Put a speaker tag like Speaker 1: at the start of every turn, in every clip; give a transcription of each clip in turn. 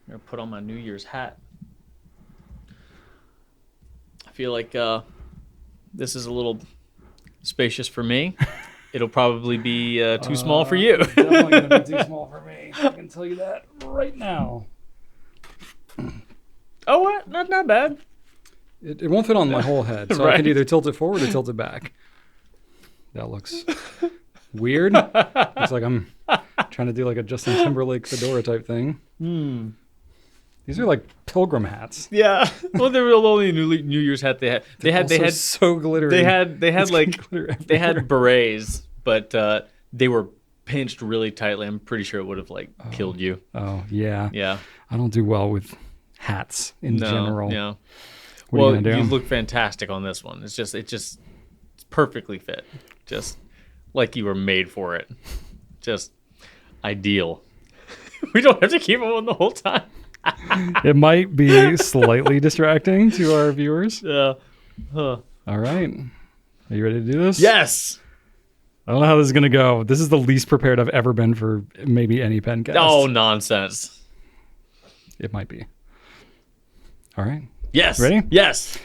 Speaker 1: gonna put on my New Year's hat. I feel like this is a little spacious for me. It'll probably be too small for you.
Speaker 2: Definitely gonna be too small for me. I can tell you that right now.
Speaker 1: Oh, what? Not bad.
Speaker 2: It won't fit on my whole head, so I can either tilt it forward or tilt it back. That looks weird. Looks like I'm trying to do like a Justin Timberlake fedora type thing. These are like pilgrim hats.
Speaker 1: Yeah. Well, they were the only New Year's hat they had. They had
Speaker 2: so glittery.
Speaker 1: They had like they had berets, but they were pinched really tightly. I'm pretty sure it would have like killed you.
Speaker 2: Oh yeah.
Speaker 1: Yeah.
Speaker 2: I don't do well with hats in general.
Speaker 1: Yeah.
Speaker 2: What are you gonna do?
Speaker 1: You look fantastic on this one. It's perfectly fit. Just like you were made for it. Just ideal. We don't have to keep them on the whole time.
Speaker 2: It might be slightly distracting to our viewers.
Speaker 1: Yeah.
Speaker 2: All right. Are you ready to do this?
Speaker 1: Yes.
Speaker 2: I don't know how this is going to go. This is the least prepared I've ever been for maybe any Pencast.
Speaker 1: Oh, nonsense.
Speaker 2: It might be. All right.
Speaker 1: Yes.
Speaker 2: Ready?
Speaker 1: Yes.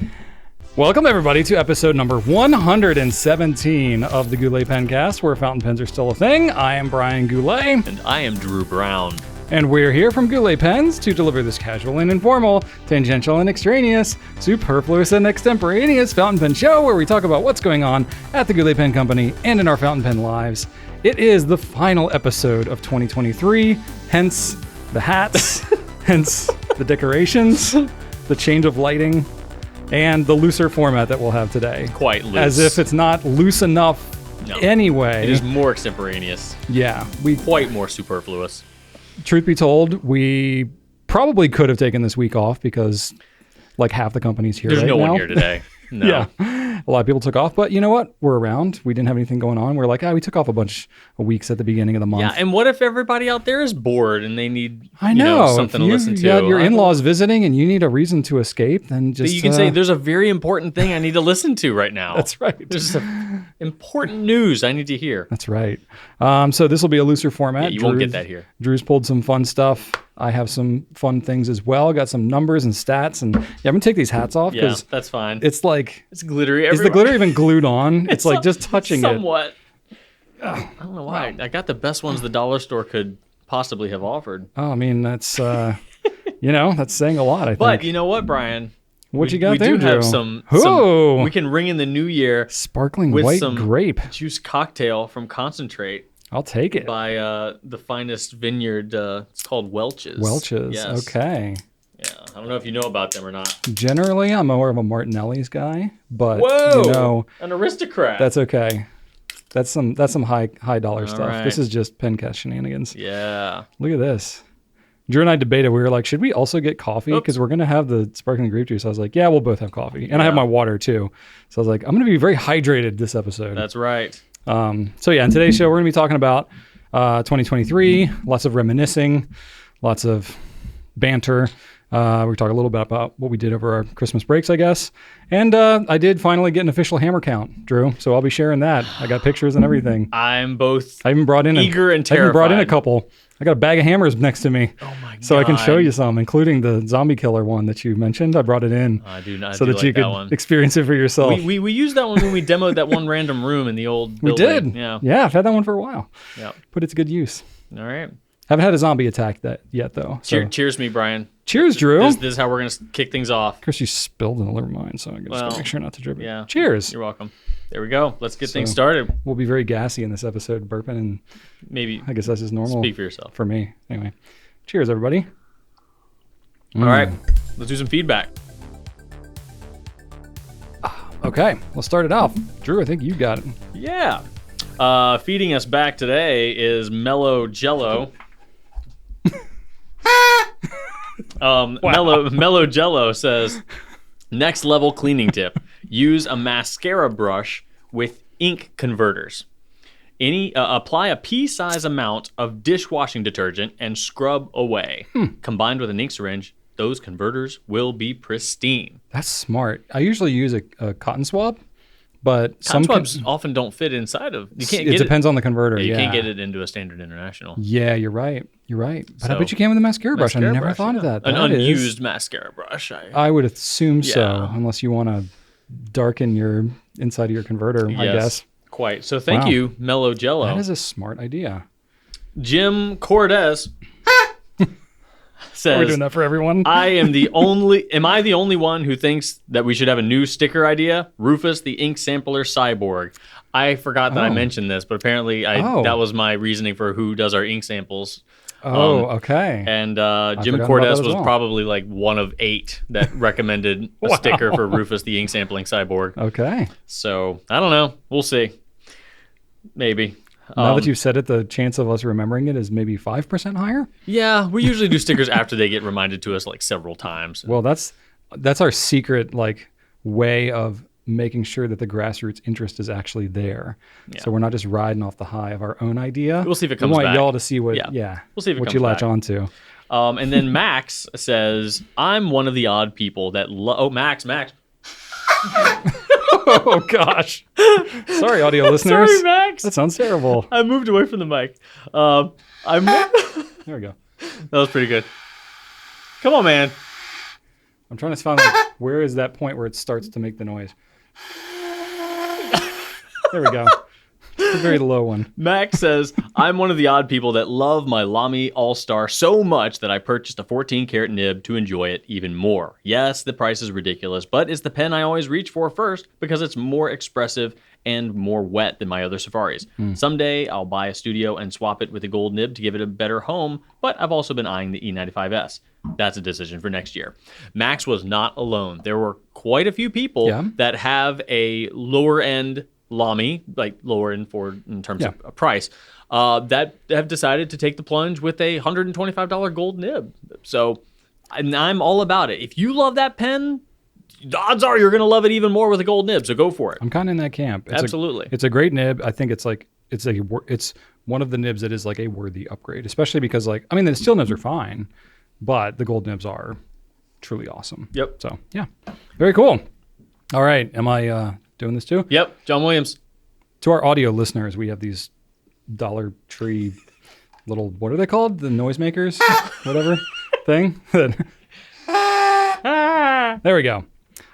Speaker 2: Welcome, everybody, to episode number 117 of the Goulet Pencast, where fountain pens are still a thing. I am Brian Goulet.
Speaker 1: And I am Drew Brown.
Speaker 2: And we're here from Goulet Pens to deliver this casual and informal, tangential and extraneous, superfluous and extemporaneous fountain pen show where we talk about what's going on at the Goulet Pen Company and in our fountain pen lives. It is the final episode of 2023, hence the hats, hence the decorations, the change of lighting, and the looser format that we'll have today.
Speaker 1: Quite loose.
Speaker 2: As if it's not loose enough anyway.
Speaker 1: It is more extemporaneous.
Speaker 2: Yeah.
Speaker 1: Quite more superfluous.
Speaker 2: Truth be told, we probably could have taken this week off because like half the company's here
Speaker 1: There's
Speaker 2: right
Speaker 1: no
Speaker 2: now.
Speaker 1: one here today. No.
Speaker 2: Yeah. A lot of people took off, but you know what? We're around. We didn't have anything going on. We're like, we took off a bunch of weeks at the beginning of the month.
Speaker 1: Yeah, and what if everybody out there is bored and they need something to listen to?
Speaker 2: You got your in-laws visiting and you need a reason to escape, then just...
Speaker 1: You can say, there's a very important thing I need to listen to right now.
Speaker 2: That's right.
Speaker 1: There's some important news I need to hear.
Speaker 2: That's right. So this will be a looser format.
Speaker 1: Yeah, you won't get that here.
Speaker 2: Drew's pulled some fun stuff. I have some fun things as well. Got some numbers and stats. And yeah, I'm going to take these hats off
Speaker 1: Yeah, that's fine.
Speaker 2: It's like...
Speaker 1: It's glittery everywhere.
Speaker 2: Is the glitter even glued on? It's like just touching
Speaker 1: somewhat. I don't know why. Wow. I got the best ones the dollar store could possibly have offered.
Speaker 2: Oh, I mean, that's, that's saying a lot, I think.
Speaker 1: But you know what, Brian?
Speaker 2: What you got there,
Speaker 1: We do
Speaker 2: Drew?
Speaker 1: have some... We can ring in the new year...
Speaker 2: Sparkling
Speaker 1: with
Speaker 2: white
Speaker 1: some
Speaker 2: grape.
Speaker 1: Juice cocktail from Concentrate.
Speaker 2: I'll take it.
Speaker 1: By the finest vineyard. It's called Welch's.
Speaker 2: Welch's. Yes. Okay.
Speaker 1: Yeah. I don't know if you know about them or not.
Speaker 2: Generally, I'm more of a Martinelli's guy, but
Speaker 1: an aristocrat.
Speaker 2: That's okay. That's some high dollar stuff.
Speaker 1: Right.
Speaker 2: This is just Pencast shenanigans.
Speaker 1: Yeah.
Speaker 2: Look at this. Drew and I debated. We were like, should we also get coffee? Because we're going to have the sparkling grape juice. I was like, yeah, we'll both have coffee. And I have my water too. So I was like, I'm going to be very hydrated this episode.
Speaker 1: That's right.
Speaker 2: So yeah, in today's show, we're going to be talking about 2023, lots of reminiscing, lots of banter. We talk a little bit about what we did over our Christmas breaks, I guess. And I did finally get an official hammer count, Drew. So I'll be sharing that. I got pictures and everything.
Speaker 1: I'm both
Speaker 2: I even brought in
Speaker 1: eager and terrified.
Speaker 2: I even brought in a couple. I got a bag of hammers next to me.
Speaker 1: Oh my God.
Speaker 2: So I can show you some, including the zombie killer one that you mentioned. I brought it in.
Speaker 1: I do not.
Speaker 2: So that you could experience it for yourself.
Speaker 1: We used that one when we demoed that one random room in the old building.
Speaker 2: We did.
Speaker 1: Yeah.
Speaker 2: Yeah, I've had that one for a while.
Speaker 1: Yeah.
Speaker 2: Put it to good use.
Speaker 1: All right.
Speaker 2: Haven't had a zombie attack that yet, though. So.
Speaker 1: Cheers me, Brian.
Speaker 2: Cheers, Drew.
Speaker 1: This is how we're going to kick things off.
Speaker 2: Of course, you spilled in the liver mine, so I just got to make sure not to drip it.
Speaker 1: Yeah.
Speaker 2: Cheers.
Speaker 1: You're welcome. There we go. Let's get things started.
Speaker 2: We'll be very gassy in this episode, burping, and
Speaker 1: maybe
Speaker 2: I guess that's just normal.
Speaker 1: Speak for yourself.
Speaker 2: For me. Anyway. Cheers, everybody.
Speaker 1: All right. Let's do some feedback.
Speaker 2: Okay. Let's start it off. Drew, I think you got it.
Speaker 1: Yeah. Feeding us back today is Mellow Jello. Mellow Jello says, next level cleaning tip. Use a mascara brush with ink converters. Apply a pea-size amount of dishwashing detergent and scrub away. Combined with an ink syringe, those converters will be pristine.
Speaker 2: That's smart. I usually use a cotton swab, but
Speaker 1: Time swabs often don't fit inside of. You can't.
Speaker 2: It depends on the converter.
Speaker 1: You can't get it into a standard international.
Speaker 2: Yeah, you're right. But I bet you can with a mascara brush. I never thought of that.
Speaker 1: An unused mascara brush.
Speaker 2: I would assume so, unless you want to darken your inside of your converter, I guess.
Speaker 1: Quite. So thank you, Mellow Jello.
Speaker 2: That is a smart idea.
Speaker 1: Jim Cordes says,
Speaker 2: we're doing that for everyone.
Speaker 1: Am I the only one who thinks that we should have a new sticker idea? Rufus the Ink Sampler Cyborg. I forgot that I mentioned this, but apparently that was my reasoning for who does our ink samples.
Speaker 2: Okay.
Speaker 1: And Jim Cordes was probably like one of 8 that recommended a sticker for Rufus the Ink Sampling Cyborg.
Speaker 2: Okay.
Speaker 1: So I don't know. We'll see. Maybe.
Speaker 2: Now that you've said it, the chance of us remembering it is maybe 5% higher?
Speaker 1: Yeah, we usually do stickers after they get reminded to us like several times.
Speaker 2: Well, that's our secret way of making sure that the grassroots interest is actually there. Yeah. So we're not just riding off the high of our own idea.
Speaker 1: We'll see if it comes back.
Speaker 2: We want y'all to see what
Speaker 1: we'll see if it
Speaker 2: what you latch on to.
Speaker 1: And then Max says, I'm one of the odd people that Max.
Speaker 2: Oh, gosh. Sorry, audio listeners.
Speaker 1: Sorry, Max.
Speaker 2: That sounds terrible.
Speaker 1: I moved away from the mic.
Speaker 2: There we go.
Speaker 1: That was pretty good. Come on, man.
Speaker 2: I'm trying to find where is that point where it starts to make the noise. There we go. It's a very low one.
Speaker 1: Max says, I'm one of the odd people that love my Lamy All-Star so much that I purchased a 14-karat nib to enjoy it even more. Yes, the price is ridiculous, but it's the pen I always reach for first because it's more expressive and more wet than my other Safaris. Someday, I'll buy a studio and swap it with a gold nib to give it a better home, but I've also been eyeing the E95S. That's a decision for next year. Max was not alone. There were quite a few people that have a lower-end Lamy, like lower end in terms of price, that have decided to take the plunge with a $125 gold nib. So I'm all about it. If you love that pen, the odds are you're going to love it even more with a gold nib. So go for it.
Speaker 2: I'm kind of in that camp.
Speaker 1: Absolutely.
Speaker 2: It's a great nib. I think it's one of the nibs that is like a worthy upgrade, especially because the steel nibs are fine, but the gold nibs are truly awesome.
Speaker 1: Yep.
Speaker 2: So yeah, very cool. All right. Am I doing this too?
Speaker 1: Yep. John Williams.
Speaker 2: To our audio listeners, we have these Dollar Tree little, what are they called? The noisemakers? Whatever thing. There we go.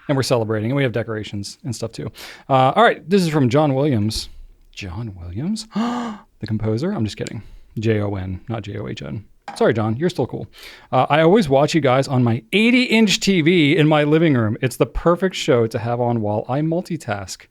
Speaker 2: And we're celebrating. And we have decorations and stuff too. All right. This is from John Williams. John Williams? The composer? I'm just kidding. Jon, not John. Sorry, John. You're still cool. I always watch you guys on my 80-inch TV in my living room. It's the perfect show to have on while I multitask.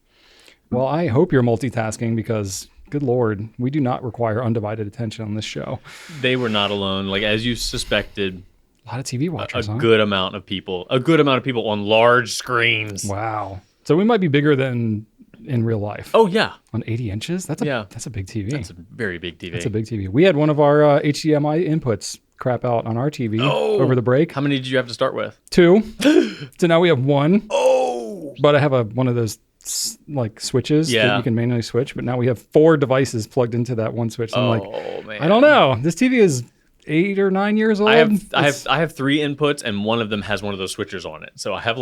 Speaker 2: Well, I hope you're multitasking because, good Lord, we do not require undivided attention on this show.
Speaker 1: They were not alone. Like, as you suspected,
Speaker 2: a lot of TV watchers,
Speaker 1: a good amount of people on large screens.
Speaker 2: Wow. So we might be bigger than in real life.
Speaker 1: Oh, yeah.
Speaker 2: On 80 inches? That's a big TV.
Speaker 1: That's a very big TV.
Speaker 2: That's a big TV. We had one of our HDMI inputs crap out on our TV over the break.
Speaker 1: How many did you have to start with?
Speaker 2: 2. So now we have 1.
Speaker 1: Oh!
Speaker 2: But I have one of those switches that you can manually switch. But now we have 4 devices plugged into that one switch. So I'm
Speaker 1: man.
Speaker 2: I don't know. This TV is 8 or 9 years old.
Speaker 1: I have 3 inputs and one of them has one of those switchers on it. So I have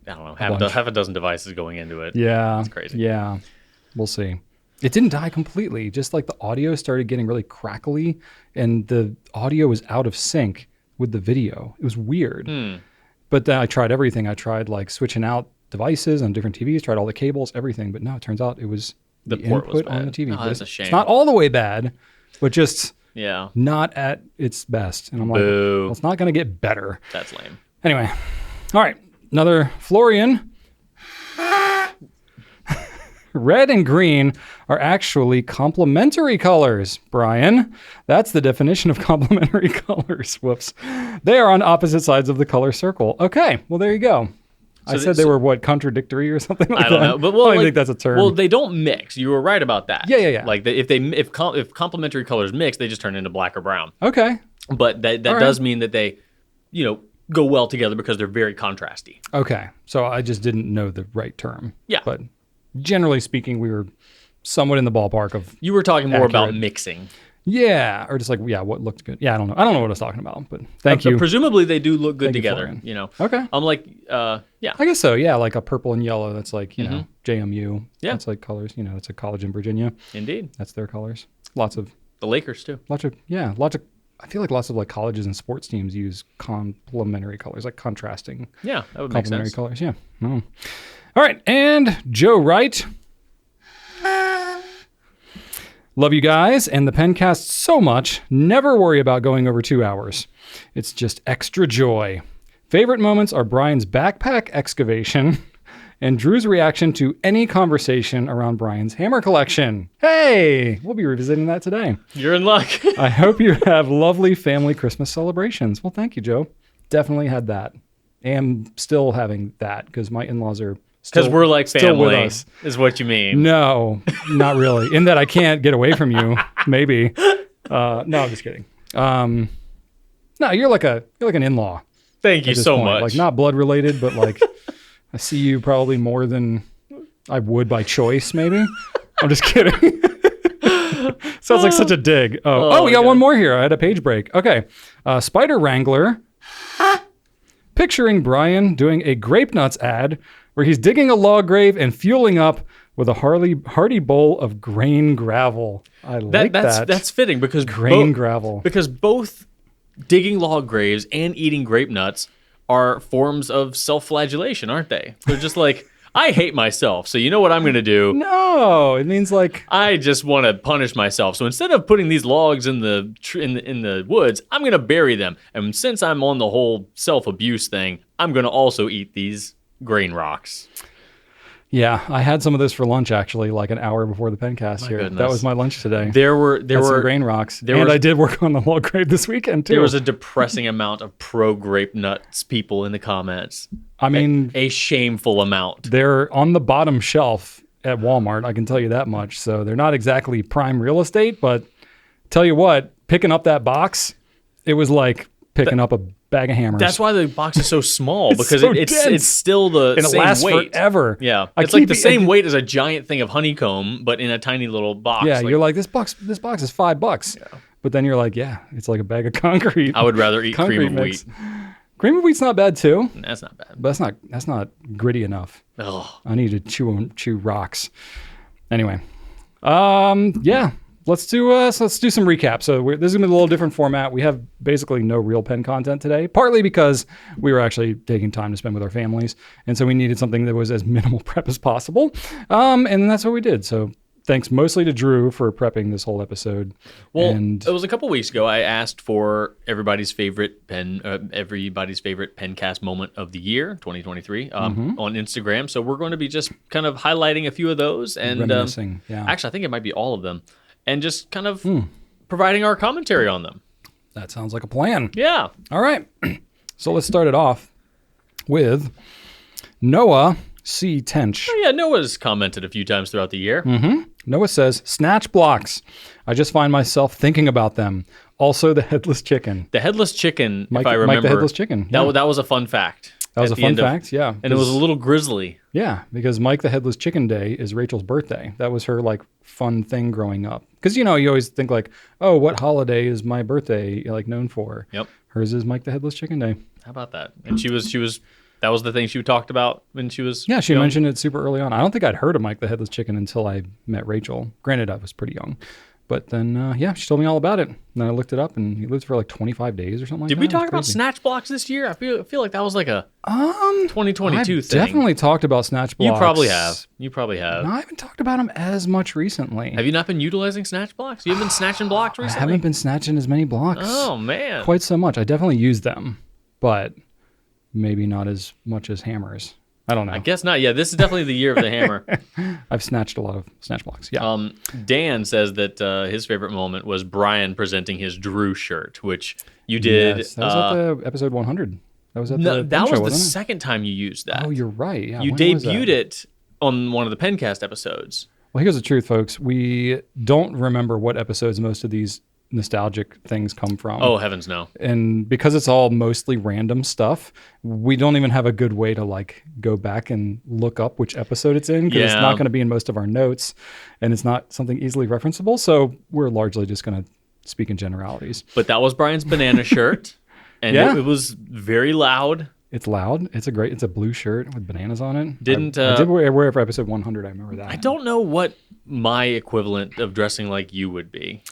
Speaker 1: I don't know, half a dozen devices going into it.
Speaker 2: Yeah.
Speaker 1: It's crazy.
Speaker 2: Yeah. We'll see. It didn't die completely. Just the audio started getting really crackly and the audio was out of sync with the video. It was weird. But then I tried everything. I tried switching out devices on different TVs, tried all the cables, everything. But no, it turns out it was the input on the TV.
Speaker 1: Oh, that's a shame.
Speaker 2: It's not all the way bad, but just not at its best. And I'm like, well, it's not going to get better.
Speaker 1: That's lame.
Speaker 2: Anyway. All right. Another Florian. Red and green are actually complementary colors, Brian. That's the definition of complementary colors. Whoops. They are on opposite sides of the color circle. Okay, well, there you go. So I said they were, contradictory or something like that?
Speaker 1: I don't know. But,
Speaker 2: I don't think that's a term.
Speaker 1: Well, they don't mix. You were right about that.
Speaker 2: Yeah.
Speaker 1: If complementary colors mix, they just turn into black or brown.
Speaker 2: Okay.
Speaker 1: But that does mean that they, go well together because they're very contrasty.
Speaker 2: Okay. So I just didn't know the right term.
Speaker 1: Yeah.
Speaker 2: But generally speaking, we were somewhat in the ballpark of
Speaker 1: You were talking more about mixing.
Speaker 2: Yeah, or just like, what looked good. Yeah, I don't know. I don't know what I was talking about, but thank you.
Speaker 1: Presumably they do look good
Speaker 2: Thank you,
Speaker 1: together,
Speaker 2: Florian.
Speaker 1: you know.
Speaker 2: Okay.
Speaker 1: I'm like, yeah.
Speaker 2: I guess so, yeah, like a purple and yellow. That's like, you know, JMU.
Speaker 1: Yeah.
Speaker 2: That's like colors. You know, it's a college in Virginia.
Speaker 1: Indeed.
Speaker 2: That's their colors. Lots of,
Speaker 1: The Lakers, too.
Speaker 2: I feel like lots of like colleges and sports teams use complementary colors, like contrasting
Speaker 1: Yeah, that would make
Speaker 2: complementary
Speaker 1: sense.
Speaker 2: colors. Yeah. Oh. All right. And Joe Wright. Love you guys and the Pencast so much. Never worry about going over 2 hours. It's just extra joy. Favorite moments are Brian's backpack excavation and Drew's reaction to any conversation around Brian's hammer collection. Hey, we'll be revisiting that today.
Speaker 1: You're in luck.
Speaker 2: I hope you have lovely family Christmas celebrations. Well, thank you, Joe. Definitely had that. And still having that because my in-laws are
Speaker 1: Because we're like
Speaker 2: still with
Speaker 1: family,
Speaker 2: us.
Speaker 1: is what you mean.
Speaker 2: No, not really. In that I can't get away from you, maybe. No, I'm just kidding. No, you're like an in-law.
Speaker 1: Thank you
Speaker 2: at this
Speaker 1: so
Speaker 2: point.
Speaker 1: much.
Speaker 2: Like not blood related, but like I see you probably more than I would by choice, maybe. I'm just kidding. Sounds like such a dig. Oh, we got one more here. I had a page break. Okay. Spider Wrangler. Picturing Brian doing a Grape Nuts ad where he's digging a log grave and fueling up with a hearty bowl of grain gravel. I like that.
Speaker 1: That's fitting because
Speaker 2: Grain gravel.
Speaker 1: Because both digging log graves and eating grape nuts are forms of self-flagellation, aren't they? They're just like, I hate myself, so you know what I'm going to do?
Speaker 2: No, it means like
Speaker 1: I just want to punish myself. So instead of putting these logs in the woods, I'm going to bury them. And since I'm on the whole self-abuse thing, I'm going to also eat these grain rocks.
Speaker 2: yeah, I had some of this for lunch actually, like an hour before the Pencast here.
Speaker 1: goodness.
Speaker 2: That was my lunch today.
Speaker 1: There were
Speaker 2: Some grain rocks. I did work on the log grave this weekend too.
Speaker 1: There was a depressing amount of pro grape nuts people in the comments.
Speaker 2: I mean,
Speaker 1: A shameful amount.
Speaker 2: they're on the bottom shelf at Walmart. I can tell you that much. So they're not exactly prime real estate, but tell you what, picking up that box, it was like picking up a bag of hammers.
Speaker 1: That's why the box is so small, because
Speaker 2: so
Speaker 1: it's
Speaker 2: dense.
Speaker 1: still the
Speaker 2: and it
Speaker 1: same
Speaker 2: lasts
Speaker 1: weight.
Speaker 2: forever.
Speaker 1: Yeah,
Speaker 2: I
Speaker 1: it's like
Speaker 2: keep
Speaker 1: the
Speaker 2: it-
Speaker 1: same weight as a giant thing of honeycomb, but in a tiny little box.
Speaker 2: Yeah, you're like, this box is $5. Yeah. But then you're like, yeah, it's like a bag of concrete.
Speaker 1: I would rather eat cream of
Speaker 2: mix.
Speaker 1: wheat.
Speaker 2: Cream of wheat's not bad too,
Speaker 1: That's not bad.
Speaker 2: but that's not gritty enough.
Speaker 1: Oh,
Speaker 2: I need to chew rocks. Anyway, yeah, let's do some recap. So this is gonna be a little different format. We have basically no real pen content today, partly because we were actually taking time to spend with our families, and so we needed something that was as minimal prep as possible. And that's what we did. So thanks mostly to Drew for prepping this whole episode.
Speaker 1: well,
Speaker 2: and
Speaker 1: it was a couple weeks ago. I asked for everybody's favorite Pencast moment of the year, 2023, on Instagram. So we're going to be just kind of highlighting a few of those, and
Speaker 2: reminiscing. Yeah,
Speaker 1: actually, I think it might be all of them, and just kind of providing our commentary on them.
Speaker 2: that sounds like a plan.
Speaker 1: Yeah.
Speaker 2: All right. So let's start it off with Noah C. Tench.
Speaker 1: Oh, yeah, Noah's commented a few times throughout the year.
Speaker 2: Noah says, snatch blocks. I just find myself thinking about them. Also, the headless chicken.
Speaker 1: The headless chicken,
Speaker 2: Mike,
Speaker 1: if I remember.
Speaker 2: Mike the headless chicken. Yeah.
Speaker 1: That was a fun fact.
Speaker 2: That was
Speaker 1: at
Speaker 2: a
Speaker 1: the
Speaker 2: fun
Speaker 1: end of-
Speaker 2: fact, yeah.
Speaker 1: And it was a little grisly.
Speaker 2: Yeah, because Mike the Headless Chicken Day is Rachel's birthday. That was her like fun thing growing up. Because you always think like, oh, what holiday is my birthday like known for?
Speaker 1: Yep.
Speaker 2: Hers is Mike the Headless Chicken Day.
Speaker 1: How about that? And she was that was the thing she talked about when she was
Speaker 2: Yeah, she
Speaker 1: young.
Speaker 2: mentioned it super early on. I don't think I'd heard of Mike the Headless Chicken until I met Rachel. Granted, I was pretty young. But then, yeah, she told me all about it. And then I looked it up, and he lived for like 25 days or something like
Speaker 1: Did
Speaker 2: that.
Speaker 1: we
Speaker 2: It was
Speaker 1: talk about
Speaker 2: crazy.
Speaker 1: snatch blocks this year? I feel like that was like a 2022
Speaker 2: I've
Speaker 1: thing.
Speaker 2: definitely talked about snatch blocks.
Speaker 1: You probably have. You probably have.
Speaker 2: No, I haven't talked about them as much recently.
Speaker 1: Have you not been utilizing snatch blocks? You haven't been snatching blocks
Speaker 2: I
Speaker 1: recently?
Speaker 2: haven't been snatching as many blocks
Speaker 1: Oh, man.
Speaker 2: quite so much. I definitely use them, but maybe not as much as hammers. I don't know.
Speaker 1: I guess not. Yeah, this is definitely the year of the hammer.
Speaker 2: I've snatched a lot of snatch blocks. Yeah.
Speaker 1: Dan says that his favorite moment was Brian presenting his Drew shirt, which you did.
Speaker 2: Yes, that was at the episode 100. That was at
Speaker 1: No,
Speaker 2: the
Speaker 1: that
Speaker 2: pen
Speaker 1: was
Speaker 2: show,
Speaker 1: the
Speaker 2: wasn't it?
Speaker 1: second time you used that.
Speaker 2: Oh, you're right. Yeah.
Speaker 1: You
Speaker 2: when was that?
Speaker 1: debuted it on one of the Pencast episodes.
Speaker 2: Well, here's the truth, folks. We don't remember what episodes most of these nostalgic things come from.
Speaker 1: Oh, heavens no.
Speaker 2: And because it's all mostly random stuff, we don't even have a good way to like go back and look up which episode it's in because it's not going to be in most of our notes and it's not something easily referenceable. So we're largely just going to speak in generalities.
Speaker 1: But that was Brian's banana shirt, and
Speaker 2: Yeah.
Speaker 1: it was very loud.
Speaker 2: It's loud. It's a blue shirt with bananas on it.
Speaker 1: I
Speaker 2: did wear it for episode 100. I remember that.
Speaker 1: I don't know what my equivalent of dressing like you would be.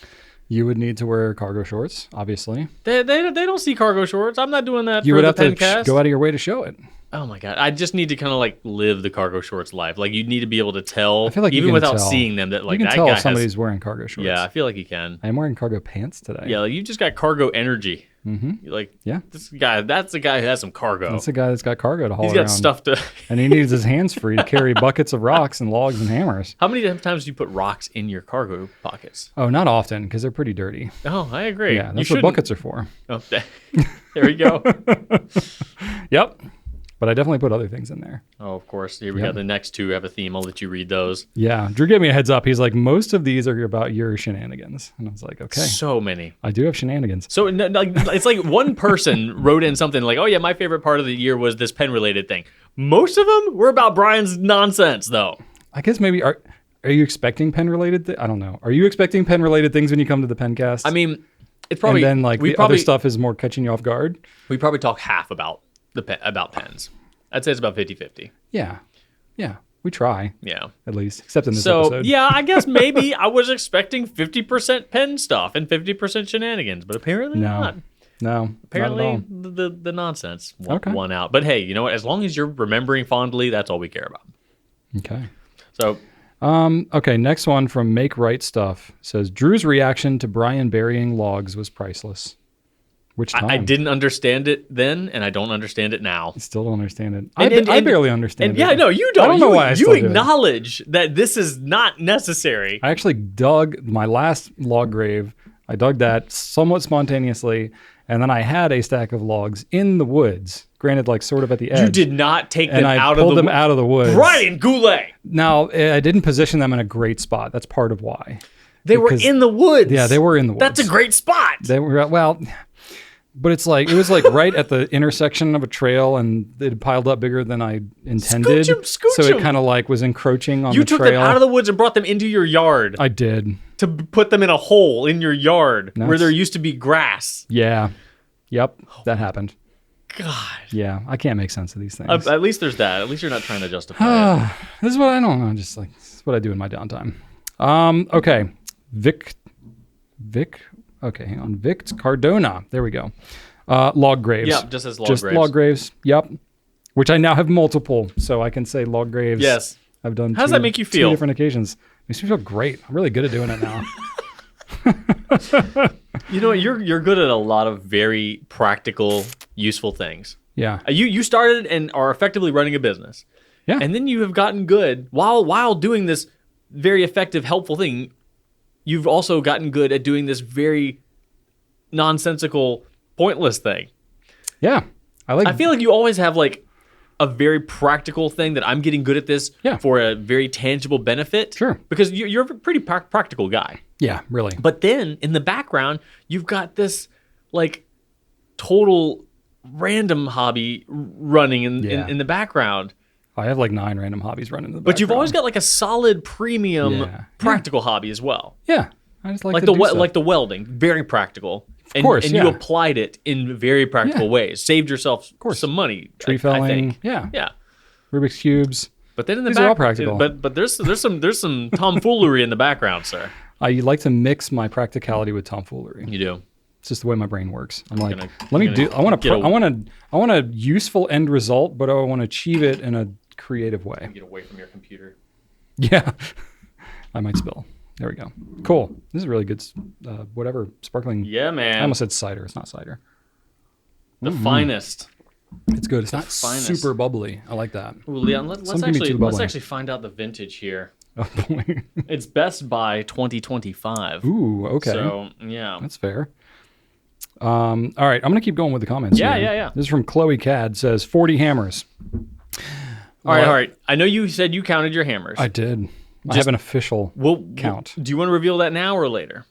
Speaker 2: You would need to wear cargo shorts, obviously.
Speaker 1: They don't see cargo shorts. I'm not doing that.
Speaker 2: You
Speaker 1: for
Speaker 2: would
Speaker 1: the
Speaker 2: have to
Speaker 1: Pencast.
Speaker 2: go out of your way to show it.
Speaker 1: Oh my god! I just need to kind of like live the cargo shorts life. Like you need to be able to tell,
Speaker 2: I feel like you
Speaker 1: even
Speaker 2: can
Speaker 1: without
Speaker 2: tell.
Speaker 1: seeing them, that like
Speaker 2: You can
Speaker 1: that
Speaker 2: tell
Speaker 1: guy
Speaker 2: if somebody's
Speaker 1: has.
Speaker 2: wearing cargo shorts.
Speaker 1: Yeah, I feel like you can.
Speaker 2: I am wearing cargo pants today.
Speaker 1: Yeah, like you just got cargo energy.
Speaker 2: Mm-hmm.
Speaker 1: Like
Speaker 2: Yeah.
Speaker 1: that's the guy who has some cargo.
Speaker 2: That's the guy that's got cargo to haul
Speaker 1: He's
Speaker 2: around.
Speaker 1: got stuff to.
Speaker 2: And he needs his hands free to carry buckets of rocks and logs and hammers.
Speaker 1: How many times do you put rocks in your cargo pockets?
Speaker 2: Oh, not often, because they're pretty dirty.
Speaker 1: Oh, I agree.
Speaker 2: Yeah,
Speaker 1: You
Speaker 2: that's what
Speaker 1: shouldn't-
Speaker 2: buckets are for.
Speaker 1: Oh, there we go.
Speaker 2: Yep. But I definitely put other things in there.
Speaker 1: Oh, of course. Here we
Speaker 2: Yep.
Speaker 1: got the next two have a theme. I'll let you read those.
Speaker 2: Yeah. Drew gave me a heads up. He's like, most of these are about your shenanigans. And I was like, okay,
Speaker 1: So many.
Speaker 2: I do have shenanigans.
Speaker 1: So it's like one person wrote in something like, "Oh yeah, my favorite part of the year was this pen related thing." Most of them were about Brian's nonsense, though.
Speaker 2: I guess maybe, are you expecting pen related? I don't know. Are you expecting pen related things when you come to the Pencast?
Speaker 1: I mean, it's probably
Speaker 2: and then like
Speaker 1: we
Speaker 2: the
Speaker 1: probably
Speaker 2: other stuff is more catching you off guard.
Speaker 1: we probably talk half about about pens. I'd say it's about 50-50.
Speaker 2: Yeah. Yeah. We try,
Speaker 1: Yeah.
Speaker 2: at least, except in this
Speaker 1: So
Speaker 2: episode.
Speaker 1: yeah, I guess maybe I was expecting 50% pen stuff and 50% shenanigans, but apparently not.
Speaker 2: No.
Speaker 1: Apparently
Speaker 2: not at all.
Speaker 1: the nonsense
Speaker 2: Okay.
Speaker 1: won out. But hey, you know what? As long as you're remembering fondly, that's all we care about.
Speaker 2: Okay.
Speaker 1: So
Speaker 2: Okay, next one from Make Right Stuff says Drew's reaction to Brian burying logs was priceless. Which time?
Speaker 1: I didn't understand it then, and I don't understand it now.
Speaker 2: I still don't understand it.
Speaker 1: And-
Speaker 2: I barely understand
Speaker 1: And
Speaker 2: it.
Speaker 1: yeah, no, you don't.
Speaker 2: I don't know why I
Speaker 1: You
Speaker 2: still do it.
Speaker 1: acknowledge that this is not necessary.
Speaker 2: I actually dug my last log grave. I dug that somewhat spontaneously, and then I had a stack of logs in the woods. Granted, like sort of at the edge.
Speaker 1: You did not take them
Speaker 2: and I
Speaker 1: out
Speaker 2: pulled
Speaker 1: of the
Speaker 2: them out of the woods.
Speaker 1: Brian Goulet.
Speaker 2: Now, I didn't position them in a great spot. That's part of why.
Speaker 1: They were
Speaker 2: Because-
Speaker 1: in the woods.
Speaker 2: Yeah, they were in the woods.
Speaker 1: That's a great spot.
Speaker 2: They were, well, but it was like right at the intersection of a trail, and it had piled up bigger than I intended.
Speaker 1: Scooch
Speaker 2: so
Speaker 1: 'em.
Speaker 2: it kind of like was encroaching on
Speaker 1: You
Speaker 2: the
Speaker 1: took
Speaker 2: trail.
Speaker 1: them out of the woods and brought them into your yard
Speaker 2: I did.
Speaker 1: to put them in a hole in your yard where
Speaker 2: Nuts.
Speaker 1: there used to be grass.
Speaker 2: Yeah. Yep. That happened.
Speaker 1: God.
Speaker 2: Yeah. I can't make sense of these things.
Speaker 1: At least there's that. At least you're not trying to justify it.
Speaker 2: This is what I don't know. Just like this is what I do in my downtime. Okay. Vic. Okay, hang on. Vic Cardona. There we go. Log graves.
Speaker 1: Yeah, just as log
Speaker 2: Just
Speaker 1: graves.
Speaker 2: log graves. Yep. Which I now have multiple, so I can say log graves.
Speaker 1: Yes.
Speaker 2: I've done.
Speaker 1: How does that make you feel?
Speaker 2: 2 different occasions. Makes me feel great. I'm really good at doing it now.
Speaker 1: You know what? You're good at a lot of very practical, useful things.
Speaker 2: Yeah.
Speaker 1: You started and are effectively running a business.
Speaker 2: Yeah.
Speaker 1: And then you have gotten good while doing this very effective, helpful thing. You've also gotten good at doing this very nonsensical, pointless thing.
Speaker 2: Yeah.
Speaker 1: I feel like you always have like a very practical thing that I'm getting good at this
Speaker 2: Yeah.
Speaker 1: for a very tangible benefit.
Speaker 2: Sure.
Speaker 1: Because you're a pretty practical guy.
Speaker 2: Yeah, really.
Speaker 1: But then in the background, you've got this like total random hobby running in the background.
Speaker 2: I have like 9 random hobbies running in the background.
Speaker 1: But you've always got like a solid premium
Speaker 2: Yeah.
Speaker 1: practical hobby as well.
Speaker 2: Yeah. I just like
Speaker 1: Like
Speaker 2: to
Speaker 1: the
Speaker 2: do stuff.
Speaker 1: like the welding, very practical. And,
Speaker 2: course,
Speaker 1: and
Speaker 2: yeah.
Speaker 1: you applied it in very practical
Speaker 2: Yeah.
Speaker 1: ways. Saved yourself
Speaker 2: course.
Speaker 1: some money.
Speaker 2: tree
Speaker 1: I
Speaker 2: felling.
Speaker 1: think.
Speaker 2: Yeah.
Speaker 1: Yeah.
Speaker 2: Rubik's cubes.
Speaker 1: But then in the
Speaker 2: These are
Speaker 1: back,
Speaker 2: all practical.
Speaker 1: But there's some tomfoolery in the background, sir.
Speaker 2: I like to mix my practicality with tomfoolery.
Speaker 1: You do.
Speaker 2: It's just the way my brain works. I'm like,
Speaker 1: gonna-
Speaker 2: let me
Speaker 1: I'm
Speaker 2: do.
Speaker 1: gonna
Speaker 2: I want a useful end result, but I want to achieve it in a creative way.
Speaker 1: Get away from your computer.
Speaker 2: Yeah, I might spill. There we go. Cool. This is really good. Whatever sparkling.
Speaker 1: Yeah,
Speaker 2: I
Speaker 1: man.
Speaker 2: almost said cider. It's not cider.
Speaker 1: The finest.
Speaker 2: It's good. It's not
Speaker 1: finest.
Speaker 2: super bubbly. I like that.
Speaker 1: Ooh, Leon, let's
Speaker 2: Some can be too
Speaker 1: let's
Speaker 2: bubbly.
Speaker 1: actually find out the vintage here.
Speaker 2: Oh boy.
Speaker 1: It's Best Buy 2025.
Speaker 2: Ooh. Okay.
Speaker 1: So yeah.
Speaker 2: That's fair. All right, I'm gonna keep going with the comments.
Speaker 1: Yeah,
Speaker 2: here.
Speaker 1: yeah, yeah.
Speaker 2: This is from Chloe Cad. Says 40 hammers.
Speaker 1: All right. I know you said you counted your hammers.
Speaker 2: I did. I have an official count.
Speaker 1: Do you want to reveal that now or later?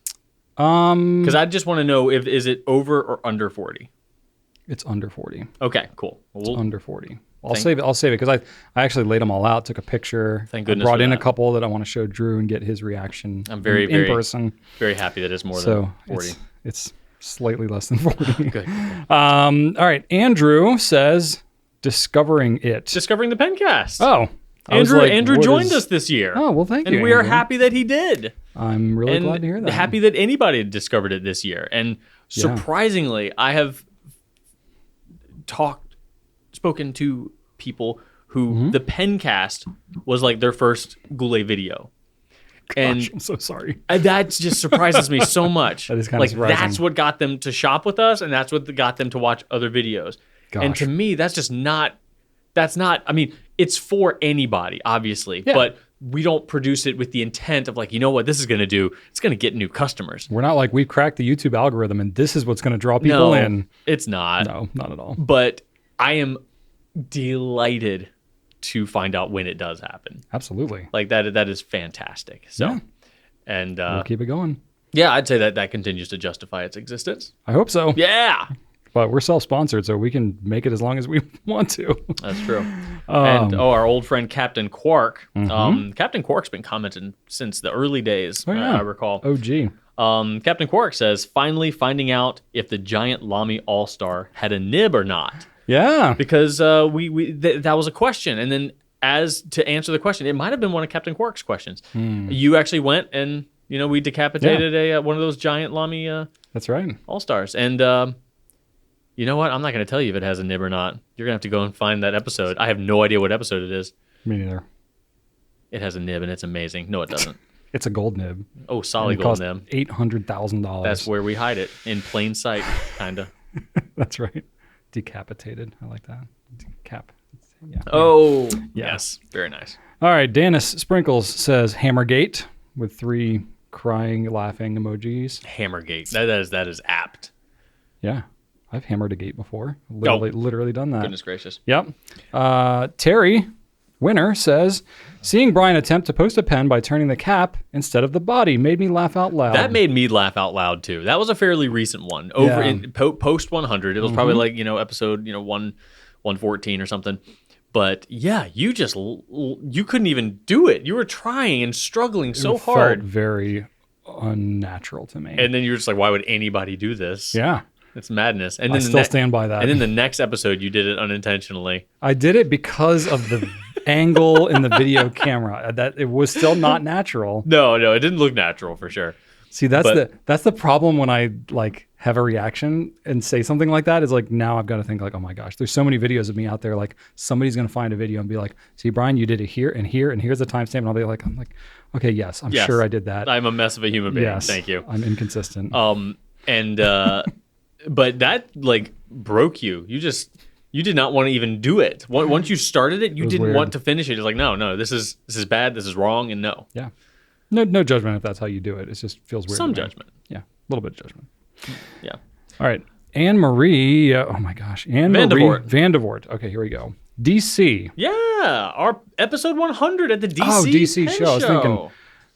Speaker 2: Um,
Speaker 1: Because I just want to know if is it over or under 40.
Speaker 2: it's under 40.
Speaker 1: Okay, cool. Well,
Speaker 2: Under 40. I'll save it because I actually laid them all out, took a picture.
Speaker 1: Thank goodness
Speaker 2: I brought
Speaker 1: for
Speaker 2: in a
Speaker 1: that.
Speaker 2: couple that I want to show Drew and get his reaction.
Speaker 1: I'm very
Speaker 2: in person.
Speaker 1: very happy that it's more
Speaker 2: So
Speaker 1: than 40.
Speaker 2: it's slightly less than 40.
Speaker 1: Good.
Speaker 2: All right. Andrew says, discovering it.
Speaker 1: Discovering the Pencast.
Speaker 2: Oh. I was like,
Speaker 1: Andrew
Speaker 2: what
Speaker 1: joined
Speaker 2: is-
Speaker 1: us this year.
Speaker 2: Oh, well, thank you.
Speaker 1: And we are
Speaker 2: Andrew.
Speaker 1: happy that he did.
Speaker 2: I'm really
Speaker 1: And
Speaker 2: glad to hear that.
Speaker 1: happy that anybody had discovered it this year. And surprisingly, I have spoken to people who the Pencast was like their first Goulet video. And
Speaker 2: Gosh, I'm so sorry.
Speaker 1: that just surprises me so much.
Speaker 2: That is kind of
Speaker 1: like
Speaker 2: surprising.
Speaker 1: that's what got them to shop with us, and that's what got them to watch other videos. And
Speaker 2: Gosh.
Speaker 1: to me, that's just not. That's not. I mean, it's for anybody, obviously, but we don't produce it with the intent of like, you know what this is going to do? It's going to get new customers.
Speaker 2: We're not like we've cracked the YouTube algorithm and this is what's going to draw people in.
Speaker 1: It's not.
Speaker 2: No, not at all.
Speaker 1: But I am delighted to find out when it does happen.
Speaker 2: Absolutely.
Speaker 1: Like that is fantastic. So,
Speaker 2: Yeah.
Speaker 1: and
Speaker 2: We'll keep it going.
Speaker 1: yeah, I'd say that continues to justify its existence.
Speaker 2: I hope so.
Speaker 1: Yeah.
Speaker 2: But we're self-sponsored, so we can make it as long as we want to.
Speaker 1: That's true. And our old friend Captain Quark.
Speaker 2: Mm-hmm.
Speaker 1: Captain Quark's been commenting since the early days,
Speaker 2: yeah.
Speaker 1: I recall.
Speaker 2: OG.
Speaker 1: Captain Quark says, finally finding out if the giant Lamy All-Star had a nib or not.
Speaker 2: Yeah.
Speaker 1: Because that was a question. And then as to answer the question, it might have been one of Captain Quark's questions. You actually went and, we decapitated one of those giant Lamy
Speaker 2: That's right.
Speaker 1: All-Stars. And you know what? I'm not going to tell you if it has a nib or not. You're going to have to go and find that episode. I have no idea what episode it is.
Speaker 2: Me neither.
Speaker 1: It has a nib and it's amazing. No, it doesn't.
Speaker 2: It's a gold nib.
Speaker 1: Oh, solid
Speaker 2: It
Speaker 1: gold
Speaker 2: cost
Speaker 1: nib.
Speaker 2: $800,000.
Speaker 1: That's where we hide it, in plain sight, kind of.
Speaker 2: That's right. Decapitated. I like that. Decap. Yeah.
Speaker 1: Oh, yes. Very nice.
Speaker 2: All right. Danis Sprinkles says Hammergate with 3 crying, laughing emojis.
Speaker 1: Hammergate. That is apt.
Speaker 2: Yeah. I've hammered a gate before. Literally done that.
Speaker 1: Goodness gracious.
Speaker 2: Yep. Terry Winner says, seeing Brian attempt to post a pen by turning the cap instead of the body made me laugh out loud.
Speaker 1: That made me laugh out loud too. That was a fairly recent one. Over in post 100. It was probably like, episode, 114 or something. But yeah, you couldn't even do it. You were trying and struggling so hard.
Speaker 2: Felt very unnatural to me.
Speaker 1: And then you're just like, why would anybody do this?
Speaker 2: Yeah.
Speaker 1: It's madness. And
Speaker 2: I
Speaker 1: then
Speaker 2: still stand by that.
Speaker 1: And then the next episode, you did it unintentionally.
Speaker 2: I did it because of the angle in the video camera. That it was still not natural.
Speaker 1: No, it didn't look natural for sure.
Speaker 2: See, that's the problem when I like have a reaction and say something like that. Is like now I've got to think like, oh my gosh, there's so many videos of me out there. Like somebody's gonna find a video and be like, see, Brian, you did it here and here, and here's the timestamp, and I'll be like, okay, yes, I'm sure I did that.
Speaker 1: I'm a mess of a human being.
Speaker 2: Yes,
Speaker 1: Thank you.
Speaker 2: I'm inconsistent.
Speaker 1: But that like broke you. You did not want to even do it. Once you started it, you didn't
Speaker 2: weird.
Speaker 1: want to finish it. It's like, no, this is bad. This is wrong, and no.
Speaker 2: Yeah. No judgment if that's how you do it. It just feels weird.
Speaker 1: Some
Speaker 2: to me.
Speaker 1: judgment.
Speaker 2: Yeah, a little bit of judgment.
Speaker 1: Yeah.
Speaker 2: All right. Anne Marie. Oh my gosh. Anne Marie Vandevort. Okay, here we go. DC.
Speaker 1: Yeah, our episode 100 at the DC.
Speaker 2: Oh, DC
Speaker 1: Pen
Speaker 2: show. I was thinking.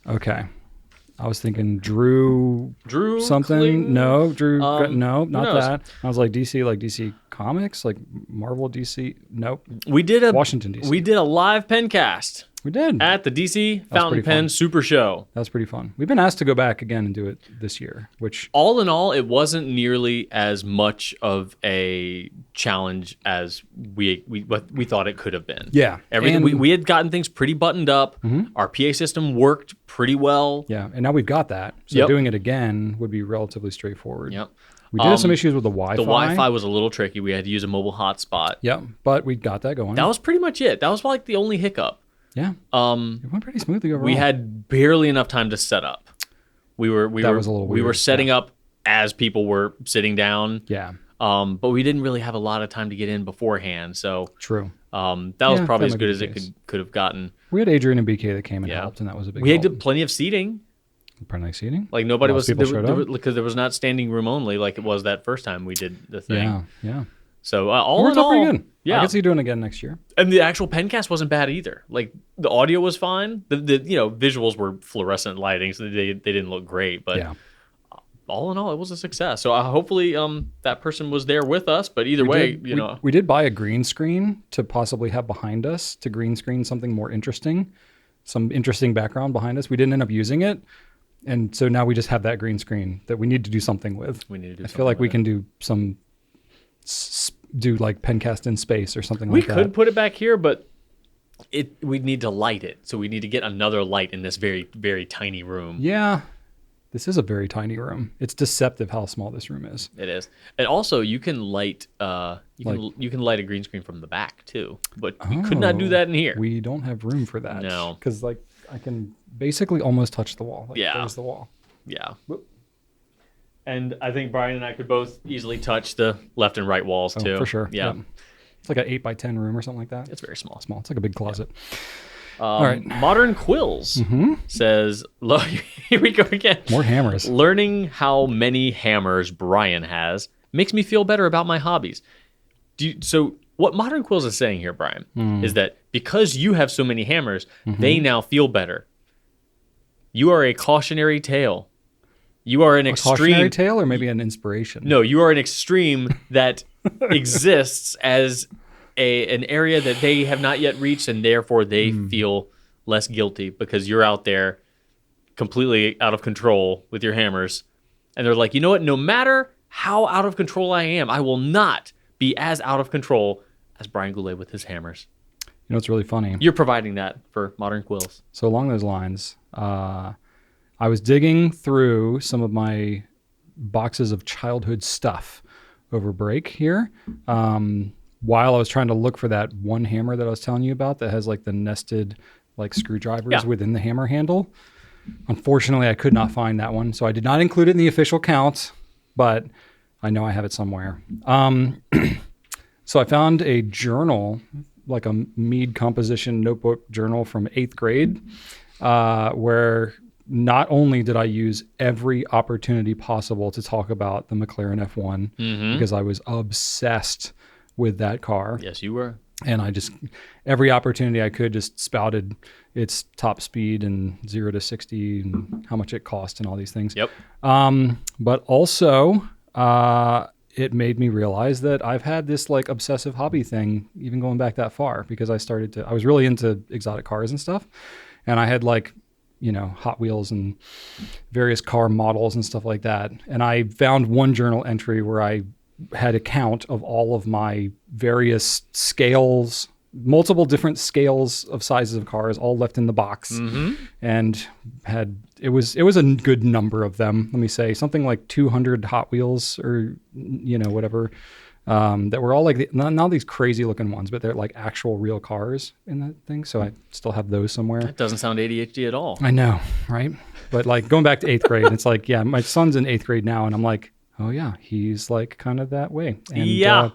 Speaker 2: Okay. I was thinking Drew something.
Speaker 1: Kling?
Speaker 2: No, Drew. No, not
Speaker 1: knows?
Speaker 2: that. I was like DC Comics, like Marvel DC. Nope.
Speaker 1: We did
Speaker 2: Washington DC.
Speaker 1: We did a live Pencast
Speaker 2: We did.
Speaker 1: at the DC Fountain
Speaker 2: pretty
Speaker 1: Pen
Speaker 2: fun.
Speaker 1: Super Show.
Speaker 2: That was pretty fun. We've been asked to go back again and do it this year, which
Speaker 1: All in all, it wasn't nearly as much of a challenge as we thought it could have been.
Speaker 2: Yeah.
Speaker 1: Everything
Speaker 2: And-
Speaker 1: we had gotten things pretty buttoned up. Our PA system worked pretty well.
Speaker 2: yeah, and now we've got that. So
Speaker 1: Yep.
Speaker 2: doing it again would be relatively straightforward.
Speaker 1: Yep.
Speaker 2: We did have some issues with the Wi-Fi.
Speaker 1: The Wi-Fi was a little tricky. We had to use a mobile hotspot.
Speaker 2: Yep, but we got that going.
Speaker 1: That was pretty much it. That was like the only hiccup.
Speaker 2: Yeah. It went pretty smoothly overall.
Speaker 1: We had barely enough time to set up. We
Speaker 2: was a little
Speaker 1: we were
Speaker 2: weird,
Speaker 1: setting up as people were sitting down.
Speaker 2: Yeah.
Speaker 1: But we didn't really have a lot of time to get in beforehand. So
Speaker 2: True.
Speaker 1: that was
Speaker 2: Yeah,
Speaker 1: probably
Speaker 2: that
Speaker 1: as
Speaker 2: might
Speaker 1: good
Speaker 2: be
Speaker 1: as
Speaker 2: the
Speaker 1: it
Speaker 2: case.
Speaker 1: could have gotten.
Speaker 2: We had Adrian and BK that came and
Speaker 1: Yeah.
Speaker 2: helped, and that was a big
Speaker 1: We
Speaker 2: help.
Speaker 1: had plenty of seating.
Speaker 2: Pretty nice seating.
Speaker 1: Like nobody
Speaker 2: Lots
Speaker 1: was
Speaker 2: of people showed up.
Speaker 1: because there was not standing room only like it was that first time we did the thing.
Speaker 2: Yeah, yeah.
Speaker 1: So all
Speaker 2: It worked
Speaker 1: in
Speaker 2: out
Speaker 1: all,
Speaker 2: pretty good. I
Speaker 1: yeah.
Speaker 2: could see doing it again next year.
Speaker 1: And the actual Pencast wasn't bad either. Like the audio was fine. The visuals were fluorescent lighting, so they didn't look great. But
Speaker 2: Yeah.
Speaker 1: all in all, it was a success. So hopefully that person was there with us. But either way,
Speaker 2: we did buy a green screen to possibly have behind us to green screen something more interesting, some interesting background behind us. We didn't end up using it. And so now we just have that green screen that we need to do something with. I feel like we can do do like Pencast in space or something like that.
Speaker 1: We could put it back here, but we'd need to light it. So we need to get another light in this very, very tiny room.
Speaker 2: Yeah. This is a very tiny room. It's deceptive how small this room is.
Speaker 1: It is. And also you can light you can light a green screen from the back too. But we could not do that in here.
Speaker 2: We don't have room for that.
Speaker 1: No.
Speaker 2: Because like I can basically almost touch the wall. Like,
Speaker 1: yeah.
Speaker 2: There's the wall.
Speaker 1: Yeah.
Speaker 2: Whoop.
Speaker 1: And I think Brian and I could both easily touch the left and right walls too.
Speaker 2: For sure.
Speaker 1: Yeah.
Speaker 2: It's like an 8x10 room or something like that.
Speaker 1: It's very small.
Speaker 2: It's like a big closet. All right.
Speaker 1: Modern Quills says, here we go again.
Speaker 2: More hammers.
Speaker 1: Learning how many hammers Brian has makes me feel better about my hobbies. So what Modern Quills is saying here, Brian, is that because you have so many hammers, they now feel better. You are a cautionary tale. You are an extreme
Speaker 2: cautionary tale, or maybe an inspiration.
Speaker 1: No, you are an extreme that exists as an area that they have not yet reached, and therefore they feel less guilty because you're out there completely out of control with your hammers. And they're like, you know what? No matter how out of control I am, I will not be as out of control as Brian Goulet with his hammers.
Speaker 2: You know what's really funny?
Speaker 1: You're providing that for Modern Quills.
Speaker 2: So along those lines, I was digging through some of my boxes of childhood stuff over break here. While I was trying to look for that one hammer that I was telling you about that has like the nested like screwdrivers within the hammer handle. Unfortunately, I could not find that one. So I did not include it in the official count, but I know I have it somewhere. So I found a journal, like a Mead composition notebook journal from 8th grade, where not only did I use every opportunity possible to talk about the McLaren F1 because I was obsessed with that car.
Speaker 1: Yes, you were.
Speaker 2: And I just, every opportunity I could, just spouted its top speed and 0 to 60 and how much it cost and all these things.
Speaker 1: Yep.
Speaker 2: But also, it made me realize that I've had this like obsessive hobby thing, even going back that far, because I was really into exotic cars and stuff. And I had like, Hot Wheels and various car models and stuff like that. And I found one journal entry where I had a count of all of my various scales, multiple different scales of sizes of cars, all left in the box, and it was a good number of them. Let me say something like 200 Hot Wheels or whatever, that were all like not these crazy looking ones, but they're like actual real cars in that thing. So I still have those somewhere.
Speaker 1: That doesn't sound ADHD at all.
Speaker 2: I know, right? But like going back to 8th grade, it's like, yeah, my son's in 8th grade now, and I'm like, oh yeah, he's like kind of that way. And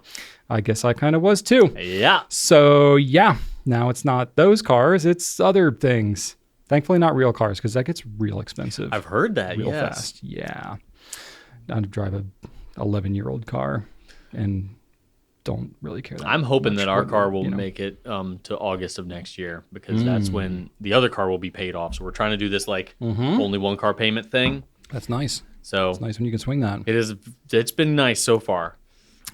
Speaker 2: I guess I kind of was too.
Speaker 1: Yeah.
Speaker 2: So yeah, now it's not those cars, it's other things. Thankfully not real cars, because that gets real expensive.
Speaker 1: I've heard that,
Speaker 2: real fast. Yeah. I drive a 11-year-old car and don't really care that
Speaker 1: I'm hoping that our car will
Speaker 2: you know.
Speaker 1: make it to August of next year, because that's when the other car will be paid off. So we're trying to do this like only one car payment thing.
Speaker 2: That's nice.
Speaker 1: So
Speaker 2: it's nice when you can swing that.
Speaker 1: It's been nice so far.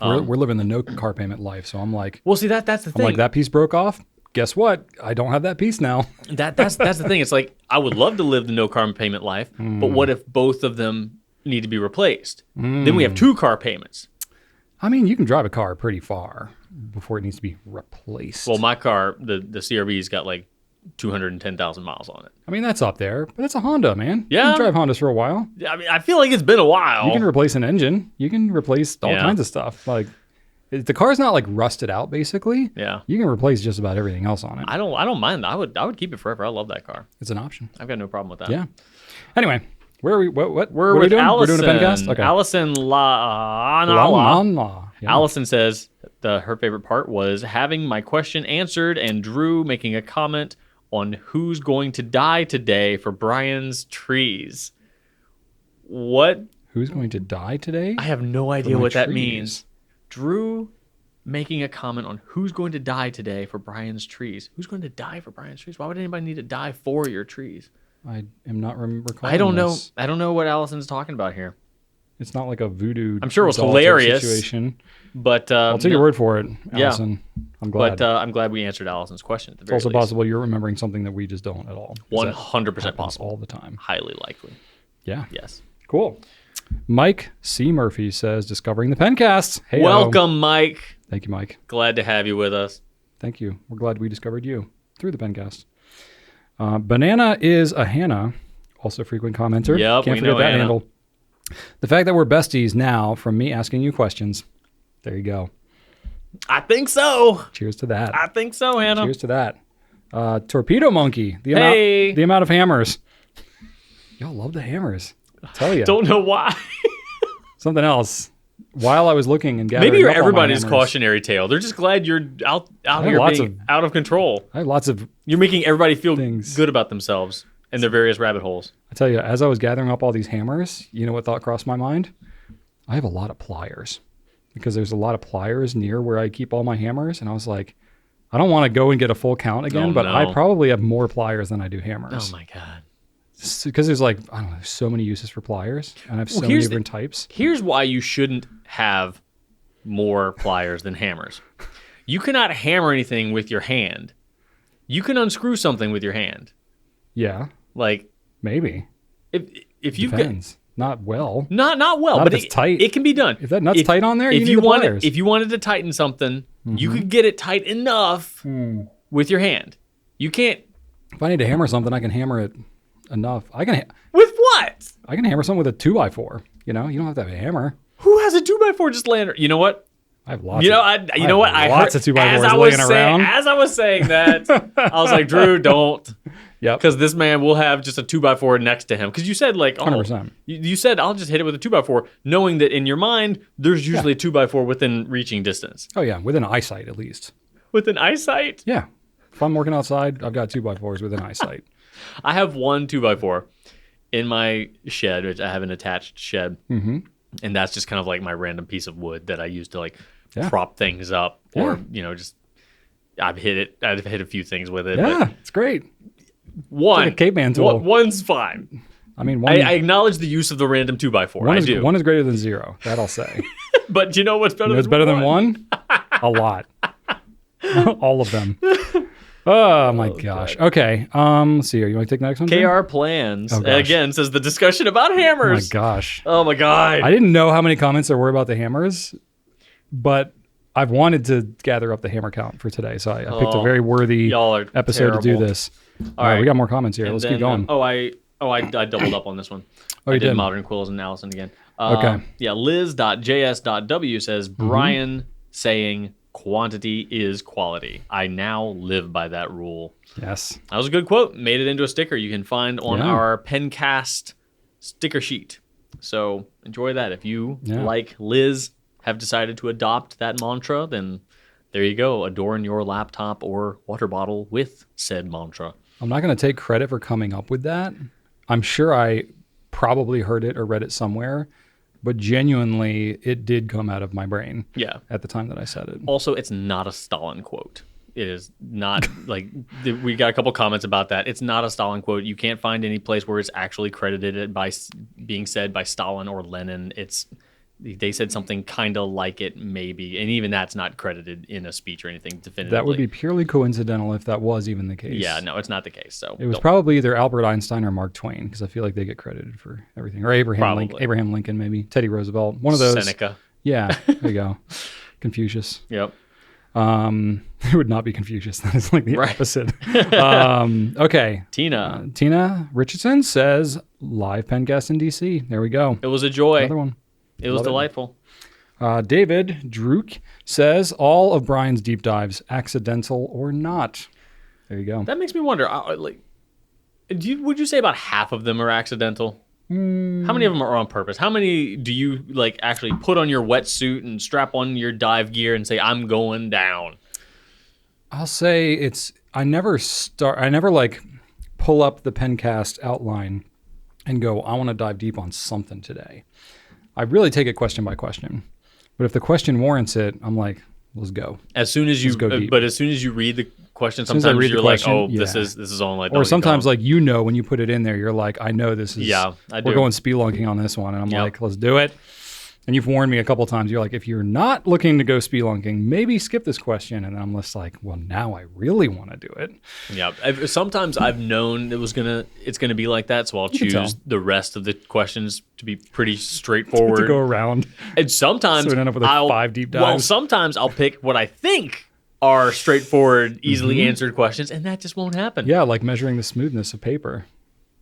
Speaker 2: We're living the no car payment life. So I'm like,
Speaker 1: well, see that's the thing.
Speaker 2: I'm like, that piece broke off. Guess what? I don't have that piece now.
Speaker 1: That's the thing. It's like, I would love to live the no car payment life, but what if both of them need to be replaced? Then we have 2 car payments.
Speaker 2: I mean, you can drive a car pretty far before it needs to be replaced.
Speaker 1: Well, my car, the CRV's got like 210,000 miles on it.
Speaker 2: I mean, that's up there, but it's a Honda, man.
Speaker 1: Yeah.
Speaker 2: You can drive Hondas for a while.
Speaker 1: I mean, I feel like it's been a while.
Speaker 2: You can replace an engine. You can replace all kinds of stuff. Like, the car's not like rusted out, basically.
Speaker 1: Yeah.
Speaker 2: You can replace just about everything else on it.
Speaker 1: I don't mind. I would keep it forever. I love that car.
Speaker 2: It's an option.
Speaker 1: I've got no problem with that.
Speaker 2: Yeah. Anyway, where are we? What
Speaker 1: We're
Speaker 2: are we
Speaker 1: with
Speaker 2: doing?
Speaker 1: Allison.
Speaker 2: We're doing a Pencast? Okay.
Speaker 1: Allison
Speaker 2: Yeah.
Speaker 1: Allison says her favorite part was having my question answered and Drew making a comment on who's going to die today for Brian's trees. What?
Speaker 2: Who's going to die today?
Speaker 1: I have no idea what that means. Drew making a comment on who's going to die today for Brian's trees. Who's going to die for Brian's trees? Why would anybody need to die for your trees?
Speaker 2: I am not recalling
Speaker 1: I don't know.
Speaker 2: this.
Speaker 1: I don't know what Allison's talking about here.
Speaker 2: It's not like a voodoo.
Speaker 1: I'm sure it was
Speaker 2: doll type
Speaker 1: hilarious.
Speaker 2: situation.
Speaker 1: But
Speaker 2: I'll take your word for it, Allison. I'm glad.
Speaker 1: But I'm glad we answered Allison's question. At the
Speaker 2: It's
Speaker 1: very
Speaker 2: also
Speaker 1: least.
Speaker 2: possible you're remembering something that we just don't at all.
Speaker 1: 100% possible.
Speaker 2: All the time.
Speaker 1: Highly likely.
Speaker 2: Yeah.
Speaker 1: Yes.
Speaker 2: Cool. Mike C. Murphy says, discovering the Pencast. Hey,
Speaker 1: Welcome, Mike.
Speaker 2: Thank you, Mike.
Speaker 1: Glad to have you with us.
Speaker 2: Thank you. We're glad we discovered you through the Pencast. Banana is a Hannah, also frequent commenter.
Speaker 1: Yep,
Speaker 2: Can't
Speaker 1: we
Speaker 2: forget
Speaker 1: know
Speaker 2: that
Speaker 1: Hannah.
Speaker 2: handle. The fact that we're besties now from me asking you questions. There you go.
Speaker 1: I think so.
Speaker 2: Cheers to that.
Speaker 1: I think so, Hannah.
Speaker 2: Cheers to that. Torpedo Monkey.
Speaker 1: Hey.
Speaker 2: The amount of hammers. Y'all love the hammers. I tell you.
Speaker 1: Don't know why.
Speaker 2: Something else. While I was looking and gathering
Speaker 1: Maybe you're
Speaker 2: up all my
Speaker 1: everybody's
Speaker 2: hammers,
Speaker 1: cautionary tale. They're just glad you're out
Speaker 2: have
Speaker 1: here
Speaker 2: lots
Speaker 1: being out of control.
Speaker 2: I have lots of
Speaker 1: You're making everybody feel
Speaker 2: things.
Speaker 1: good about themselves and their various rabbit holes.
Speaker 2: I tell you, as I was gathering up all these hammers, you know what thought crossed my mind? I have a lot of pliers because there's a lot of pliers near where I keep all my hammers. And I was like, I don't want to go and get a full count again,
Speaker 1: Oh,
Speaker 2: but
Speaker 1: no.
Speaker 2: I probably have more pliers than I do hammers.
Speaker 1: Oh my God.
Speaker 2: Because there's like, I don't know, there's so many uses for pliers and I have so many
Speaker 1: here's
Speaker 2: different types.
Speaker 1: Here's why you shouldn't have more pliers than hammers. You cannot hammer anything with your hand. You can unscrew something with your hand.
Speaker 2: Yeah,
Speaker 1: Like
Speaker 2: maybe.
Speaker 1: if you've got
Speaker 2: Depends. Not well.
Speaker 1: not well,
Speaker 2: Not
Speaker 1: but
Speaker 2: if it's tight.
Speaker 1: it can be done.
Speaker 2: If that nut's tight on there, you
Speaker 1: if
Speaker 2: need
Speaker 1: you
Speaker 2: the
Speaker 1: wanted
Speaker 2: pliers.
Speaker 1: if you wanted to tighten something, you could get it tight enough with your hand. You can't
Speaker 2: If I need to hammer something, I can hammer it enough.
Speaker 1: with what?
Speaker 2: I can hammer something with a 2x4. You know, you don't have to have a hammer.
Speaker 1: Who has a 2x4 just laying? You know what?
Speaker 2: I have lots.
Speaker 1: You know,
Speaker 2: of,
Speaker 1: you know what?
Speaker 2: have lots of 2x4s laying around.
Speaker 1: As I was saying that, I was like, Drew, don't.
Speaker 2: Yep.
Speaker 1: Because this man will have just a 2x4 next to him. Because you said, like,
Speaker 2: 100%.
Speaker 1: You said, I'll just hit it with a 2x4, knowing that in your mind, there's usually a 2x4 within reaching distance.
Speaker 2: Oh yeah, within eyesight at least.
Speaker 1: Within eyesight?
Speaker 2: Yeah. If I'm working outside, I've got 2x4s within eyesight.
Speaker 1: I have one 2x4 in my shed, which I have an attached shed. Mm-hmm. And that's just kind of like my random piece of wood that I use to, like, prop things up. Or, you know, just, I've hit a few things with it.
Speaker 2: Yeah,
Speaker 1: But
Speaker 2: it's great.
Speaker 1: one,
Speaker 2: like a caveman tool.
Speaker 1: One's fine.
Speaker 2: I mean,
Speaker 1: I acknowledge the use of the random 2x4. I do.
Speaker 2: One is greater than 0. That I'll say.
Speaker 1: But you know what's better
Speaker 2: You know what's
Speaker 1: than
Speaker 2: better
Speaker 1: one?
Speaker 2: than 1? A lot. All of them. Oh my gosh. Okay. Let's see here. You want to take the next one? Jim?
Speaker 1: KR Plans,
Speaker 2: Oh, gosh.
Speaker 1: again, says the discussion about
Speaker 2: Oh my
Speaker 1: hammers.
Speaker 2: gosh.
Speaker 1: Oh my God.
Speaker 2: I didn't know how many comments there were about the hammers, but I've wanted to gather up the hammer count for today, so I picked a very worthy
Speaker 1: Y'all are
Speaker 2: episode to do
Speaker 1: terrible.
Speaker 2: this.
Speaker 1: All right.
Speaker 2: We got more comments here.
Speaker 1: And
Speaker 2: Let's
Speaker 1: then,
Speaker 2: keep going.
Speaker 1: I doubled up on this one.
Speaker 2: Oh,
Speaker 1: I
Speaker 2: you
Speaker 1: did
Speaker 2: did?
Speaker 1: Modern Quills and Allison again.
Speaker 2: Okay.
Speaker 1: Yeah, Liz.js.w says, Brian saying quantity is quality. I now live by that rule.
Speaker 2: Yes.
Speaker 1: That was a good quote. Made it into a sticker you can find on
Speaker 2: Yeah.
Speaker 1: our Pencast sticker sheet. So enjoy that. If you, like Liz, have decided to adopt that mantra, then there you go. Adorn your laptop or water bottle with said mantra.
Speaker 2: I'm not going to take credit for coming up with that. I'm sure I probably heard it or read it somewhere, but genuinely, it did come out of my brain
Speaker 1: Yeah.
Speaker 2: at the time that I said it.
Speaker 1: Also, it's not a Stalin quote. It is not like we got a couple comments about that. It's not a Stalin quote. You can't find any place where it's actually credited by being said by Stalin or Lenin. They said something kind of like it, maybe, and even that's not credited in a speech or anything definitively.
Speaker 2: That would be purely coincidental if that was even the case.
Speaker 1: Yeah, no, it's not the case. So
Speaker 2: It was probably either Albert Einstein or Mark Twain, because I feel like they get credited for everything. Or Abraham Lincoln, maybe. Teddy Roosevelt. One of those.
Speaker 1: Seneca.
Speaker 2: Yeah, there you go. Confucius.
Speaker 1: Yep.
Speaker 2: It would not be Confucius. That is like the opposite. Okay.
Speaker 1: Tina.
Speaker 2: Richardson says, live Pencast in DC. There we go.
Speaker 1: It was a joy.
Speaker 2: Another one.
Speaker 1: It was delightful.
Speaker 2: David Druk says, all of Brian's deep dives, accidental or not. There you go.
Speaker 1: That makes me wonder. Would you say about half of them are accidental? How many of them are on purpose? How many do you actually put on your wetsuit and strap on your dive gear and say, I'm going down?
Speaker 2: I'll say I never pull up the Pencast outline and go, I want to dive deep on something today. I really take it question by question. But if the question warrants it, I'm like, let's go.
Speaker 1: As soon as you
Speaker 2: go deep.
Speaker 1: But as soon as you read the question,
Speaker 2: soon as I
Speaker 1: sometimes
Speaker 2: read the
Speaker 1: you're
Speaker 2: question,
Speaker 1: like, oh,
Speaker 2: yeah.
Speaker 1: this is only.
Speaker 2: Or sometimes like when you put it in there, you're like, I know this is.
Speaker 1: Yeah, I do.
Speaker 2: We're going spelunking on this one, and I'm
Speaker 1: Yep.
Speaker 2: like, let's do it. And you've warned me a couple times. You're like, if you're not looking to go spelunking, maybe skip this question. And I'm just like, well, now I really want to do it.
Speaker 1: Yeah. Sometimes I've known it's gonna be like that, so I'll
Speaker 2: can tell.
Speaker 1: choose the rest of the questions to be pretty straightforward.
Speaker 2: To go around.
Speaker 1: And sometimes
Speaker 2: So we don't end up with, like, 5 deep
Speaker 1: Well,
Speaker 2: dives.
Speaker 1: sometimes I'll pick what I think are straightforward, easily answered questions, and that just won't happen.
Speaker 2: Yeah, like measuring the smoothness of paper.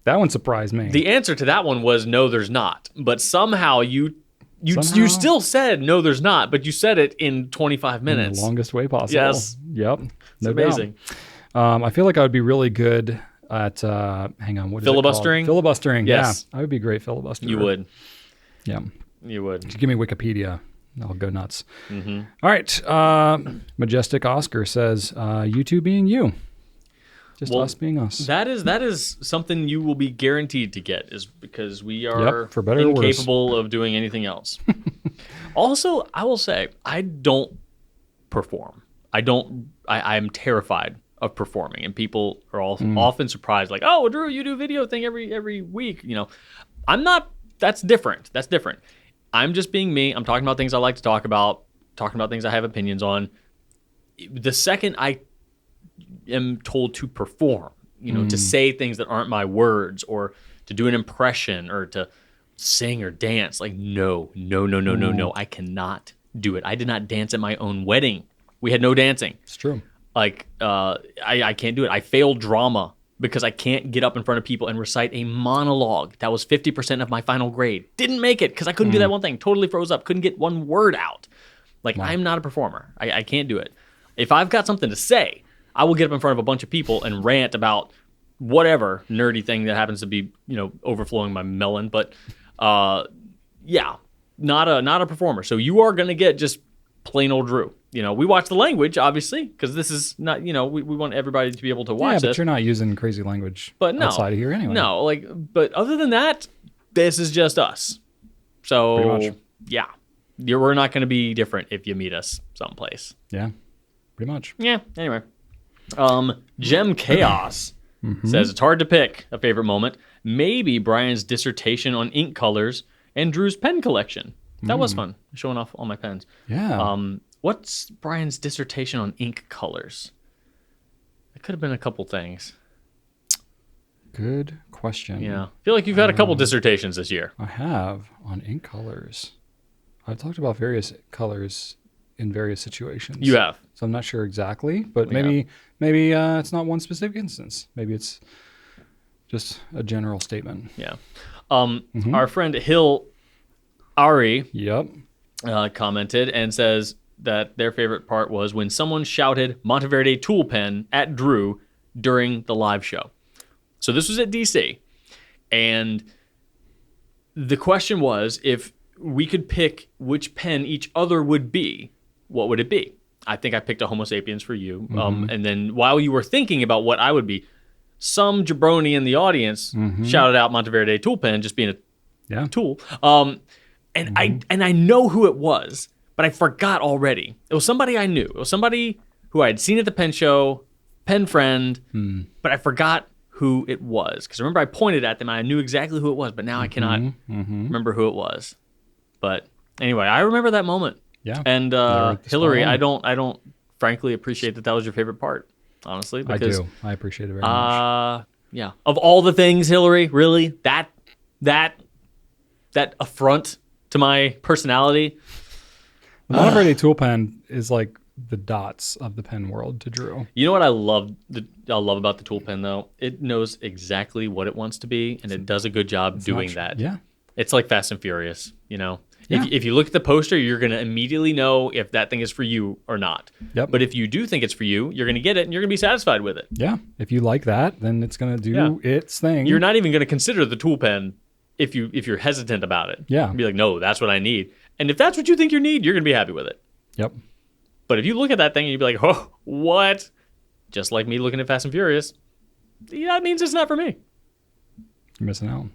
Speaker 2: That one surprised me.
Speaker 1: The answer to that one was no, there's not. But somehow you still said no, there's not, but you said it in 25
Speaker 2: in
Speaker 1: minutes.
Speaker 2: the longest way possible.
Speaker 1: Yes.
Speaker 2: Yep.
Speaker 1: It's
Speaker 2: No
Speaker 1: amazing.
Speaker 2: doubt. I feel like I would be really good at, hang on, what is
Speaker 1: Filibustering?
Speaker 2: it called? Filibustering,
Speaker 1: Yes.
Speaker 2: yeah. I would be a great filibuster.
Speaker 1: You would.
Speaker 2: Yeah.
Speaker 1: You would.
Speaker 2: Just give me Wikipedia. I'll go nuts.
Speaker 1: Mm-hmm.
Speaker 2: All right. Majestic Oscar says, you two being you. Just
Speaker 1: Well,
Speaker 2: us being us.
Speaker 1: That is something you will be guaranteed to get, is because we are
Speaker 2: for better or worse.
Speaker 1: incapable of doing anything else. Also, I will say, I don't perform. I'm terrified of performing, and people are often surprised, like, oh, Drew, you do a video thing every week. I'm not. That's different. I'm just being me. I'm talking about things I like to talk about things I have opinions on. The second I am told to perform, to say things that aren't my words, or to do an impression, or to sing or dance, like, no, I cannot do it. I did not dance at my own wedding. We had no dancing.
Speaker 2: It's true.
Speaker 1: Like, I can't do it. I failed drama because I can't get up in front of people and recite a monologue. That was 50% of my final grade. Didn't make it because I couldn't do that one thing. Totally froze up. Couldn't get one word out. Like, I'm not a performer. I can't do it. If I've got something to say, I will get up in front of a bunch of people and rant about whatever nerdy thing that happens to be, overflowing my melon. But, yeah, not a performer. So you are going to get just plain old Drew. We watch the language, obviously, because this is not, we want everybody to be able to watch
Speaker 2: Yeah, but
Speaker 1: this.
Speaker 2: you're not using crazy language
Speaker 1: But no,
Speaker 2: outside of here anyway.
Speaker 1: No, but other than that, this is just us. So,
Speaker 2: Pretty much.
Speaker 1: yeah, we're not going to be different if you meet us someplace.
Speaker 2: Yeah, pretty much.
Speaker 1: Yeah, anyway. Gem Chaos says it's hard to pick a favorite moment. Maybe Brian's dissertation on ink colors and Drew's pen collection. That was fun, showing off all my pens.
Speaker 2: Yeah.
Speaker 1: What's Brian's dissertation on ink colors? It could have been a couple things.
Speaker 2: Good question.
Speaker 1: Yeah. I feel like you've had a couple dissertations this year.
Speaker 2: I have on ink colors. I've talked about various colors in various situations.
Speaker 1: You have.
Speaker 2: So I'm not sure exactly, but
Speaker 1: Yeah.
Speaker 2: maybe it's not one specific instance. Maybe it's just a general statement.
Speaker 1: Yeah. Our friend Hill Ari
Speaker 2: Yep.
Speaker 1: commented and says that their favorite part was when someone shouted Monteverde tool pen at Drew during the live show. So this was at DC. And the question was, if we could pick which pen each other would be, what would it be? I think I picked a Homo sapiens for you. And then while you were thinking about what I would be, some jabroni in the audience shouted out Monteverde tool pen, just being a tool. And I know who it was, but I forgot already. It was somebody I knew. It was somebody who I had seen at the pen show, pen friend, but I forgot who it was. Because remember, I pointed at them and I knew exactly who it was, but now I cannot remember who it was. But anyway, I remember that moment.
Speaker 2: Yeah.
Speaker 1: And
Speaker 2: Hillary,
Speaker 1: Hillary, I don't frankly appreciate that was your favorite part, honestly.
Speaker 2: I
Speaker 1: Because,
Speaker 2: do. I appreciate it very much.
Speaker 1: yeah. Of all the things, Hillary, really? That affront to my personality?
Speaker 2: The Monteverde tool pen is like the dots of the pen world to Drew.
Speaker 1: You know what I love about the tool pen, though? It knows exactly what it wants to be, and it does a good job doing that.
Speaker 2: Yeah.
Speaker 1: It's like Fast and Furious,
Speaker 2: Yeah.
Speaker 1: If you look at the poster, you're going to immediately know if that thing is for you or not.
Speaker 2: Yep.
Speaker 1: But if you do think it's for you, you're going to get it, and you're going to be satisfied with it.
Speaker 2: Yeah. If you like that, then it's going to do its thing.
Speaker 1: You're not even going to consider the tool pen if you're hesitant about it.
Speaker 2: Yeah.
Speaker 1: Be like, no, that's what I need. And if that's what you think you need, you're going to be happy with it.
Speaker 2: Yep.
Speaker 1: But if you look at that thing and you'd be like, oh, what? Just like me looking at Fast and Furious, yeah, that means it's not for me.
Speaker 2: You're missing out.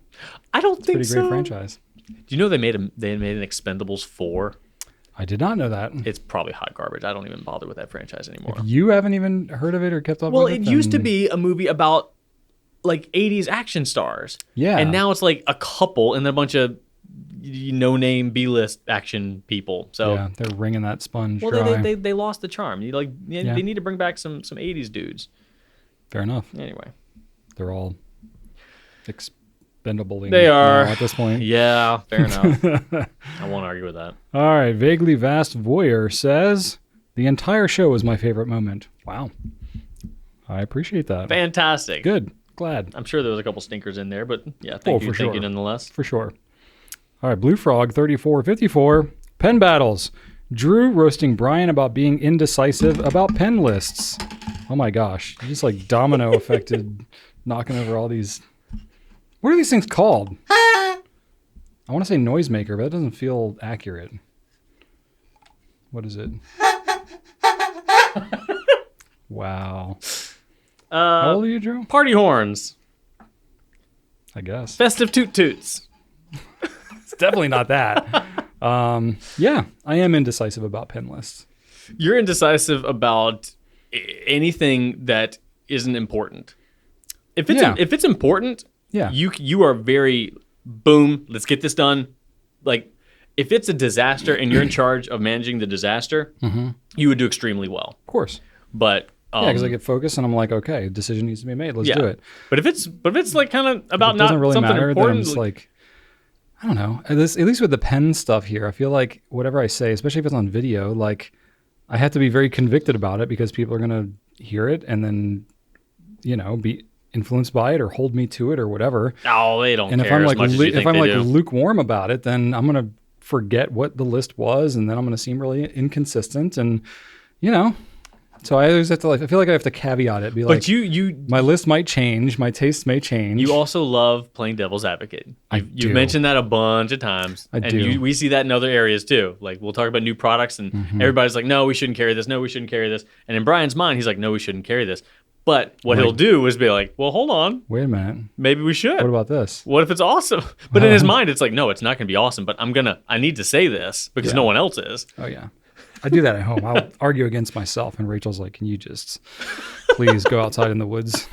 Speaker 1: I don't think
Speaker 2: Pretty
Speaker 1: so.
Speaker 2: great franchise.
Speaker 1: Do you know they made an Expendables 4?
Speaker 2: I did not know that.
Speaker 1: It's probably hot garbage. I don't even bother with that franchise anymore.
Speaker 2: If you haven't even heard of it or kept up
Speaker 1: Well,
Speaker 2: with it,
Speaker 1: it used to
Speaker 2: then-
Speaker 1: be a movie about like 80s action stars.
Speaker 2: Yeah.
Speaker 1: And now it's like a couple and then a bunch of no-name B-list action people. So
Speaker 2: yeah, they're wringing that sponge
Speaker 1: well,
Speaker 2: dry.
Speaker 1: they lost the charm. They need to bring back some 80s dudes.
Speaker 2: Fair enough.
Speaker 1: Anyway.
Speaker 2: They're all expendable.
Speaker 1: They are.
Speaker 2: At this point.
Speaker 1: Yeah, fair enough. I won't argue with that.
Speaker 2: All right. Vaguely Vast Voyeur says, the entire show was my favorite moment. Wow. I appreciate that.
Speaker 1: Fantastic.
Speaker 2: Good. Glad.
Speaker 1: I'm sure there was a couple stinkers in there, but yeah, thank you
Speaker 2: sure.
Speaker 1: nonetheless.
Speaker 2: For sure. All right. Blue Frog 3454. Pen battles. Drew roasting Brian about being indecisive about pen lists. Oh my gosh. You just like domino affected, knocking over all these. What are these things called? I want to say noisemaker, but that doesn't feel accurate. What is it? Wow. How old are you, Drew?
Speaker 1: Party horns.
Speaker 2: I guess.
Speaker 1: Festive toot toots.
Speaker 2: It's definitely not that. Yeah, I am indecisive about pen lists.
Speaker 1: You're indecisive about anything that isn't important. If it's important,
Speaker 2: Yeah.
Speaker 1: you are very boom, let's get this done. Like if it's a disaster and you're in charge of managing the disaster, you would do extremely well.
Speaker 2: Of course.
Speaker 1: But
Speaker 2: Yeah, because I get focused and I'm like, okay, decision needs to be made. Let's do it.
Speaker 1: But if it's like kind of about
Speaker 2: It
Speaker 1: not
Speaker 2: doesn't really
Speaker 1: something
Speaker 2: matter. Then
Speaker 1: important,
Speaker 2: I'm just like, I don't know. At least with the pen stuff here, I feel like whatever I say, especially if it's on video, like I have to be very convicted about it because people are gonna hear it and then, be influenced by it or hold me to it or whatever.
Speaker 1: oh, they don't
Speaker 2: And
Speaker 1: care
Speaker 2: if I'm
Speaker 1: as
Speaker 2: like
Speaker 1: much as you think they do.
Speaker 2: lukewarm about it, then I'm gonna forget what the list was, and then I'm gonna seem really inconsistent, and So I always have to I feel like I have to caveat it. Be like,
Speaker 1: But you
Speaker 2: my list might change, my tastes may change.
Speaker 1: You also love playing devil's advocate. You've
Speaker 2: do.
Speaker 1: mentioned that a bunch of times.
Speaker 2: I
Speaker 1: and
Speaker 2: do.
Speaker 1: we see that in other areas too. Like we'll talk about new products and everybody's like, no, we shouldn't carry this. No, we shouldn't carry this. And in Brian's mind, he's like, no, we shouldn't carry this. But what he'll do is be like, well, hold on.
Speaker 2: Wait a minute.
Speaker 1: Maybe we should.
Speaker 2: What about this?
Speaker 1: What if it's awesome? But in his mind, it's like, no, it's not going to be awesome. But I need to say this because no one else is.
Speaker 2: Oh yeah. I do that at home. I'll argue against myself, and Rachel's like, "Can you just please go outside in the woods?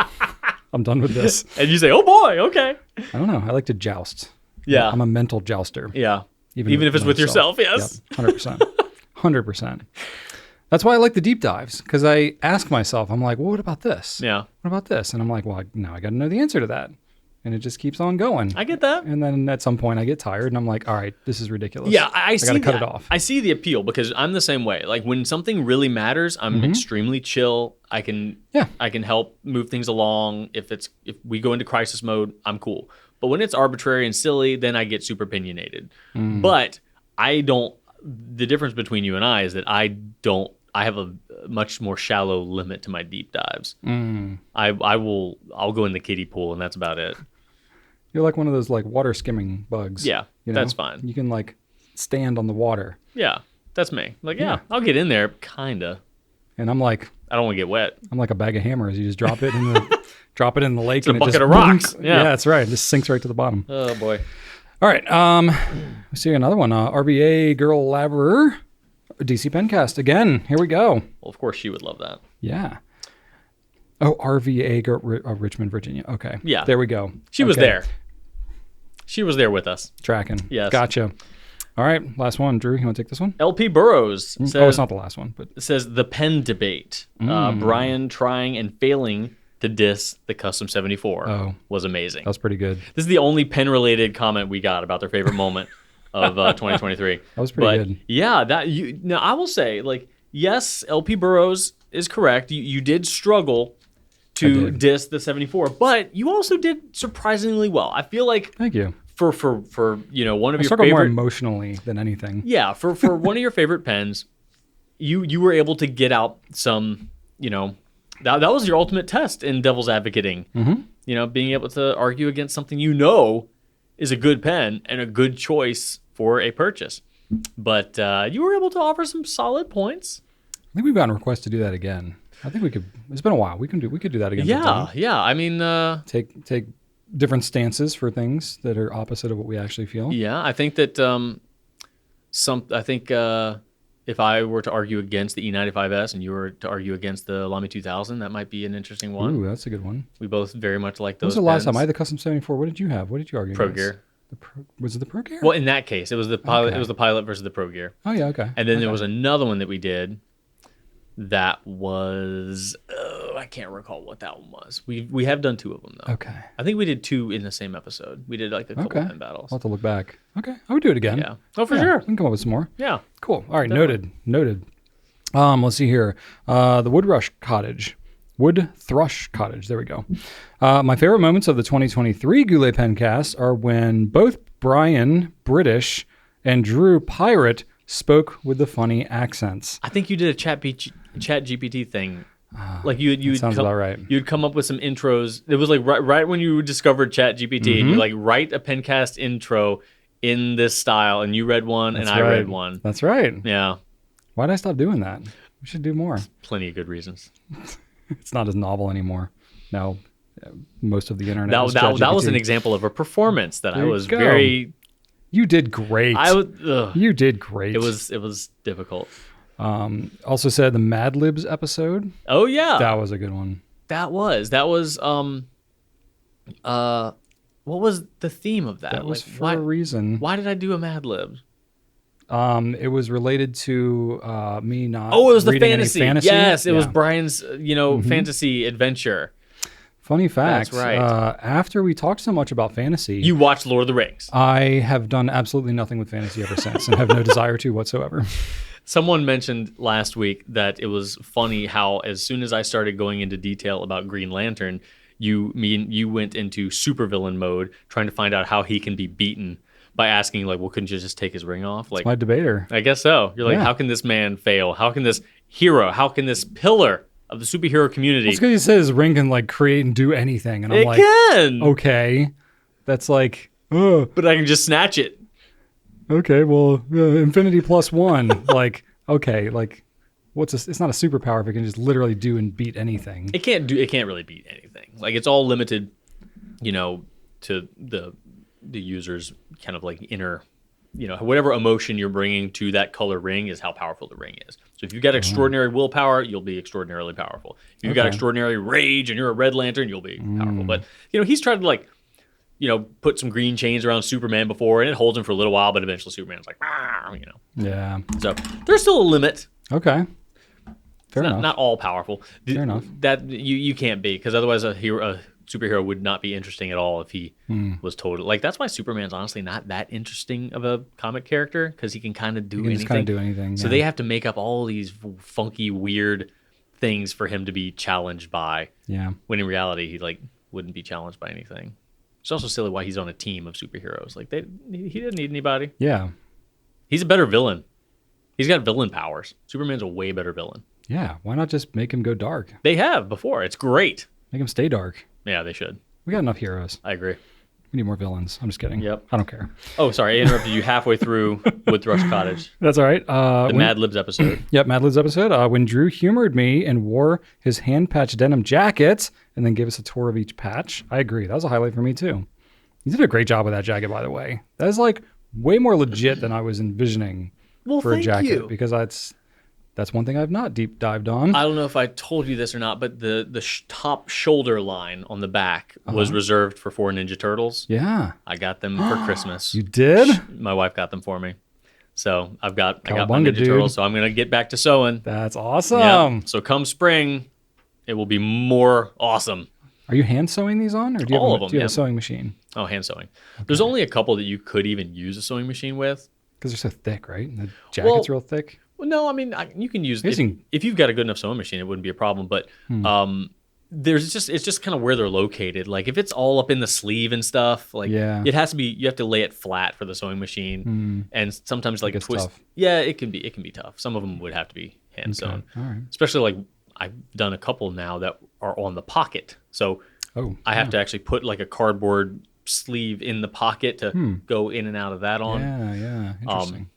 Speaker 2: I'm done with this."
Speaker 1: And you say, oh boy, okay.
Speaker 2: I don't know. I like to joust.
Speaker 1: Yeah.
Speaker 2: I'm a mental jouster.
Speaker 1: Yeah. Even if it's with yourself, yes.
Speaker 2: 100%. 100%. That's why I like the deep dives, because I ask myself, I'm like, well, what about this?
Speaker 1: Yeah.
Speaker 2: What about this? And I'm like, well, now I got to know the answer to that. And it just keeps on going.
Speaker 1: I get that.
Speaker 2: And then at some point I get tired and I'm like, all right, this is ridiculous.
Speaker 1: Yeah, I see
Speaker 2: got to cut
Speaker 1: that.
Speaker 2: it off.
Speaker 1: I see the appeal because I'm the same way. Like when something really matters, I'm extremely chill. I can help move things along. If we go into crisis mode, I'm cool. But when it's arbitrary and silly, then I get super opinionated. But I don't. The difference between you and I is that I have a much more shallow limit to my deep dives. I'll go in the kiddie pool and that's about it.
Speaker 2: You're like one of those like water skimming bugs.
Speaker 1: Yeah, that's fine.
Speaker 2: You can like stand on the water.
Speaker 1: Yeah, that's me. Like, yeah, I'll get in there, kinda.
Speaker 2: And I'm like,
Speaker 1: I don't want to get wet.
Speaker 2: I'm like a bag of hammers. You just drop it in the lake,
Speaker 1: It's a
Speaker 2: and
Speaker 1: bucket
Speaker 2: it just
Speaker 1: of rocks. Yeah.
Speaker 2: that's right. It just sinks right to the bottom.
Speaker 1: Oh boy.
Speaker 2: All right. We see another one. RBA Girl Laborer, DC Pencast again. Here we go.
Speaker 1: Well, of course she would love that.
Speaker 2: Yeah. Oh, RVA Richmond, Virginia. Okay.
Speaker 1: Yeah.
Speaker 2: There we go.
Speaker 1: She was there. She was there with us.
Speaker 2: Tracking.
Speaker 1: Yes.
Speaker 2: Gotcha. All right. Last one. Drew, you want to take this one?
Speaker 1: LP Burrows says,
Speaker 2: it's not the last one, but
Speaker 1: says the pen debate. Brian trying and failing to diss the Custom 74 was amazing.
Speaker 2: that was pretty good.
Speaker 1: This is the only pen-related comment we got about their favorite moment of 2023.
Speaker 2: That was pretty good.
Speaker 1: Yeah, now I will say, like, yes, LP Burrows is correct. You did struggle to diss the 74, but you also did surprisingly well. I feel like
Speaker 2: Thank you.
Speaker 1: for one of
Speaker 2: I
Speaker 1: your
Speaker 2: struggle more
Speaker 1: favorite
Speaker 2: emotionally than anything.
Speaker 1: yeah, for one of your favorite pens, you were able to get out some, that was your ultimate test in devil's advocating. Being able to argue against something is a good pen and a good choice for a purchase. But you were able to offer some solid points.
Speaker 2: I think we've gotten requests to do that again. I think we could. It's been a while. We could do that again.
Speaker 1: Yeah. I mean,
Speaker 2: take different stances for things that are opposite of what we actually feel.
Speaker 1: yeah. I think that if I were to argue against the E95S and you were to argue against the Lamy 2000, that might be an interesting one.
Speaker 2: Ooh, that's a good one.
Speaker 1: We both very much like
Speaker 2: When
Speaker 1: those.
Speaker 2: was the last
Speaker 1: pens.
Speaker 2: time I had the Custom 74? What did you have? What did you argue
Speaker 1: Pro
Speaker 2: against?
Speaker 1: Gear.
Speaker 2: Was it the Pro Gear?
Speaker 1: Well, in that case, it was the pilot.
Speaker 2: Okay.
Speaker 1: It was the Pilot versus the Pro Gear.
Speaker 2: Oh yeah, okay.
Speaker 1: And then there
Speaker 2: Okay.
Speaker 1: was another one that we did. That was I can't recall what that one was. We have done 2 of them though.
Speaker 2: Okay.
Speaker 1: I think we did 2 in the same episode. We did like a couple
Speaker 2: Okay.
Speaker 1: pen battles.
Speaker 2: I'll have to look back. Okay. I would do it again.
Speaker 1: Yeah. Oh, for
Speaker 2: Yeah,
Speaker 1: sure.
Speaker 2: We can come up with some more.
Speaker 1: Yeah.
Speaker 2: Cool. All right.
Speaker 1: Definitely.
Speaker 2: Noted. Let's see here. The Wood Thrush Cottage. There we go. My favorite moments of the 2023 Goulet Pencast are when both Brian, British, and Drew, Pirate, spoke with the funny accents.
Speaker 1: I think you did a chat GPT thing. Like you
Speaker 2: sounds about right.
Speaker 1: You'd come up with some intros. It was like right when you discovered chat GPT and you like write a Pencast intro in this style and you read one and I read one.
Speaker 2: That's right.
Speaker 1: Yeah.
Speaker 2: Why did I stop doing that? We should do more.
Speaker 1: Plenty of good reasons.
Speaker 2: It's not as novel anymore. Now, most of the internet.
Speaker 1: That
Speaker 2: is
Speaker 1: was
Speaker 2: ChatGPT.
Speaker 1: an example of a performance that I
Speaker 2: There you
Speaker 1: was
Speaker 2: go.
Speaker 1: very.
Speaker 2: You did great. You did great.
Speaker 1: It was difficult.
Speaker 2: Also said the Mad Libs episode.
Speaker 1: Oh yeah,
Speaker 2: That was a good one.
Speaker 1: that was what was the theme of that?
Speaker 2: That was
Speaker 1: Like,
Speaker 2: for
Speaker 1: why,
Speaker 2: a reason.
Speaker 1: why did I do a Mad Lib?
Speaker 2: It was related to me not.
Speaker 1: Oh, it was the
Speaker 2: reading any
Speaker 1: fantasy. Yes, it was
Speaker 2: Yeah.
Speaker 1: Brian's fantasy adventure.
Speaker 2: Funny fact.
Speaker 1: That's right.
Speaker 2: After we talked so much about fantasy,
Speaker 1: You watched Lord of the Rings.
Speaker 2: I have done absolutely nothing with fantasy ever since, and have no desire to whatsoever.
Speaker 1: Someone mentioned last week that it was funny how as soon as I started going into detail about Green Lantern, you went into supervillain mode trying to find out how he can be beaten by asking like, well, couldn't you just take his ring off? Like,
Speaker 2: My debater.
Speaker 1: I guess so. You're like,
Speaker 2: Yeah.
Speaker 1: how can this man fail? How can this hero? How can this pillar of the superhero community?
Speaker 2: It's because he says his ring can like create and do anything, and I'm
Speaker 1: It
Speaker 2: like,
Speaker 1: can,
Speaker 2: okay, that's like, oh,
Speaker 1: but I can just snatch it.
Speaker 2: okay, well, infinity plus one, like, okay, like, it's not a superpower if it can just literally do and beat anything.
Speaker 1: It can't really beat anything. Like it's all limited, to the user's kind of like inner, whatever emotion you're bringing to that color ring is how powerful the ring is. So if you've got extraordinary willpower, you'll be extraordinarily powerful. If you've got
Speaker 2: Okay.
Speaker 1: extraordinary rage and you're a Red Lantern, you'll be powerful. But he's tried to like, put some green chains around Superman before, and it holds him for a little while, but eventually Superman's like,
Speaker 2: Yeah.
Speaker 1: So there's still a limit.
Speaker 2: Okay. Fair enough.
Speaker 1: Not all powerful.
Speaker 2: Fair enough.
Speaker 1: That you can't be, because otherwise a superhero would not be interesting at all if he was total. Like that's why Superman's honestly not that interesting of a comic character, because he can kind of do
Speaker 2: You can
Speaker 1: anything.
Speaker 2: just kind of do anything.
Speaker 1: So
Speaker 2: yeah.
Speaker 1: they have to make up all these funky, weird things for him to be challenged by.
Speaker 2: Yeah.
Speaker 1: When in reality, he like wouldn't be challenged by anything. It's also silly why he's on a team of superheroes. Like he didn't need anybody.
Speaker 2: Yeah.
Speaker 1: He's a better villain. He's got villain powers. Superman's a way better villain.
Speaker 2: Yeah. Why not just make him go dark?
Speaker 1: They have before. It's great.
Speaker 2: Make him stay dark.
Speaker 1: Yeah, they should.
Speaker 2: We got enough heroes.
Speaker 1: I agree.
Speaker 2: We need more villains. I'm just kidding.
Speaker 1: Yep.
Speaker 2: I don't care.
Speaker 1: Oh, sorry. I interrupted you halfway through Wood Thrush Cottage,
Speaker 2: That's all right.
Speaker 1: the Mad Libs episode.
Speaker 2: Yep, Mad Libs episode. When Drew humored me and wore his hand patch denim jacket and then gave us a tour of each patch. I agree. That was a highlight for me too. You did a great job with that jacket, by the way. That is like way more legit than I was envisioning for a jacket, because that's one thing I've not deep dived on.
Speaker 1: I don't know if I told you this or not, but the top shoulder line on the back was reserved for 4 Ninja Turtles.
Speaker 2: Yeah.
Speaker 1: I got them for Christmas.
Speaker 2: You did?
Speaker 1: My wife got them for me. So I got my
Speaker 2: Cowabunga,
Speaker 1: Ninja
Speaker 2: dude.
Speaker 1: Turtles, so I'm going to get back to sewing.
Speaker 2: That's awesome.
Speaker 1: Yep. So come spring, it will be more awesome.
Speaker 2: Are you hand sewing these on, or do you
Speaker 1: All
Speaker 2: have,
Speaker 1: of them,
Speaker 2: do you have
Speaker 1: yeah.
Speaker 2: a sewing machine?
Speaker 1: Oh, hand sewing. There's only a couple that you could even use a sewing machine with.
Speaker 2: Because they're so thick, right? And the jacket's real thick.
Speaker 1: Well, no, I mean, you can use
Speaker 2: Using-
Speaker 1: if you've got a good enough sewing machine, it wouldn't be a problem. But it's just kind of where they're located. Like if it's all up in the sleeve and stuff, like
Speaker 2: Yeah.
Speaker 1: it has to be. You have to lay it flat for the sewing machine, and sometimes like
Speaker 2: It's
Speaker 1: twist.
Speaker 2: tough.
Speaker 1: Yeah, it can be tough. Some of them would have to be hand sewn,
Speaker 2: All right.
Speaker 1: especially like I've done a couple now that are on the pocket. So
Speaker 2: Oh,
Speaker 1: I have to actually put like a cardboard sleeve in the pocket to go in and out of that on.
Speaker 2: yeah. Interesting.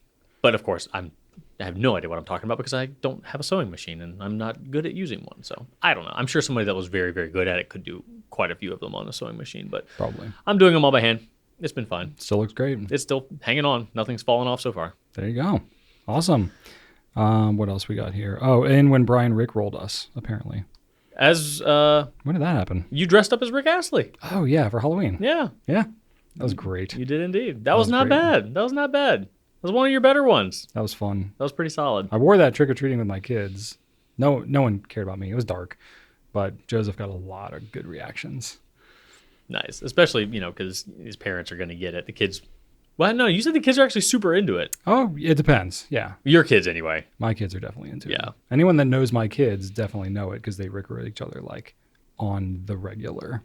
Speaker 1: But of course, I have no idea what I'm talking about because I don't have a sewing machine and I'm not good at using one. So I don't know. I'm sure somebody that was very, very good at it could do quite a few of them on a sewing machine, but
Speaker 2: Probably.
Speaker 1: I'm doing them all by hand. It's been fun.
Speaker 2: Still looks great.
Speaker 1: It's still hanging on. Nothing's fallen off so far.
Speaker 2: There you go. Awesome. What else we got here? Oh, and when Brian rickrolled us, apparently.
Speaker 1: As
Speaker 2: When did that happen?
Speaker 1: you dressed up as Rick Astley.
Speaker 2: Oh, yeah, for Halloween.
Speaker 1: Yeah,
Speaker 2: Yeah, that was great.
Speaker 1: you did indeed. That was not
Speaker 2: great.
Speaker 1: bad. That was not bad. That was one of your better ones.
Speaker 2: That was fun.
Speaker 1: That was pretty solid.
Speaker 2: I wore that trick-or-treating with my kids. No one cared about me. It was dark. But Joseph got a lot of good reactions.
Speaker 1: Nice, especially because his parents are going to get it. The kids. Well, no, you said the kids are actually super into it.
Speaker 2: Oh, it depends. Yeah.
Speaker 1: Your kids, anyway.
Speaker 2: My kids are definitely into it.
Speaker 1: Yeah.
Speaker 2: Anyone that knows my kids definitely know it because they rickroll each other like on the regular.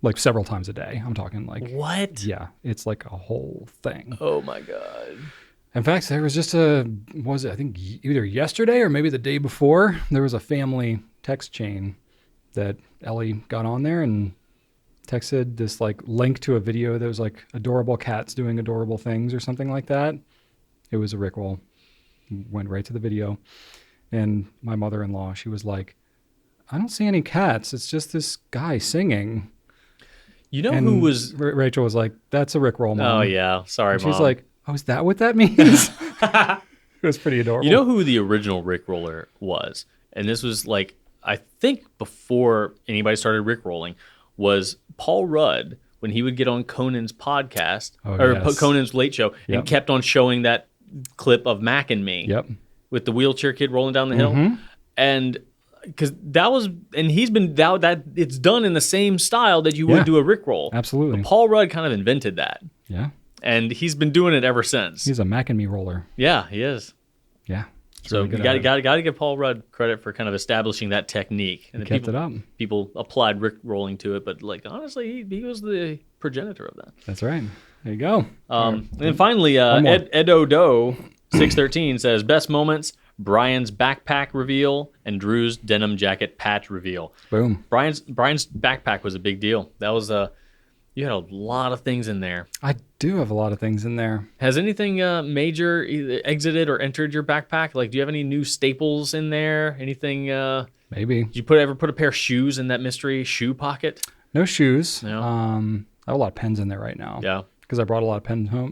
Speaker 2: Like several times a day. I'm talking like.
Speaker 1: What?
Speaker 2: Yeah. It's like a whole thing.
Speaker 1: Oh my god.
Speaker 2: In fact, there was just I think either yesterday or maybe the day before, there was a family text chain that Ellie got on there and texted this like link to a video that was like adorable cats doing adorable things or something like that. It was a rickroll. Went right to the video. And my mother-in-law, she was like, I don't see any cats. It's just this guy singing.
Speaker 1: You know
Speaker 2: And
Speaker 1: who was?
Speaker 2: Rachel was like, that's a rickroll, Mom.
Speaker 1: Oh yeah, sorry,
Speaker 2: And
Speaker 1: Mom.
Speaker 2: she's like, oh, is that what that means? It was pretty adorable.
Speaker 1: You know who the original Rickroller was? And this was like, I think before anybody started Rickrolling, was Paul Rudd when he would get on Conan's podcast
Speaker 2: yes.
Speaker 1: Conan's Late Show and
Speaker 2: Yep.
Speaker 1: kept on showing that clip of Mac and Me
Speaker 2: Yep.
Speaker 1: with the wheelchair kid rolling down the hill.
Speaker 2: Mhm.
Speaker 1: And because that was, and he's been, that it's done in the same style that you would
Speaker 2: Yeah.
Speaker 1: do a Rickroll.
Speaker 2: Absolutely.
Speaker 1: But Paul Rudd kind of invented that.
Speaker 2: Yeah.
Speaker 1: And he's been doing it ever since.
Speaker 2: He's a Mac and Me roller.
Speaker 1: Yeah, he is.
Speaker 2: Yeah. He's
Speaker 1: So
Speaker 2: really good
Speaker 1: you
Speaker 2: at it.
Speaker 1: got to give Paul Rudd credit for kind of establishing that technique. And
Speaker 2: He kept it up.
Speaker 1: People applied Rick rolling to it, but like honestly, he was the progenitor of that.
Speaker 2: That's right. There you go.
Speaker 1: And then finally,
Speaker 2: more.
Speaker 1: Ed Odo 613 says best moments: Brian's backpack reveal and Drew's denim jacket patch reveal.
Speaker 2: Boom.
Speaker 1: Brian's backpack was a big deal. That was you had a lot of things in there.
Speaker 2: I do have a lot of things in there.
Speaker 1: Has anything major either exited or entered your backpack? Like, do you have any new staples in there? Anything?
Speaker 2: Maybe.
Speaker 1: Did you ever put a pair of shoes in that mystery shoe pocket?
Speaker 2: No shoes.
Speaker 1: No.
Speaker 2: I have a lot of pens in there right now.
Speaker 1: Yeah.
Speaker 2: Because I brought a lot of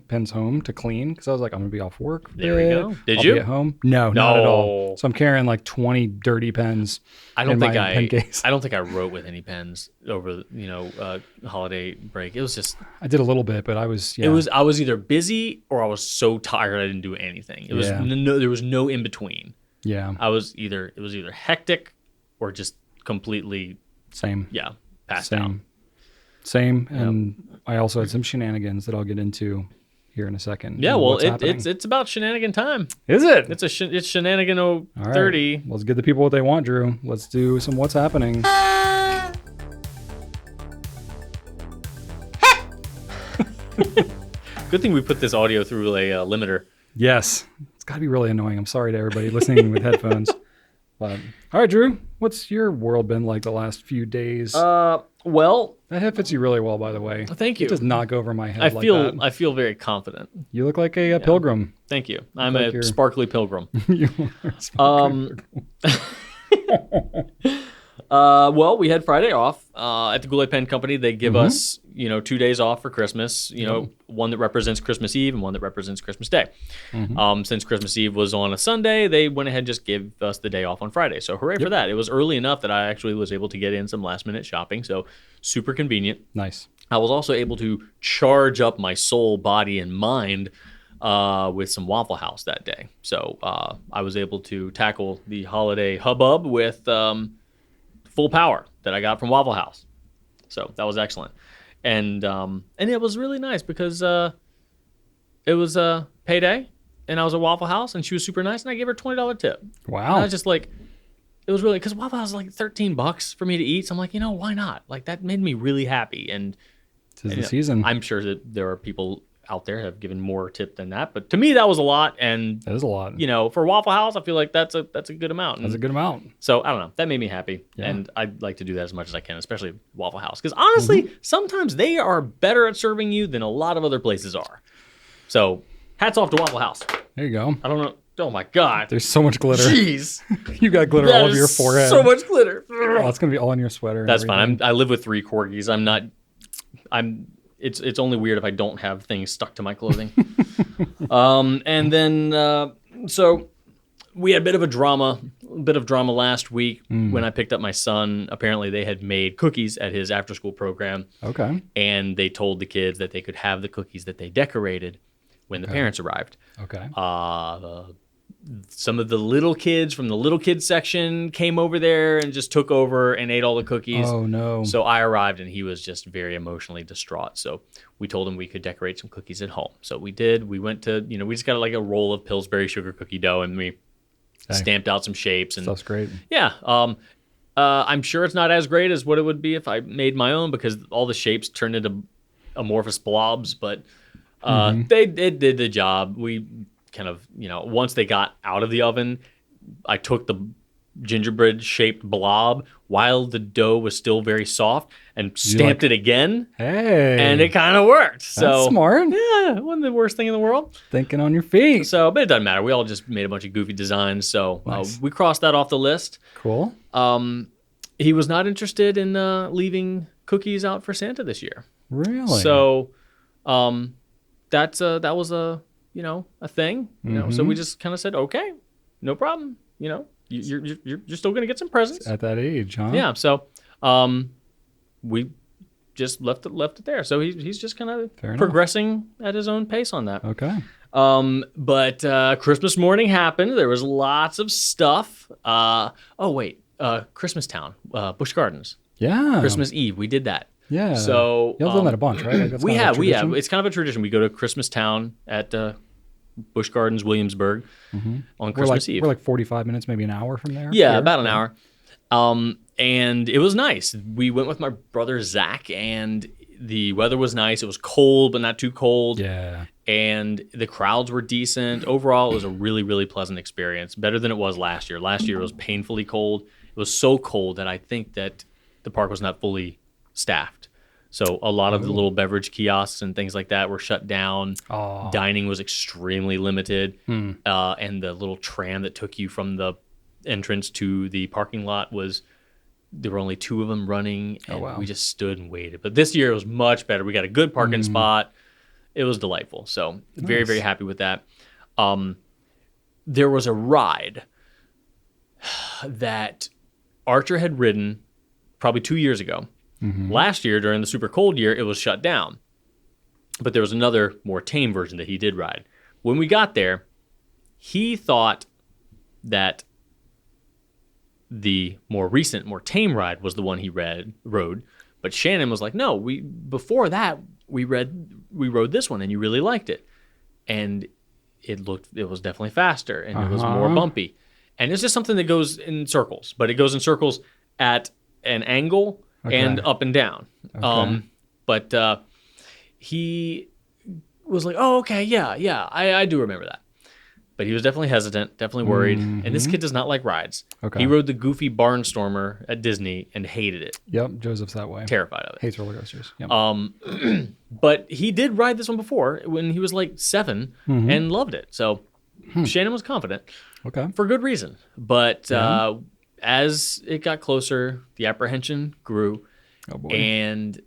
Speaker 2: pens home to clean because I was like, I'm going to be off work.
Speaker 1: There we go. Did
Speaker 2: I'll
Speaker 1: you?
Speaker 2: be at home? No, not at all.
Speaker 1: No.
Speaker 2: So I'm carrying like 20 dirty pens.
Speaker 1: I don't
Speaker 2: in
Speaker 1: think
Speaker 2: my pen case.
Speaker 1: I don't think I wrote with any pens over holiday break. It was just
Speaker 2: I did a little bit, but I was
Speaker 1: I was either busy or I was so tired I didn't do anything. It was
Speaker 2: Yeah.
Speaker 1: there was no in between.
Speaker 2: Yeah.
Speaker 1: It was either hectic or just completely
Speaker 2: Same.
Speaker 1: passed out.
Speaker 2: Same. And I also had some shenanigans that I'll get into here in a second.
Speaker 1: Yeah,
Speaker 2: and
Speaker 1: well,
Speaker 2: what's happening.
Speaker 1: it's about shenanigan time.
Speaker 2: Is it?
Speaker 1: It's shenanigan
Speaker 2: All right.
Speaker 1: 30.
Speaker 2: Let's give the people what they want, Drew. Let's do some what's happening.
Speaker 1: Good thing we put this audio through a limiter.
Speaker 2: Yes. It's got to be really annoying. I'm sorry to everybody listening with headphones. But all right, Drew, what's your world been like the last few days?
Speaker 1: Well,
Speaker 2: That head fits you really well, by the way.
Speaker 1: thank you.
Speaker 2: It does not go over my head
Speaker 1: I
Speaker 2: like
Speaker 1: feel
Speaker 2: that.
Speaker 1: I feel very confident.
Speaker 2: You look like a pilgrim.
Speaker 1: Thank you. I'm
Speaker 2: like
Speaker 1: a
Speaker 2: you're-
Speaker 1: sparkly pilgrim.
Speaker 2: You are
Speaker 1: Well, we had Friday off at the Goulet Pen Company. They give us, 2 days off for Christmas. One that represents Christmas Eve and one that represents Christmas Day. Since Christmas Eve was on a Sunday, they went ahead and just gave us the day off on Friday. So hooray for that! It was early enough that I actually was able to get in some last minute shopping. So super convenient.
Speaker 2: Nice.
Speaker 1: I was also able to charge up my soul, body, and mind with some Waffle House that day. So I was able to tackle the holiday hubbub with full power that I got from Waffle House. So that was excellent. And it was really nice because it was payday and I was at Waffle House and she was super nice and I gave her a $20 tip.
Speaker 2: Wow.
Speaker 1: And I was just like, it was really, because Waffle House is like $13 for me to eat. So I'm like, why not? Like that made me really happy. And
Speaker 2: Tis the season.
Speaker 1: I'm sure that there are people out there have given more tip than that, but to me that was a lot. And
Speaker 2: That is a lot.
Speaker 1: for Waffle House, I feel like that's a good amount.
Speaker 2: That's a good amount.
Speaker 1: So I don't know. That made me happy,
Speaker 2: Yeah.
Speaker 1: and I'd like to do that as much as I can, especially Waffle House, because honestly, sometimes they are better at serving you than a lot of other places are. So hats off to Waffle House.
Speaker 2: There you go.
Speaker 1: I don't know. Oh my God.
Speaker 2: There's so much glitter.
Speaker 1: Jeez.
Speaker 2: You got glitter
Speaker 1: That
Speaker 2: all over
Speaker 1: is
Speaker 2: your forehead.
Speaker 1: So much glitter.
Speaker 2: Oh, it's gonna be all in your sweater. and
Speaker 1: That's
Speaker 2: everything.
Speaker 1: fine. I live with 3 corgis. It's only weird if I don't have things stuck to my clothing. And then so we had a bit of drama last week when I picked up my son. Apparently, they had made cookies at his after-school program.
Speaker 2: Okay.
Speaker 1: And they told the kids that they could have the cookies that they decorated when the parents arrived.
Speaker 2: Okay.
Speaker 1: Some of the little kids from the little kids section came over there and just took over and ate all the cookies.
Speaker 2: Oh, no.
Speaker 1: So I arrived and he was just very emotionally distraught. So we told him we could decorate some cookies at home. So we did. We went to, we just got like a roll of Pillsbury sugar cookie dough and we stamped out some shapes. And
Speaker 2: Stuff's great.
Speaker 1: Yeah. I'm sure it's not as great as what it would be if I made my own because all the shapes turned into amorphous blobs, but they did the job. We kind of, once they got out of the oven, I took the gingerbread shaped blob while the dough was still very soft and stamped it again.
Speaker 2: Hey.
Speaker 1: And it kind of worked.
Speaker 2: That's smart.
Speaker 1: Yeah, it wasn't the worst thing in the world.
Speaker 2: Thinking on your feet.
Speaker 1: So, but it doesn't matter. We all just made a bunch of goofy designs. So
Speaker 2: Nice.
Speaker 1: We crossed that off the list.
Speaker 2: Cool.
Speaker 1: He was not interested in leaving cookies out for Santa this year.
Speaker 2: Really?
Speaker 1: So that was a thing. So we just kind of said, okay, no problem. You're still gonna get some presents
Speaker 2: At that age, huh?
Speaker 1: Yeah. So we just left it there. So he's just kind of progressing at his own pace on that.
Speaker 2: Okay.
Speaker 1: But Christmas morning happened. There was lots of stuff. Christmas Town, Busch Gardens.
Speaker 2: Yeah.
Speaker 1: Christmas Eve, we did that.
Speaker 2: Yeah.
Speaker 1: So
Speaker 2: y'all done that a bunch, right? Like that's
Speaker 1: we
Speaker 2: kind of a
Speaker 1: have.
Speaker 2: tradition?
Speaker 1: It's kind of a tradition. We go to Christmas Town at Busch Gardens, Williamsburg, on Christmas Eve.
Speaker 2: We're like 45 minutes, maybe an hour from there.
Speaker 1: Yeah, about an hour. And it was nice. We went with my brother Zach, and the weather was nice. It was cold, but not too cold.
Speaker 2: Yeah.
Speaker 1: And the crowds were decent. Overall, it was a really, really pleasant experience. Better than it was last year. Last year it was painfully cold. It was so cold that I think that the park was not fully staffed. So a lot of the little beverage kiosks and things like that were shut down.
Speaker 2: Oh.
Speaker 1: Dining was extremely limited. And the little tram that took you from the entrance to the parking lot there were only 2 of them running. And we just stood and waited. But this year it was much better. We got a good parking spot. It was delightful. So very, very happy with that. There was a ride that Archer had ridden probably 2 years ago. Last year, during the super cold year, it was shut down. But there was another more tame version that he did ride. When we got there, he thought that the more recent, more tame ride was the one he rode. But Shannon was like, no, before that, we rode this one and you really liked it. And it was definitely faster and it was more bumpy. And it's just something that goes in circles, but it goes in circles at an angle and up and down. But he was like, oh, okay, yeah, I do remember that. But he was definitely hesitant, definitely worried. And this kid does not like rides.
Speaker 2: Okay.
Speaker 1: He rode the Goofy Barnstormer at Disney and hated it.
Speaker 2: Yep, Joseph's that way.
Speaker 1: Terrified of it.
Speaker 2: Hates roller coasters. Yep.
Speaker 1: But he did ride this one before when he was like 7 and loved it. So Shannon was confident.
Speaker 2: Okay.
Speaker 1: For good reason. But as it got closer, the apprehension grew.
Speaker 2: Oh, boy.
Speaker 1: And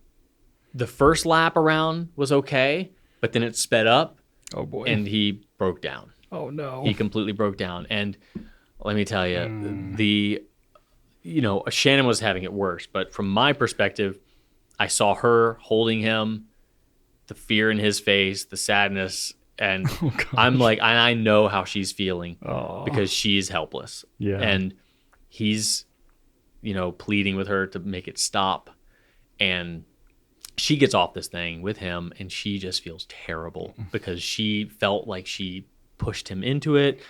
Speaker 1: the first lap around was okay, but then it sped up.
Speaker 2: Oh, boy.
Speaker 1: And he broke down.
Speaker 2: Oh, no.
Speaker 1: He completely broke down. And let me tell you, Shannon was having it worse. But from my perspective, I saw her holding him, the fear in his face, the sadness. And I'm like, I know how she's feeling because she's helpless.
Speaker 2: Yeah.
Speaker 1: And he's, pleading with her to make it stop. And she gets off this thing with him and she just feels terrible because she felt like she pushed him into it.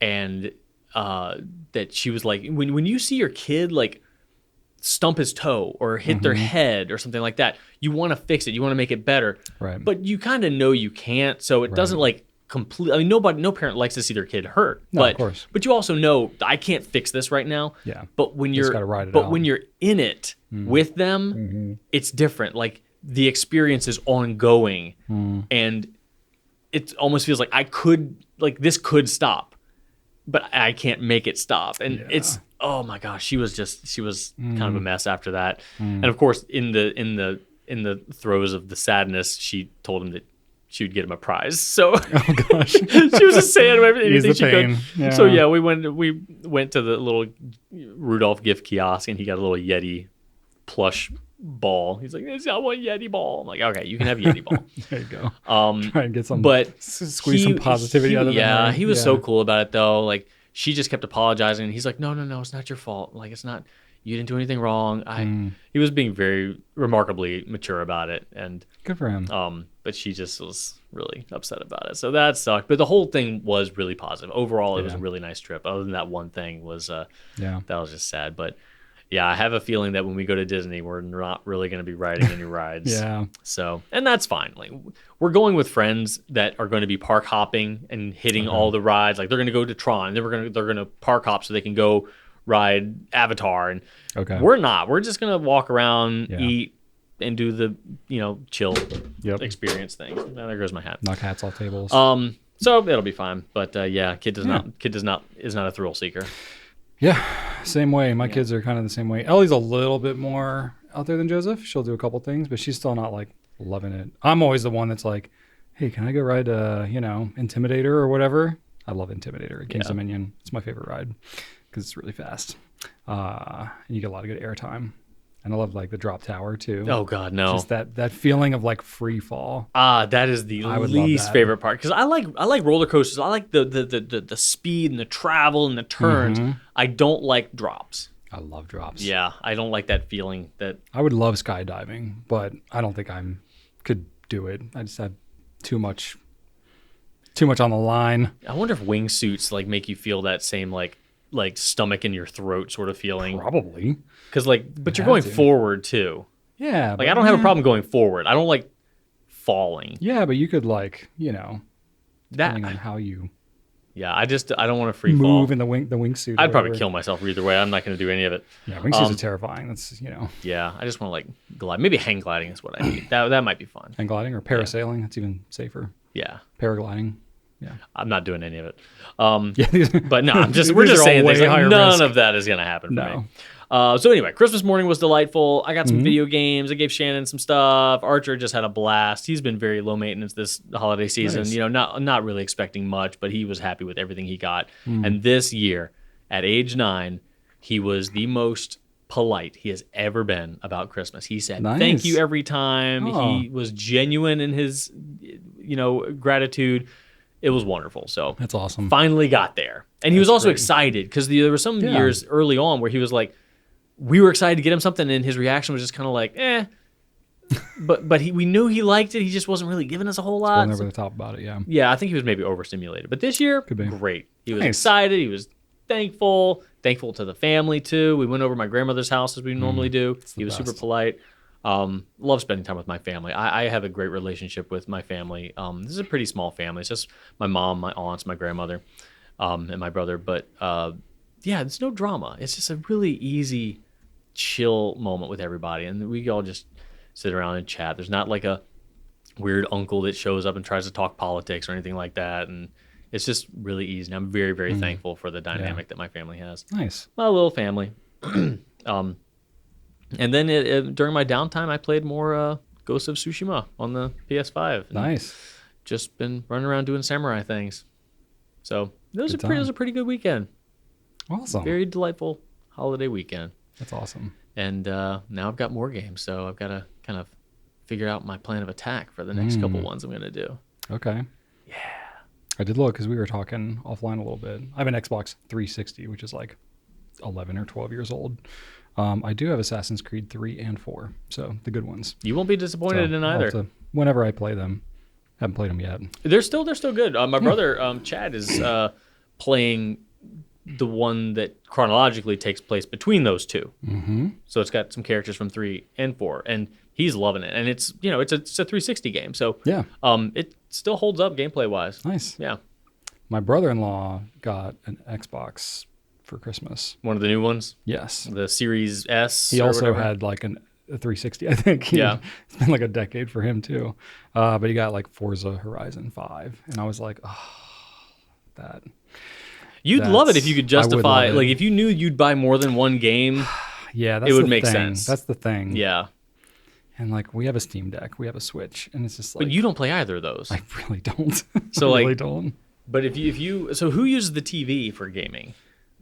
Speaker 1: And that she was like, when you see your kid like stump his toe or hit their head or something like that, you want to fix it, you want to make it better,
Speaker 2: right?
Speaker 1: But you kind of know you can't, so it doesn't like completely. I mean, no parent likes to see their kid hurt,
Speaker 2: of course.
Speaker 1: But you also know I can't fix this right now.
Speaker 2: Yeah.
Speaker 1: But when you're when you're in it with them, it's different. Like the experience is ongoing, and it almost feels like this could stop, but I can't make it stop, and it's. Oh my gosh, she was kind of a mess after that. And of course, in the throes of the sadness, she told him that she would get him a prize. So
Speaker 2: Oh gosh.
Speaker 1: she was just saying
Speaker 2: Ease
Speaker 1: anything
Speaker 2: the
Speaker 1: she
Speaker 2: pain.
Speaker 1: could.
Speaker 2: Yeah.
Speaker 1: So yeah, we went to the little Rudolph gift kiosk, and he got a little Yeti plush ball. He's like, I want Yeti ball. I'm like, okay, you can have Yeti ball.
Speaker 2: There you go.
Speaker 1: Um,
Speaker 2: Try and get some,
Speaker 1: but
Speaker 2: squeeze some positivity out of it.
Speaker 1: Yeah, he was so cool about it though. Like she just kept apologizing, and he's like, no, it's not your fault. Like it's not. You didn't do anything wrong. He was being very remarkably mature about it, and
Speaker 2: Good for him.
Speaker 1: but she just was really upset about it. So that sucked. But the whole thing was really positive. Overall, it was a really nice trip. Other than that one thing was that was just sad. But yeah, I have a feeling that when we go to Disney, we're not really going to be riding any rides.
Speaker 2: Yeah.
Speaker 1: So, and that's fine. Like we're going with friends that are going to be park hopping and hitting all the rides. Like they're going to go to Tron, and then they're going to park hop so they can go ride Avatar. And we're not. We're just going to walk around, eat, and do the chill experience thing. Now there goes my hat.
Speaker 2: Knock hats off tables.
Speaker 1: So it'll be fine. But kid is not a thrill seeker.
Speaker 2: Yeah, same way. My kids are kind of the same way. Ellie's a little bit more out there than Joseph. She'll do a couple things, but she's still not like loving it. I'm always the one that's like, hey, can I go ride Intimidator or whatever? I love Intimidator at King's Dominion. It's my favorite ride because it's really fast. And you get a lot of good airtime. And I love like the drop tower too.
Speaker 1: Oh God, no!
Speaker 2: Just that feeling of like free fall.
Speaker 1: That is the least favorite part because I like roller coasters. I like the speed and the travel and the turns. I don't like drops.
Speaker 2: I love drops.
Speaker 1: Yeah, I don't like that feeling. That
Speaker 2: I would love skydiving, but I don't think could do it. I just have too much on the line.
Speaker 1: I wonder if wingsuits like make you feel that same like stomach in your throat sort of feeling.
Speaker 2: Probably.
Speaker 1: Because but you're going forward too.
Speaker 2: Yeah.
Speaker 1: Like I don't have a problem going forward. I don't like falling.
Speaker 2: Yeah, but you could depending on how you.
Speaker 1: Yeah, I don't want to free
Speaker 2: move
Speaker 1: fall.
Speaker 2: In the wingsuit.
Speaker 1: I'd probably kill myself either way. I'm not going to do any of it.
Speaker 2: Yeah, wingsuits are terrifying. That's
Speaker 1: Yeah, I just want to like glide. Maybe hang gliding is what I need. That might be fun.
Speaker 2: Hang gliding or parasailing. That's even safer.
Speaker 1: Yeah.
Speaker 2: Paragliding. Yeah.
Speaker 1: I'm not doing any of it. But no, we're just saying things like none of that is going to happen for me. So anyway, Christmas morning was delightful. I got some video games. I gave Shannon some stuff. Archer just had a blast. He's been very low maintenance this holiday season. Nice. Not really expecting much, but he was happy with everything he got. And this year, at age 9, he was the most polite he has ever been about Christmas. He said thank you every time. He was genuine in his gratitude. It was wonderful. So
Speaker 2: that's awesome.
Speaker 1: Finally got there. And he was also excited because there were some years early on where he was like, we were excited to get him something, and his reaction was just kind of like, eh. but we knew he liked it. He just wasn't really giving us a whole lot.
Speaker 2: Going over the top about it, yeah.
Speaker 1: Yeah, I think he was maybe overstimulated. But this year, great. He was excited. He was thankful to the family too. We went over to my grandmother's house as we normally do. He was super polite. Love spending time with my family. I have a great relationship with my family. This is a pretty small family. It's just my mom, my aunts, my grandmother, and my brother. But there's no drama. It's just a really easy, chill moment with everybody, and we all just sit around and chat. There's not like a weird uncle that shows up and tries to talk politics or anything like that, and it's just really easy. And I'm very, very thankful for the dynamic that my family has.
Speaker 2: Nice.
Speaker 1: My little family. And then during my downtime, I played more Ghost of Tsushima on the PS5.
Speaker 2: Nice.
Speaker 1: Just been running around doing samurai things. So it was a pretty good weekend.
Speaker 2: Awesome.
Speaker 1: Very delightful holiday weekend.
Speaker 2: That's awesome.
Speaker 1: And now I've got more games, so I've got to kind of figure out my plan of attack for the next couple ones I'm going to do.
Speaker 2: Okay.
Speaker 1: Yeah.
Speaker 2: I did look because we were talking offline a little bit. I have an Xbox 360, which is like 11 or 12 years old. I do have Assassin's Creed 3 and 4, so the good ones.
Speaker 1: You won't be disappointed in either.
Speaker 2: Whenever I play them. Haven't played them yet.
Speaker 1: They're still good. My brother, Chad, is playing the one that chronologically takes place between those two.
Speaker 2: Mm-hmm.
Speaker 1: So it's got some characters from 3 and 4, and he's loving it. And it's a 360 game, so it still holds up gameplay wise.
Speaker 2: Nice.
Speaker 1: Yeah.
Speaker 2: My brother-in-law got an Xbox for Christmas.
Speaker 1: One of the new ones?
Speaker 2: Yes.
Speaker 1: The Series S.
Speaker 2: He also had like a 360, I think. It's been like a decade for him too. But he got like Forza Horizon 5, and I was like, that.
Speaker 1: You'd love it if you could justify, like if you knew you'd buy more than one game.
Speaker 2: Yeah, that's
Speaker 1: it would make sense.
Speaker 2: That's the thing.
Speaker 1: Yeah.
Speaker 2: And like we have a Steam Deck, we have a Switch, and it's just like
Speaker 1: But you don't play either of those.
Speaker 2: I really don't.
Speaker 1: So
Speaker 2: I
Speaker 1: like,
Speaker 2: really don't.
Speaker 1: But if you so who uses the TV for gaming?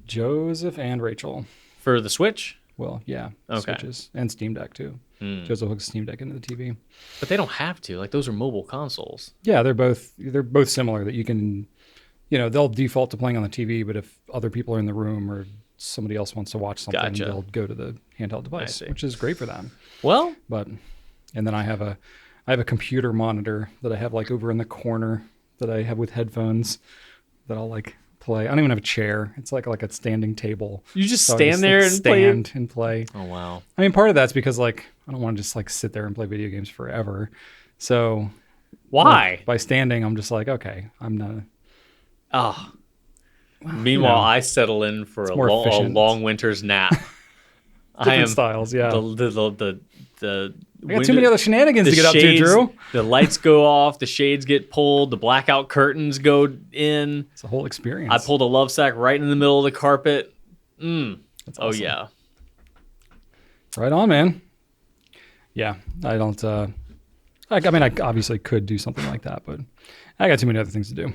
Speaker 2: Joseph and Rachel.
Speaker 1: For the Switch?
Speaker 2: Well, yeah.
Speaker 1: Okay.
Speaker 2: Switches and Steam Deck too. Joseph hooks Steam Deck into the TV.
Speaker 1: But they don't have to. Like those are mobile consoles.
Speaker 2: Yeah, they're both similar that you can, they'll default to playing on the TV, but if other people are in the room or somebody else wants to watch something,
Speaker 1: Gotcha.
Speaker 2: they'll go to the handheld device, which is great for them.
Speaker 1: Well,
Speaker 2: And then I have a computer monitor that I have like over in the corner that I have with headphones that I'll like play. I don't even have a chair. It's like a standing table.
Speaker 1: you just
Speaker 2: So I
Speaker 1: stand there
Speaker 2: like,
Speaker 1: and play.
Speaker 2: stand and play.
Speaker 1: Oh wow.
Speaker 2: I mean, part of that's because like I don't want to just like sit there and play video games forever. So
Speaker 1: Why?
Speaker 2: like, by standing, I'm just like, okay, I'm not.
Speaker 1: Oh. Meanwhile, I settle in for a
Speaker 2: more efficient.
Speaker 1: long winter's nap.
Speaker 2: Different styles, yeah.
Speaker 1: The
Speaker 2: I got too many other shenanigans to get up to, Drew.
Speaker 1: The lights go off, the shades get pulled, the blackout curtains go in.
Speaker 2: It's a whole experience.
Speaker 1: I pulled a love sack right in the middle of the carpet.
Speaker 2: That's awesome.
Speaker 1: Oh yeah.
Speaker 2: Right on, man. Yeah, I don't. I mean, I obviously could do something like that, but I got too many other things to do.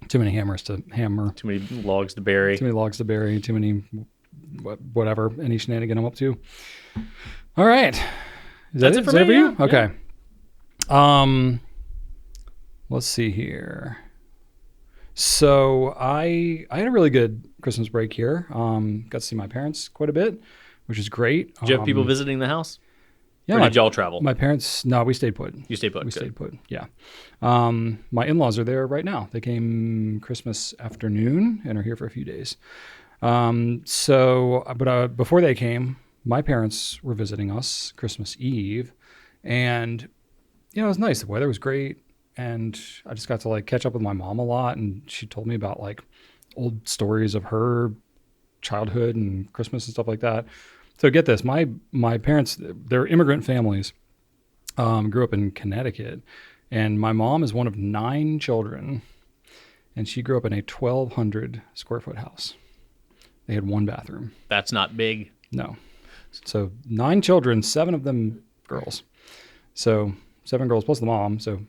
Speaker 2: Too many hammers to hammer.
Speaker 1: Too many logs to bury.
Speaker 2: Too many logs to bury. Too many, whatever, any shenanigan I'm up to. All right. Is that
Speaker 1: That's
Speaker 2: it
Speaker 1: for
Speaker 2: for
Speaker 1: me,
Speaker 2: you?
Speaker 1: yeah.
Speaker 2: Okay. Let's see here. So I had a really good Christmas break here. Got to see my parents quite a bit, which is great.
Speaker 1: Did you have people visiting the house?
Speaker 2: Yeah.
Speaker 1: Or did y'all travel?
Speaker 2: My parents, no, we stayed put.
Speaker 1: You stayed put.
Speaker 2: We
Speaker 1: Good.
Speaker 2: stayed put, yeah. My in-laws are there right now. They came Christmas afternoon and are here for a few days. But before they came, my parents were visiting us Christmas Eve. And, it was nice. The weather was great. And I just got to like catch up with my mom a lot. And she told me about like old stories of her childhood and Christmas and stuff like that. So get this, my parents, they're immigrant families, grew up in Connecticut, and my mom is one of 9 children, and she grew up in a 1,200 square foot house. They had 1 bathroom.
Speaker 1: That's not big.
Speaker 2: No. So 9 children, 7 of them girls. So 7 girls plus the mom. So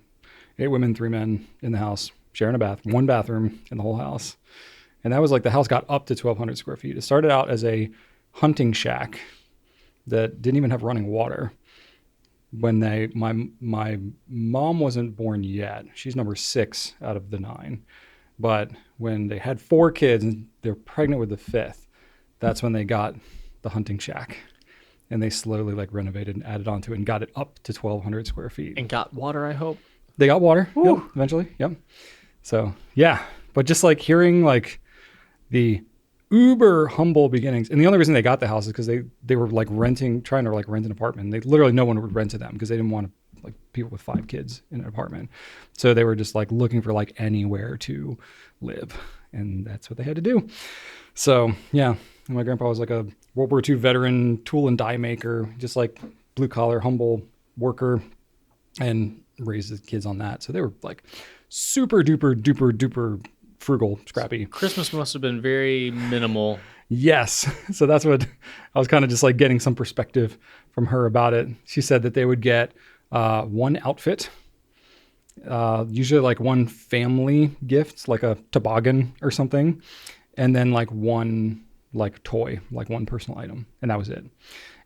Speaker 2: 8 women, 3 men in the house, sharing a 1 bathroom in the whole house. And that was like the house got up to 1,200 square feet. It started out as a hunting shack that didn't even have running water. When my mom wasn't born yet. She's number 6 out of the 9. But when they had 4 kids and they're pregnant with the 5th, that's when they got the hunting shack. And they slowly like renovated and added onto it and got it up to 1,200 square feet.
Speaker 1: And got water, I hope.
Speaker 2: They got water, yep, eventually. Yep. So yeah, but just like hearing like the uber humble beginnings. And the only reason they got the house is because they were like trying to like rent an apartment. They literally, no one would rent to them because they didn't want like people with 5 kids in an apartment. So they were just like looking for like anywhere to live. And that's what they had to do. So yeah, and my grandpa was like a World War II veteran tool and die maker, just like blue collar, humble worker, and raised his kids on that. So they were like super duper frugal, scrappy.
Speaker 1: Christmas must have been very minimal.
Speaker 2: Yes. So that's what I was kind of just like getting some perspective from her about it. She said that they would get 1 outfit, usually like 1 family gift, like a toboggan or something, and then like 1 like toy, like 1 personal item. And that was it.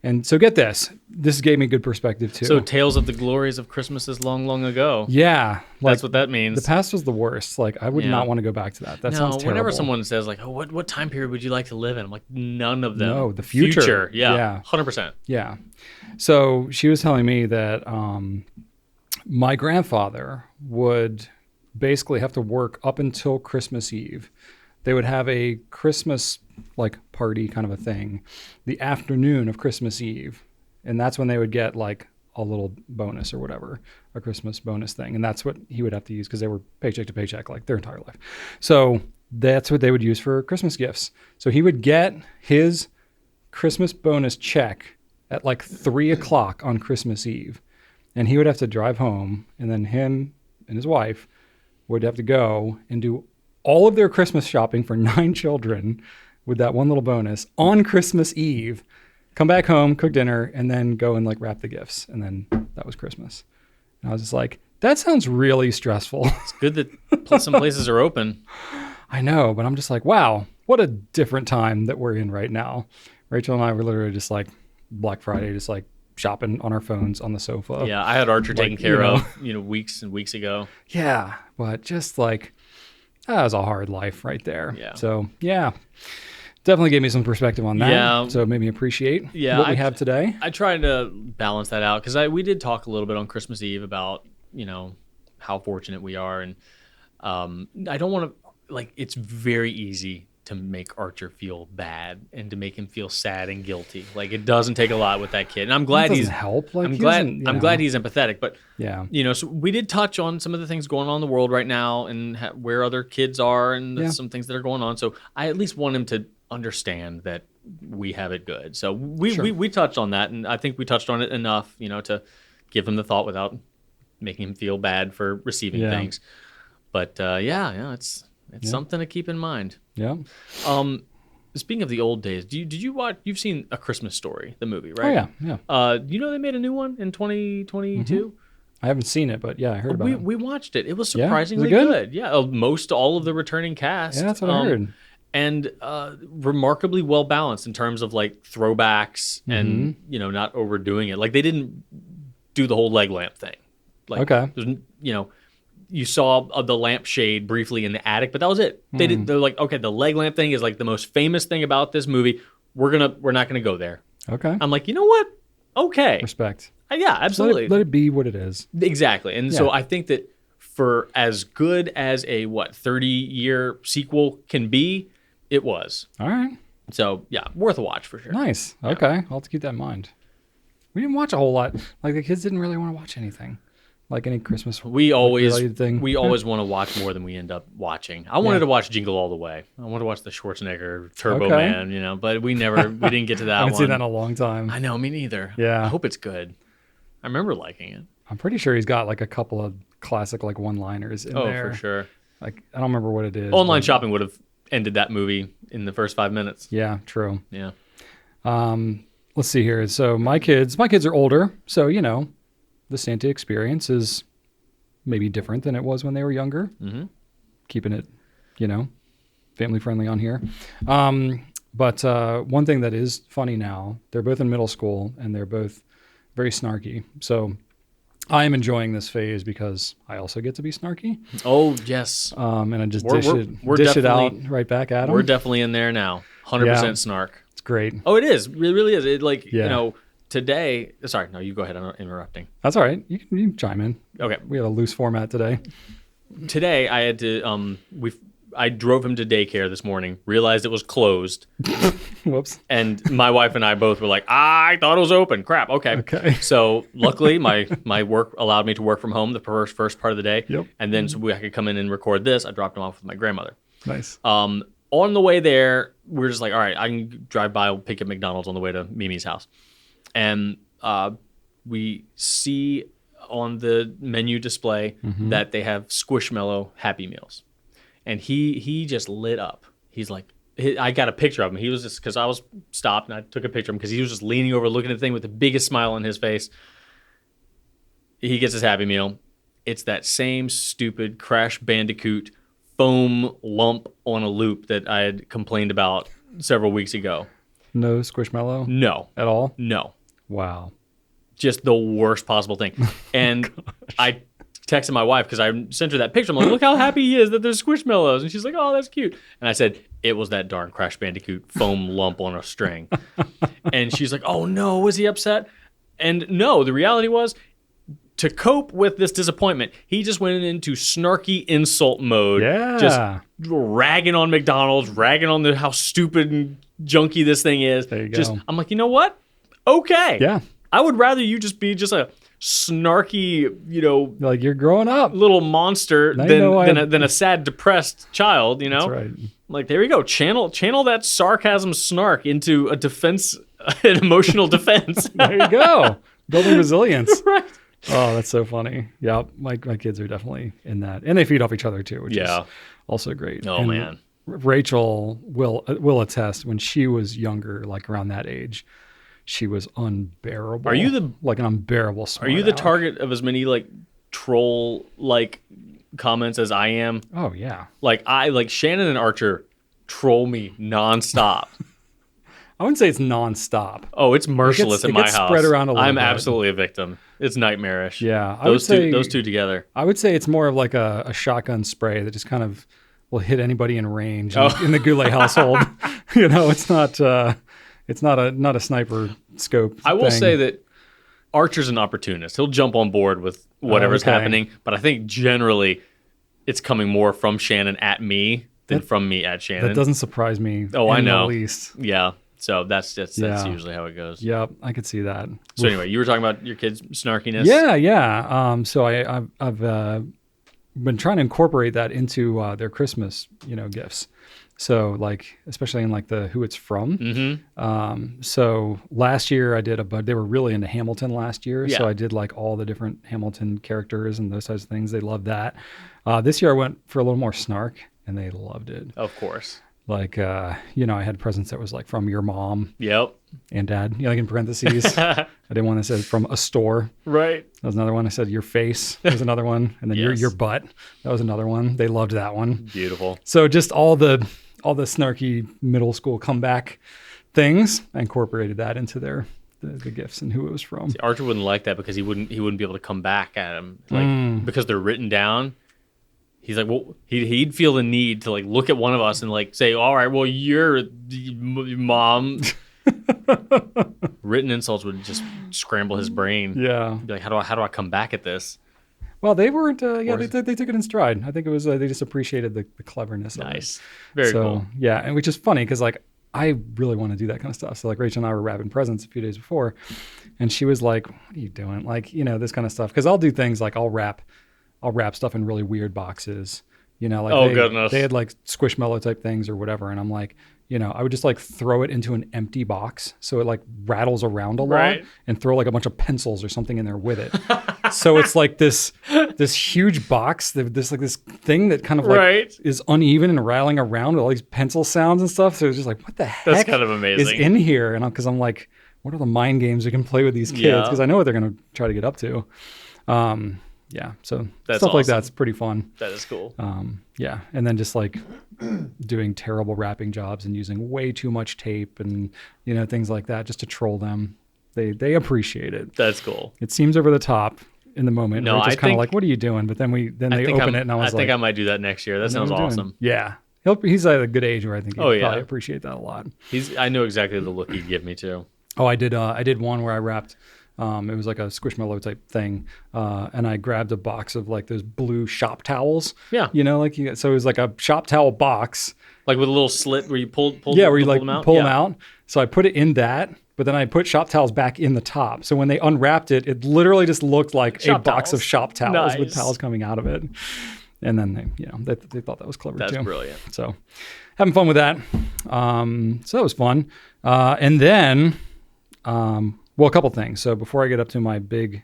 Speaker 2: And so get this. This gave me good perspective too.
Speaker 1: So tales of the glories of Christmases long, long ago.
Speaker 2: Yeah.
Speaker 1: That's what that means.
Speaker 2: The past was the worst. Like I would not want to go back to that. That sounds terrible.
Speaker 1: Whenever someone says like, oh, what time period would you like to live in? I'm like, none of them.
Speaker 2: No, the future.
Speaker 1: Yeah. 100%.
Speaker 2: Yeah. So she was telling me that my grandfather would basically have to work up until Christmas Eve. They would have a Christmas like party kind of a thing the afternoon of Christmas Eve. And that's when they would get like a little bonus or whatever, a Christmas bonus thing. And that's what he would have to use because they were paycheck to paycheck like their entire life. So that's what they would use for Christmas gifts. So he would get his Christmas bonus check at like 3:00 on Christmas Eve. And he would have to drive home, and then him and his wife would have to go and do all of their Christmas shopping for 9 children with that 1 little bonus on Christmas Eve, come back home, cook dinner, and then go and like wrap the gifts. And then that was Christmas. And I was just like, that sounds really stressful.
Speaker 1: It's good that some places are open.
Speaker 2: I know, but I'm just like, wow, what a different time that we're in right now. Rachel and I were literally just like Black Friday, just like shopping on our phones on the sofa.
Speaker 1: Yeah, I had Archer taken care of, weeks and weeks ago.
Speaker 2: Yeah, but just like, that was a hard life right there.
Speaker 1: Yeah.
Speaker 2: So, yeah, definitely gave me some perspective on that.
Speaker 1: Yeah.
Speaker 2: So it made me appreciate what we have today.
Speaker 1: I tried to balance that out because we did talk a little bit on Christmas Eve about, how fortunate we are. And I don't want to, like, it's very easy to make Archer feel bad and to make him feel sad and guilty. Like, it doesn't take a lot with that kid. And I'm glad
Speaker 2: help. Like,
Speaker 1: I'm glad he's empathetic. But,
Speaker 2: yeah,
Speaker 1: so we did touch on some of the things going on in the world right now and where other kids are and some things that are going on. So I at least want him to understand that we have it good. So we touched on that, and I think we touched on it enough, to give him the thought without making him feel bad for receiving things. But it's something to keep in mind.
Speaker 2: Yeah.
Speaker 1: Speaking of the old days, did you watch? You've seen A Christmas Story, the movie, right?
Speaker 2: Oh yeah.
Speaker 1: They made a new one in 2022. Mm-hmm.
Speaker 2: I haven't seen it, but yeah, I heard about it.
Speaker 1: We watched it. It was surprisingly
Speaker 2: Was it
Speaker 1: good. Yeah, all of the returning cast.
Speaker 2: Yeah, that's what I heard.
Speaker 1: And remarkably well balanced in terms of like throwbacks and not overdoing it. Like, they didn't do the whole leg lamp thing. Like,
Speaker 2: okay.
Speaker 1: You saw the lampshade briefly in the attic, but that was it. They're like, okay, the leg lamp thing is like the most famous thing about this movie. We're not gonna go there.
Speaker 2: Okay.
Speaker 1: I'm like, you know what? Okay.
Speaker 2: Respect.
Speaker 1: Yeah, absolutely.
Speaker 2: Let it be what it is.
Speaker 1: Exactly. And so I think that for as good as a 30-year sequel can be, it was.
Speaker 2: All right.
Speaker 1: So yeah, worth a watch for sure.
Speaker 2: Nice. Okay. I'll have to keep that in mind. We didn't watch a whole lot. Like, the kids didn't really want to watch anything. Like any Christmas related thing.
Speaker 1: We always want to watch more than we end up watching. I wanted to watch Jingle All the Way. I wanted to watch the Schwarzenegger Turbo Man, but we didn't get to that one.
Speaker 2: I haven't seen that in a long time.
Speaker 1: I know, me neither.
Speaker 2: Yeah.
Speaker 1: I hope it's good. I remember liking it.
Speaker 2: I'm pretty sure he's got like a couple of classic like one-liners in there.
Speaker 1: Oh, for sure.
Speaker 2: Like, I don't remember what it is.
Speaker 1: Online shopping would have ended that movie in the first 5 minutes.
Speaker 2: Yeah, true.
Speaker 1: Yeah.
Speaker 2: Let's see here. So my kids are older, so the Santa experience is maybe different than it was when they were younger.
Speaker 1: Mm-hmm.
Speaker 2: Keeping it, family friendly on here. But one thing that is funny now, they're both in middle school and they're both very snarky. So I am enjoying this phase because I also get to be snarky.
Speaker 1: Oh, yes.
Speaker 2: And I just dish it out right back at them.
Speaker 1: We're definitely in there now. 100% snark.
Speaker 2: It's great.
Speaker 1: Oh, it is. It really is. It today. Sorry, no, you go ahead. I'm not interrupting.
Speaker 2: That's all right. You can chime in.
Speaker 1: Okay.
Speaker 2: We had a loose format today.
Speaker 1: Today I had to. I drove him to daycare this morning. Realized it was closed.
Speaker 2: Whoops.
Speaker 1: And my wife and I both were like, I thought it was open. Crap. Okay. So luckily, my work allowed me to work from home the first part of the day.
Speaker 2: Yep.
Speaker 1: And then I could come in and record this. I dropped him off with my grandmother.
Speaker 2: Nice.
Speaker 1: On the way there, we're just like, all right, I can drive by, we'll pick up McDonald's on the way to Mimi's house. And we see on the menu display that they have Squishmallow Happy Meals. And he just lit up. He's like, I got a picture of him. He was just, because I was stopped and I took a picture of him because he was just leaning over looking at the thing with the biggest smile on his face. He gets his Happy Meal. It's that same stupid Crash Bandicoot foam lump on a loop that I had complained about several weeks ago.
Speaker 2: No Squishmallow?
Speaker 1: No.
Speaker 2: At all?
Speaker 1: No.
Speaker 2: Wow.
Speaker 1: Just the worst possible thing. And I texted my wife because I sent her that picture. I'm like, look how happy he is that there's Squishmallows. And she's like, oh, that's cute. And I said, it was that darn Crash Bandicoot foam lump on a string. And she's like, oh no, was he upset? And no, the reality was, to cope with this disappointment, he just went into snarky insult mode.
Speaker 2: Yeah.
Speaker 1: Just ragging on McDonald's, ragging on how stupid and junky this thing is.
Speaker 2: There you go.
Speaker 1: I'm like, you know what? Okay.
Speaker 2: Yeah.
Speaker 1: I would rather you just be just a snarky,
Speaker 2: like you're growing up,
Speaker 1: little monster than a sad, depressed child,
Speaker 2: That's right.
Speaker 1: Like, there you go. Channel that sarcasm snark into a defense, an emotional defense.
Speaker 2: There you go. Building resilience.
Speaker 1: Right.
Speaker 2: Oh, that's so funny. Yeah, my kids are definitely in that. And they feed off each other too, which is also great.
Speaker 1: Oh,
Speaker 2: and
Speaker 1: man.
Speaker 2: Rachel will attest, when she was younger, like around that age, she was unbearable.
Speaker 1: Are you the
Speaker 2: like an unbearable smart
Speaker 1: Are you the
Speaker 2: aleck.
Speaker 1: target of as many like troll like comments as I am?
Speaker 2: Oh yeah.
Speaker 1: Like Shannon and Archer troll me nonstop.
Speaker 2: I wouldn't say it's nonstop.
Speaker 1: Oh, it's merciless at my house.
Speaker 2: Spread around a little
Speaker 1: I'm
Speaker 2: bit.
Speaker 1: absolutely a victim. It's nightmarish.
Speaker 2: Yeah,
Speaker 1: those two together.
Speaker 2: I would say it's more of like a shotgun spray that just kind of will hit anybody in range in the Goulet household. It's not a sniper scope.
Speaker 1: I will
Speaker 2: thing.
Speaker 1: say that Archer's an opportunist. He'll jump on board with whatever's happening, but I think generally it's coming more from Shannon at me than from me at Shannon.
Speaker 2: That doesn't surprise me.
Speaker 1: Oh, I know.
Speaker 2: The least.
Speaker 1: Yeah. So that's usually how it goes.
Speaker 2: Yep, I could see that.
Speaker 1: So anyway, you were talking about your kids' snarkiness.
Speaker 2: Yeah. So I've been trying to incorporate that into their Christmas, gifts. So like, especially in like the who it's from.
Speaker 1: Mm-hmm.
Speaker 2: So last year I did they were really into Hamilton last year.
Speaker 1: Yeah.
Speaker 2: So I did like all the different Hamilton characters and those types of things. They loved that. This year I went for a little more snark and they loved it.
Speaker 1: Of course.
Speaker 2: Like, I had presents that was like from your mom.
Speaker 1: Yep.
Speaker 2: And dad, like in parentheses. I did one that said from a store.
Speaker 1: Right.
Speaker 2: That was another one. I said your face was another one. And then your butt. That was another one. They loved that one.
Speaker 1: Beautiful.
Speaker 2: So just all the snarky middle school comeback things, I incorporated that into the gifts and who it was from.
Speaker 1: See, Archer wouldn't like that because he wouldn't be able to come back at him because they're written down. He's like, well, he'd feel the need to like look at one of us and like say, all right, well, you're the mom. Written insults would just scramble his brain.
Speaker 2: Yeah.
Speaker 1: Be like, how do I come back at this?
Speaker 2: Well, they weren't. They took it in stride. I think it was. They just appreciated the cleverness of it.
Speaker 1: Nice. Very cool.
Speaker 2: Yeah, and which is funny because like I really want to do that kind of stuff. So like Rachel and I were wrapping presents a few days before, and she was like, "What are you doing?" Like this kind of stuff. Because I'll do things like I'll wrap stuff in really weird boxes. Like
Speaker 1: goodness.
Speaker 2: They had like Squishmallow type things or whatever, and I'm like, I would just like throw it into an empty box so it like rattles around a lot and throw like a bunch of pencils or something in there with it. So it's like this huge box, this thing that kind of like is uneven and rattling around with all these pencil sounds and stuff. So it's just like, what the heck?
Speaker 1: That's kind of amazing.
Speaker 2: Is in here? And because I'm like, what are the mind games we can play with these kids? Because I know what they're going to try to get up to. Yeah, so
Speaker 1: that's
Speaker 2: stuff
Speaker 1: awesome.
Speaker 2: Like that's pretty fun.
Speaker 1: That is cool.
Speaker 2: Yeah, and then just like doing terrible wrapping jobs and using way too much tape and things like that just to troll them. They appreciate it.
Speaker 1: That's cool.
Speaker 2: It seems over the top in the moment.
Speaker 1: No,
Speaker 2: We're just kind of like, what are you doing? But then they open it and I think
Speaker 1: I might do that next year. That sounds awesome.
Speaker 2: Yeah, he's at a good age where I think he'll probably appreciate that a lot.
Speaker 1: I know exactly the look he'd give me too.
Speaker 2: Oh, I did one where I wrapped. It was like a Squishmallow type thing, and I grabbed a box of like those blue shop towels.
Speaker 1: Yeah,
Speaker 2: so it was like a shop towel box,
Speaker 1: like with a little slit where you pull.
Speaker 2: Yeah, where you like pull them out. So I put it in that, but then I put shop towels back in the top. So when they unwrapped it, it literally just looked like a box of shop towels with towels coming out of it. And then they thought that was clever too.
Speaker 1: That's brilliant.
Speaker 2: So having fun with that. So that was fun, and then. Well, a couple things. So before I get up to my big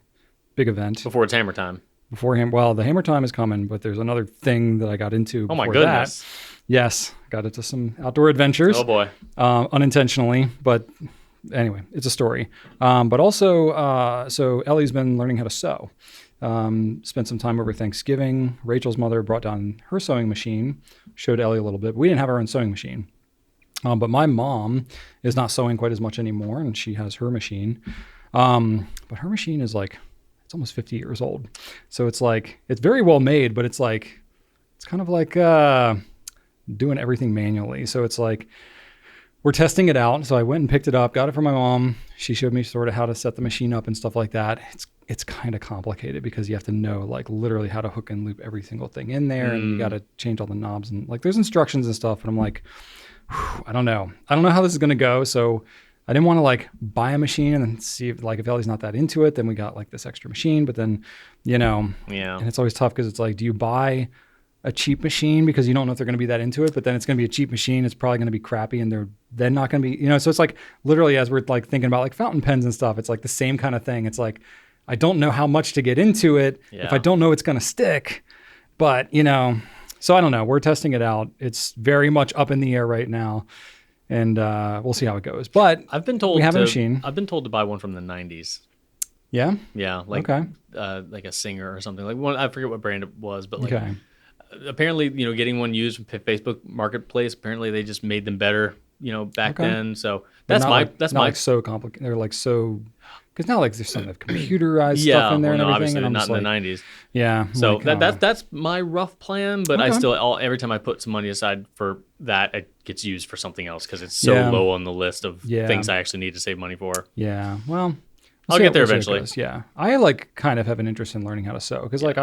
Speaker 2: event.
Speaker 1: Before it's hammer time.
Speaker 2: The hammer time is coming, but there's another thing that I got into before
Speaker 1: my goodness.
Speaker 2: that. Yes, got into some outdoor adventures.
Speaker 1: Oh, boy.
Speaker 2: Unintentionally, but anyway, it's a story. But also, so Ellie's been learning how to sew. Spent some time over Thanksgiving. Rachel's mother brought down her sewing machine, showed Ellie a little bit. We didn't have our own sewing machine. But my mom is not sewing quite as much anymore, and she has her machine. But her machine is like, it's almost 50 years old. So it's like, it's very well made, but it's like, it's kind of like doing everything manually. So it's like, we're testing it out. So I went and picked it up, got it from my mom. She showed me sort of how to set the machine up and stuff like that. It's kind of complicated because you have to know like literally how to hook and loop every single thing in there. And you got to change all the knobs and like there's instructions and stuff. And I'm like, I don't know how this is going to go. So I didn't want to like buy a machine and then see if Ellie's not that into it, then we got like this extra machine, but then, and it's always tough because it's like, do you buy a cheap machine because you don't know if they're going to be that into it, but then it's going to be a cheap machine. It's probably going to be crappy and they're then not going to be, so it's like literally as we're like thinking about like fountain pens and stuff, it's like the same kind of thing. It's like, I don't know how much to get into it if I don't know it's going to stick, but so I don't know. We're testing it out. It's very much up in the air right now. and we'll see how it goes. But
Speaker 1: I've been told
Speaker 2: we have a machine.
Speaker 1: I've been told to buy one from the 90s.
Speaker 2: Yeah?
Speaker 1: Yeah, like
Speaker 2: Okay.
Speaker 1: Like a Singer or something. Like one, I forget what brand it was, but like
Speaker 2: Okay.
Speaker 1: apparently, getting one used from Facebook Marketplace, apparently they just made them better, back
Speaker 2: Okay.
Speaker 1: then. So
Speaker 2: But
Speaker 1: that's
Speaker 2: not
Speaker 1: my
Speaker 2: like,
Speaker 1: that's
Speaker 2: not
Speaker 1: my
Speaker 2: like so complicated. They're like so... Because now like there's some computerized
Speaker 1: yeah,
Speaker 2: stuff in there
Speaker 1: well,
Speaker 2: and
Speaker 1: no,
Speaker 2: everything.
Speaker 1: obviously
Speaker 2: And I'm
Speaker 1: not
Speaker 2: just
Speaker 1: in
Speaker 2: like,
Speaker 1: the 90s.
Speaker 2: yeah.
Speaker 1: So
Speaker 2: like,
Speaker 1: that's my rough plan, but I
Speaker 2: Okay.
Speaker 1: still every time I put some money aside for that, it gets used for something else because it's so
Speaker 2: Yeah.
Speaker 1: low on the list of
Speaker 2: Yeah.
Speaker 1: things I actually need to save money for.
Speaker 2: Yeah. Well, we'll
Speaker 1: I'll
Speaker 2: see
Speaker 1: get there
Speaker 2: we'll see how it
Speaker 1: eventually.
Speaker 2: goes. Yeah. I like kind of have an interest in learning how to sew because like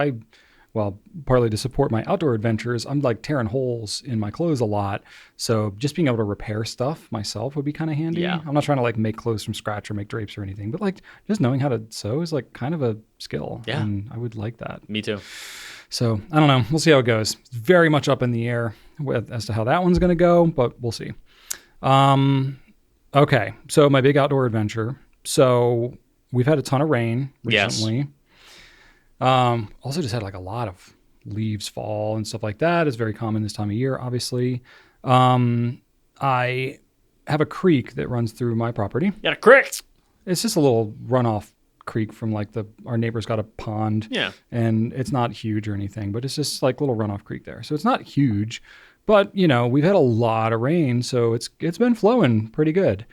Speaker 2: well, partly to support my outdoor adventures, I'm like tearing holes in my clothes a lot. So just being able to repair stuff myself would be kind of handy.
Speaker 1: Yeah.
Speaker 2: I'm not trying to like make clothes from scratch or make drapes or anything, but like just knowing how to sew is like kind of a skill.
Speaker 1: Yeah.
Speaker 2: And I would like that.
Speaker 1: Me too.
Speaker 2: So I don't know. We'll see how it goes. It's very much up in the air as to how that one's going to go, but we'll see. Okay. So my big outdoor adventure. So we've had a ton of rain
Speaker 1: Yes.
Speaker 2: recently. Also just had like a lot of leaves fall and stuff like that. It's very common this time of year, obviously. I have a creek that runs through my property.
Speaker 1: Yeah, correct.
Speaker 2: It's just a little runoff creek from like our neighbor's got a pond.
Speaker 1: Yeah.
Speaker 2: And it's not huge or anything, but it's just like a little runoff creek there. So it's not huge, but we've had a lot of rain, so it's been flowing pretty good.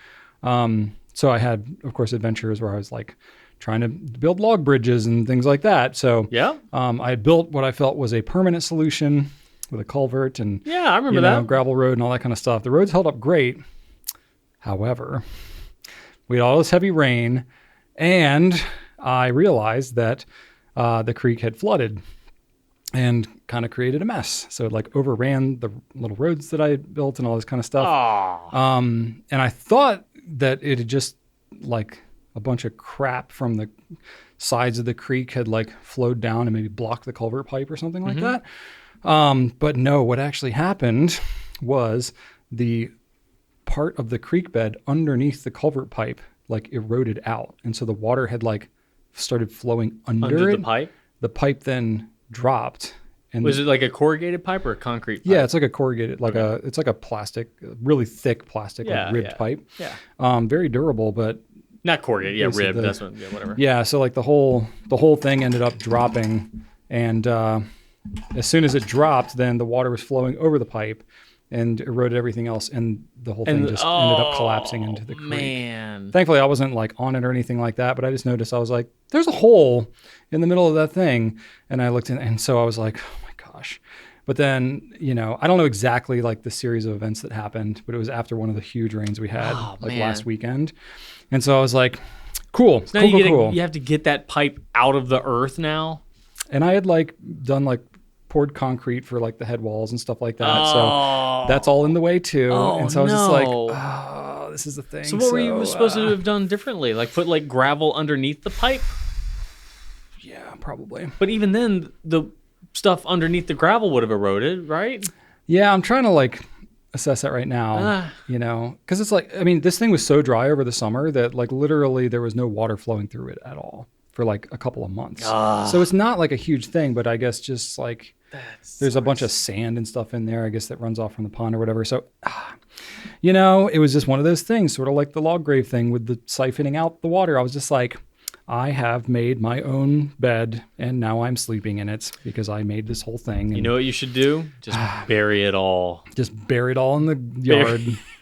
Speaker 2: So I had, of course, adventures where I was like trying to build log bridges and things like that. So
Speaker 1: Yeah.
Speaker 2: I built what I felt was a permanent solution with a culvert and
Speaker 1: Yeah, I remember that.
Speaker 2: gravel road and all that kind of stuff. The roads held up great. However, we had all this heavy rain, and I realized that the creek had flooded and kind of created a mess. So it like overran the little roads that I had built and all this kind of stuff.
Speaker 1: Aw.
Speaker 2: And I thought that it had just like a bunch of crap from the sides of the creek had like flowed down and maybe blocked the culvert pipe or something like that. But no, what actually happened was the part of the creek bed underneath the culvert pipe like eroded out. And so the water had like started flowing under it.
Speaker 1: the pipe?
Speaker 2: The pipe then dropped. And
Speaker 1: Was it like a corrugated pipe or a concrete pipe?
Speaker 2: yeah, it's like a corrugated, like it's like a plastic, really thick plastic, like ribbed pipe.
Speaker 1: Yeah.
Speaker 2: Very durable, but
Speaker 1: Not corrugated, yeah,
Speaker 2: Basically,
Speaker 1: ribbed. That's what, yeah, whatever.
Speaker 2: yeah. So like the whole thing ended up dropping, and as soon as it dropped, then the water was flowing over the pipe and eroded everything else, and the whole thing just ended up collapsing into the creek.
Speaker 1: Man.
Speaker 2: Thankfully, I wasn't like on it or anything like that, but I just noticed, I was like, there's a hole in the middle of that thing. And I looked in, and so I was like, oh my gosh. But then, I don't know exactly like the series of events that happened, but it was after one of the huge rains we had last weekend. And so I was like, cool,
Speaker 1: So now
Speaker 2: cool.
Speaker 1: you have to get that pipe out of the earth now.
Speaker 2: And I had like done like poured concrete for like the head walls and stuff like that.
Speaker 1: Oh.
Speaker 2: So that's all in the way too.
Speaker 1: Oh,
Speaker 2: and so I was just like,
Speaker 1: no.
Speaker 2: oh, this is the thing.
Speaker 1: So what were you supposed to have done differently? Like put like gravel underneath the pipe?
Speaker 2: Yeah, probably.
Speaker 1: But even then, the stuff underneath the gravel would have eroded, right?
Speaker 2: Yeah, I'm trying to like assess that right now, because it's like, I mean, this thing was so dry over the summer that like literally there was no water flowing through it at all for like a couple of months. So it's not like a huge thing, but I guess just like there's a bunch of sand and stuff in there, I guess, that runs off from the pond or whatever. So, it was just one of those things, sort of like the log grave thing with the siphoning out the water. I was just like, I have made my own bed, and now I'm sleeping in it because I made this whole thing. And
Speaker 1: You know what you should do? Just bury it all.
Speaker 2: just bury it all in the yard.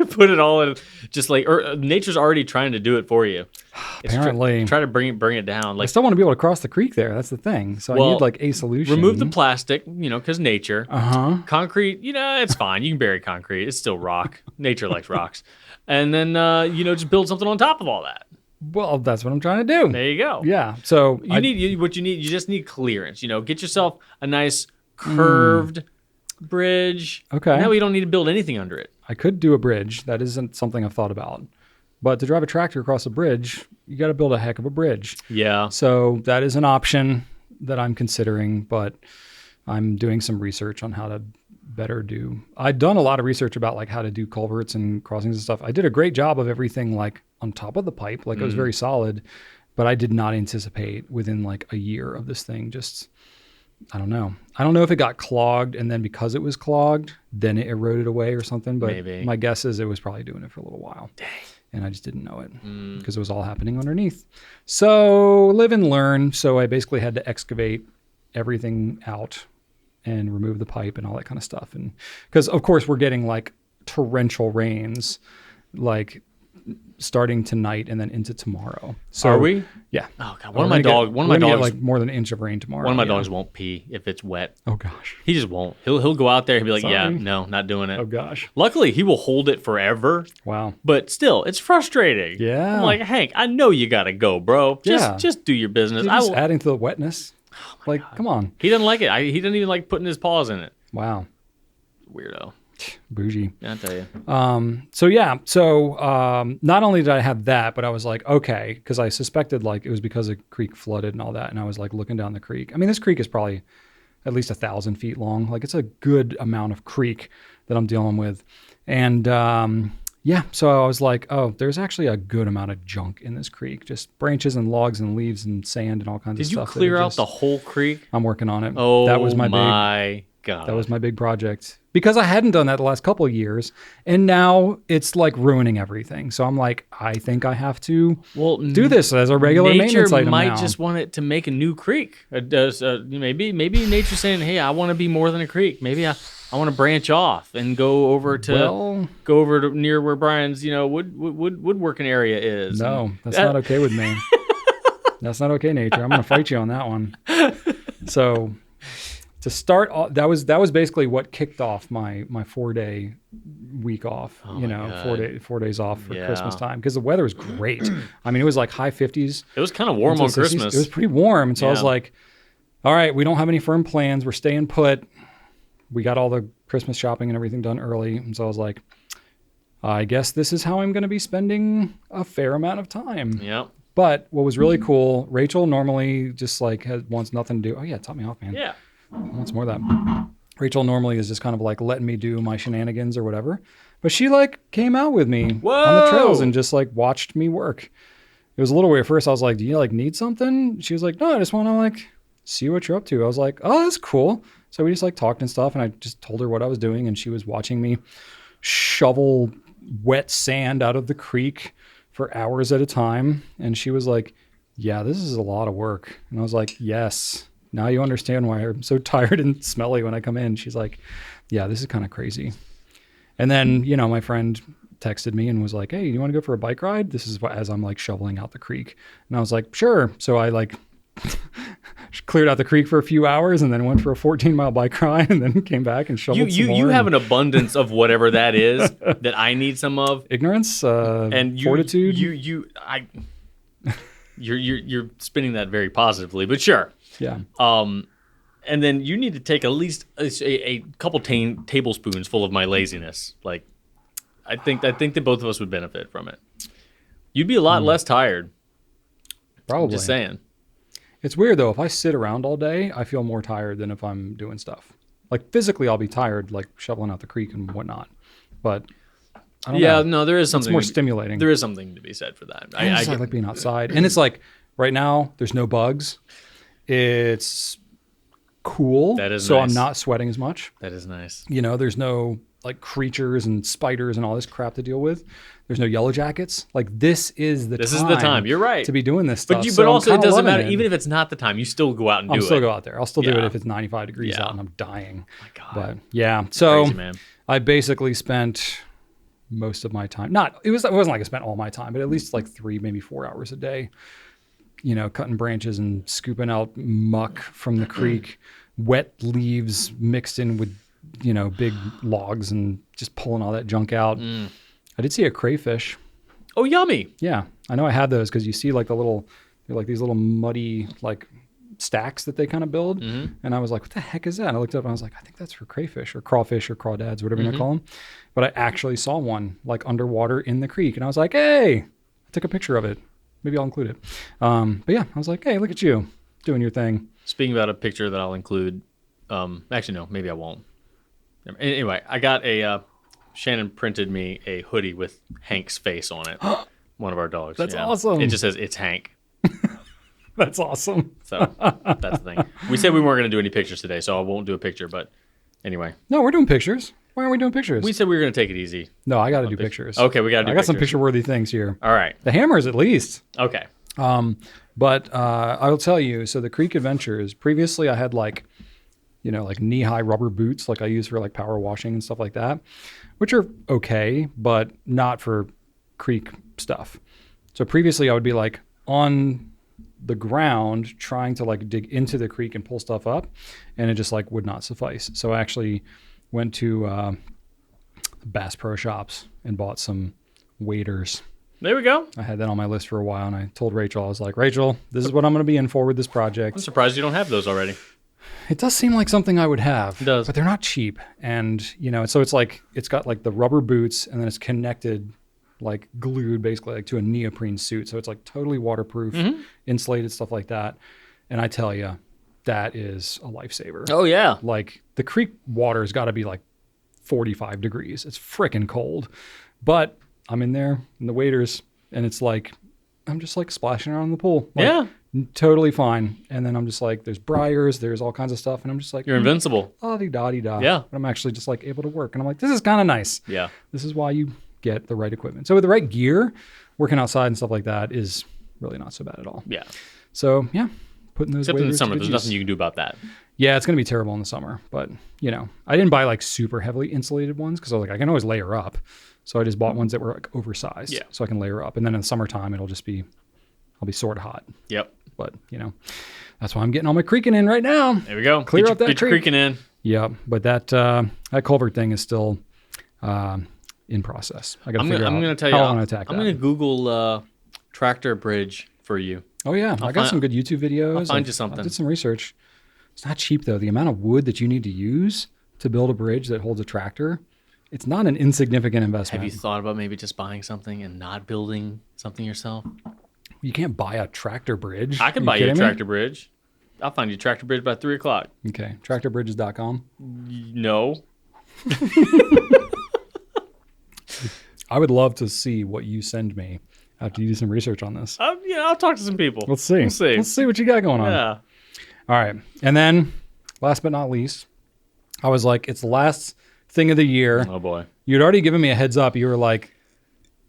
Speaker 1: Put it all in. Just like nature's already trying to do it for you. It's
Speaker 2: Apparently.
Speaker 1: try to bring it down.
Speaker 2: I
Speaker 1: Like
Speaker 2: still want to be able to cross the creek there. That's the thing. So I
Speaker 1: Well,
Speaker 2: need like a solution.
Speaker 1: remove the plastic, because nature.
Speaker 2: Uh-huh.
Speaker 1: Concrete, it's fine. You can bury concrete. It's still rock. Nature likes rocks. And then just build something on top of all that.
Speaker 2: Well, that's what I'm trying to do.
Speaker 1: There you go.
Speaker 2: Yeah. So
Speaker 1: You just need clearance. Get yourself a nice curved bridge.
Speaker 2: Okay.
Speaker 1: Now you don't need to build anything under it.
Speaker 2: I could do a bridge. That isn't something I've thought about. But to drive a tractor across a bridge, you got to build a heck of a bridge.
Speaker 1: Yeah.
Speaker 2: So that is an option that I'm considering, but I'm doing some research on how to better do. I'd done a lot of research about like how to do culverts and crossings and stuff. I did a great job of everything like on top of the pipe. Like it was very solid, but I did not anticipate within like a year of this thing just I don't know. I don't know if it got clogged, and then because it was clogged, then it eroded away or something. But
Speaker 1: Maybe.
Speaker 2: my guess is it was probably doing it for a little while.
Speaker 1: Dang.
Speaker 2: And I just didn't know it because it was all happening underneath. So live and learn. So I basically had to excavate everything out and remove the pipe and all that kind of stuff. And because of course we're getting like torrential rains, like starting tonight and then into tomorrow. So
Speaker 1: Are we?
Speaker 2: Yeah.
Speaker 1: Oh god, one of my dogs
Speaker 2: like more than an inch of rain tomorrow.
Speaker 1: one of my dogs won't pee if it's wet.
Speaker 2: Oh gosh.
Speaker 1: He just won't. He'll go out there and be like,
Speaker 2: Sorry.
Speaker 1: yeah, no, not doing it.
Speaker 2: Oh gosh.
Speaker 1: Luckily, he will hold it forever.
Speaker 2: Wow.
Speaker 1: But still, it's frustrating.
Speaker 2: Yeah.
Speaker 1: I'm like, Hank, I know you gotta go, bro. Just do your business.
Speaker 2: You're just adding to the wetness. Like, come on.
Speaker 1: He doesn't like it. He doesn't even like putting his paws in it.
Speaker 2: Wow.
Speaker 1: Weirdo.
Speaker 2: Bougie.
Speaker 1: Yeah, I tell you.
Speaker 2: So not only did I have that, but I was like, okay, because I suspected like it was because the creek flooded and all that. And I was like looking down the creek. I mean, this creek is probably at least 1,000 feet long. Like it's a good amount of creek that I'm dealing with. And so I was like, oh, there's actually a good amount of junk in this creek, just branches and logs and leaves and sand and all kinds of
Speaker 1: Did
Speaker 2: stuff.
Speaker 1: you clear out the whole creek?
Speaker 2: I'm working on it.
Speaker 1: Oh,
Speaker 2: that was my
Speaker 1: God.
Speaker 2: That was my big project because I hadn't done that the last couple of years, and now it's like ruining everything. So I'm like, I think I have to do this as a regular maintenance item
Speaker 1: might
Speaker 2: now.
Speaker 1: just want it to make a new creek. Maybe nature's saying, hey, I want to be more than a creek. Maybe I want to branch off and go over to near where Brian's woodworking area is.
Speaker 2: No, that's not okay with me. That's not okay, nature. I'm going to fight you on that one. So to start, that was basically what kicked off my 4-day week off. 4 days off for Christmas time because the weather was great. I mean, it was like high 50s.
Speaker 1: It was kind of warm on Christmas.
Speaker 2: It was pretty warm, and so I was like, all right, we don't have any firm plans. We're staying put. We got all the Christmas shopping and everything done early, and so I was like, I guess this is how I'm going to be spending a fair amount of time.
Speaker 1: Yep.
Speaker 2: But what was really cool, Rachel normally just like wants nothing to do. Oh yeah, top me off, man.
Speaker 1: Yeah.
Speaker 2: I want some more of that. Rachel normally is just kind of like letting me do my shenanigans or whatever. But she like came out with me on the trails and just like watched me work. It was a little weird. At first I was like, do you like need something? She was like, no, I just want to like see what you're up to. I was like, oh, that's cool. So we just like talked and stuff, and I just told her what I was doing, and she was watching me shovel wet sand out of the creek for hours at a time. And she was like, yeah, this is a lot of work. And I was like, yes. Now you understand why I'm so tired and smelly when I come in. She's like, yeah, this is kind of crazy. And then, my friend texted me and was like, hey, you want to go for a bike ride? This is as I'm like shoveling out the creek. And I was like, sure. So I like cleared out the creek for a few hours and then went for a 14-mile bike ride and then came back and shoveled some more.
Speaker 1: You have an abundance of whatever that is that I need some of.
Speaker 2: Ignorance, and fortitude.
Speaker 1: You're spinning that very positively, but sure.
Speaker 2: Yeah.
Speaker 1: And then you need to take at least a couple tablespoons full of my laziness. Like, I think that both of us would benefit from it. You'd be a lot less tired.
Speaker 2: Probably.
Speaker 1: Just saying.
Speaker 2: It's weird though. If I sit around all day, I feel more tired than if I'm doing stuff. Like physically, I'll be tired, like shoveling out the creek and whatnot. But I don't know.
Speaker 1: No, there is something.
Speaker 2: It's more stimulating.
Speaker 1: There is something to be said for that.
Speaker 2: I like being outside, and it's like right now there's no bugs. It's cool.
Speaker 1: That is
Speaker 2: so
Speaker 1: nice.
Speaker 2: I'm not sweating as much.
Speaker 1: That is nice.
Speaker 2: There's no like creatures and spiders and all this crap to deal with. There's no yellow jackets. Like this is the time.
Speaker 1: You're right.
Speaker 2: To be doing this stuff.
Speaker 1: But also it doesn't matter. Even if it's not the time, you still go out and do it.
Speaker 2: I'll still go out there. I'll still do it if it's 95 degrees out and I'm dying.
Speaker 1: Oh my God.
Speaker 2: But yeah. So
Speaker 1: crazy, man.
Speaker 2: I basically spent most of my time. It wasn't like I spent all my time, but at least like 3, maybe 4 hours a day. Cutting branches and scooping out muck from the creek, wet leaves mixed in with, big logs and just pulling all that junk out. I did see a crayfish.
Speaker 1: Oh, yummy.
Speaker 2: Yeah. I know I had those because you see like they're like these little muddy like stacks that they kind of build. Mm-hmm. And I was like, what the heck is that? And I looked up and I was like, I think that's for crayfish or crawfish or crawdads, whatever you want to call them. But I actually saw one like underwater in the creek. And I was like, hey, I took a picture of it. Maybe I'll include it. But yeah, I was like, hey, look at you doing your thing.
Speaker 1: Speaking about a picture that I'll include, actually, no, maybe I won't. Anyway, I got Shannon printed me a hoodie with Hank's face on it. One of our dogs.
Speaker 2: That's awesome.
Speaker 1: It just says, it's Hank.
Speaker 2: That's awesome.
Speaker 1: So that's the thing. We said we weren't going to do any pictures today, so I won't do a picture. But anyway,
Speaker 2: No, we're doing pictures. Why aren't we doing pictures?
Speaker 1: we said we were going to take it easy.
Speaker 2: No, I got to do pictures.
Speaker 1: Okay, we got to do
Speaker 2: I got some
Speaker 1: pictures.
Speaker 2: picture-worthy things here.
Speaker 1: All right.
Speaker 2: The hammers, at least.
Speaker 1: Okay.
Speaker 2: But I will tell you, so the Creek Adventures, previously I had like knee-high rubber boots like I use for like power washing and stuff like that, which are okay, but not for creek stuff. So previously I would be like on the ground trying to like dig into the creek and pull stuff up, and it just like would not suffice. So I actually went to Bass Pro Shops and bought some waders.
Speaker 1: There we go.
Speaker 2: I had that on my list for a while, and I told Rachel, I was like, Rachel, this is what I'm going to be in for with this project.
Speaker 1: I'm surprised you don't have those already.
Speaker 2: It does seem like something I would have.
Speaker 1: It does.
Speaker 2: But they're not cheap. And, so it's like, it's got like the rubber boots, and then it's connected, like glued basically like to a neoprene suit. So it's like totally waterproof, insulated, stuff like that. And I tell you, that is a lifesaver.
Speaker 1: Oh, yeah.
Speaker 2: Like the creek water has got to be like 45 degrees. It's freaking cold. But I'm in there in the waders, and it's like, I'm just like splashing around in the pool. Like,
Speaker 1: Yeah.
Speaker 2: Totally fine. And then I'm just like, there's briars, there's all kinds of stuff. And I'm just like,
Speaker 1: You're invincible.
Speaker 2: da-dee-da-dee-da.
Speaker 1: Yeah.
Speaker 2: But I'm actually just like able to work. And I'm like, this is kind of nice.
Speaker 1: Yeah.
Speaker 2: This is why you get the right equipment. So with the right gear, working outside and stuff like that is really not so bad at all.
Speaker 1: Yeah.
Speaker 2: So yeah, putting those
Speaker 1: Except in the
Speaker 2: waders to
Speaker 1: summer,
Speaker 2: good
Speaker 1: there's
Speaker 2: use.
Speaker 1: nothing you can do about that.
Speaker 2: Yeah, it's going to be terrible in the summer. But, I didn't buy like super heavily insulated ones because I was like, I can always layer up. So I just bought ones that were like oversized.
Speaker 1: Yeah.
Speaker 2: So I can layer up. And then in the summertime, I'll be sort of hot.
Speaker 1: Yep.
Speaker 2: But, that's why I'm getting all my creeking in right now.
Speaker 1: There we go.
Speaker 2: Clear up that
Speaker 1: Get your
Speaker 2: creek.
Speaker 1: creaking in.
Speaker 2: Yeah. But that culvert thing is still in process. I got to figure out
Speaker 1: I'm going to tell you.
Speaker 2: how I want to attack
Speaker 1: I'm
Speaker 2: that.
Speaker 1: going to Google tractor bridge for you.
Speaker 2: Oh, yeah. I got
Speaker 1: find-
Speaker 2: some good YouTube videos.
Speaker 1: I'll find you something.
Speaker 2: I did some research. It's not cheap, though. The amount of wood that you need to use to build a bridge that holds a tractor, it's not an insignificant investment.
Speaker 1: Have you thought about maybe just buying something and not building something yourself?
Speaker 2: You can't buy a tractor bridge.
Speaker 1: I can buy you a tractor bridge. I'll find you a tractor bridge by 3 o'clock.
Speaker 2: Okay. Tractorbridges.com.
Speaker 1: No.
Speaker 2: I would love to see what you send me after you do some research on this.
Speaker 1: I'll talk to some people.
Speaker 2: Let's see.
Speaker 1: We'll see.
Speaker 2: Let's see what you got going on.
Speaker 1: Yeah.
Speaker 2: All right. And then, last but not least, I was like, it's the last thing of the year.
Speaker 1: Oh, boy.
Speaker 2: You'd already given me a heads up. You were like,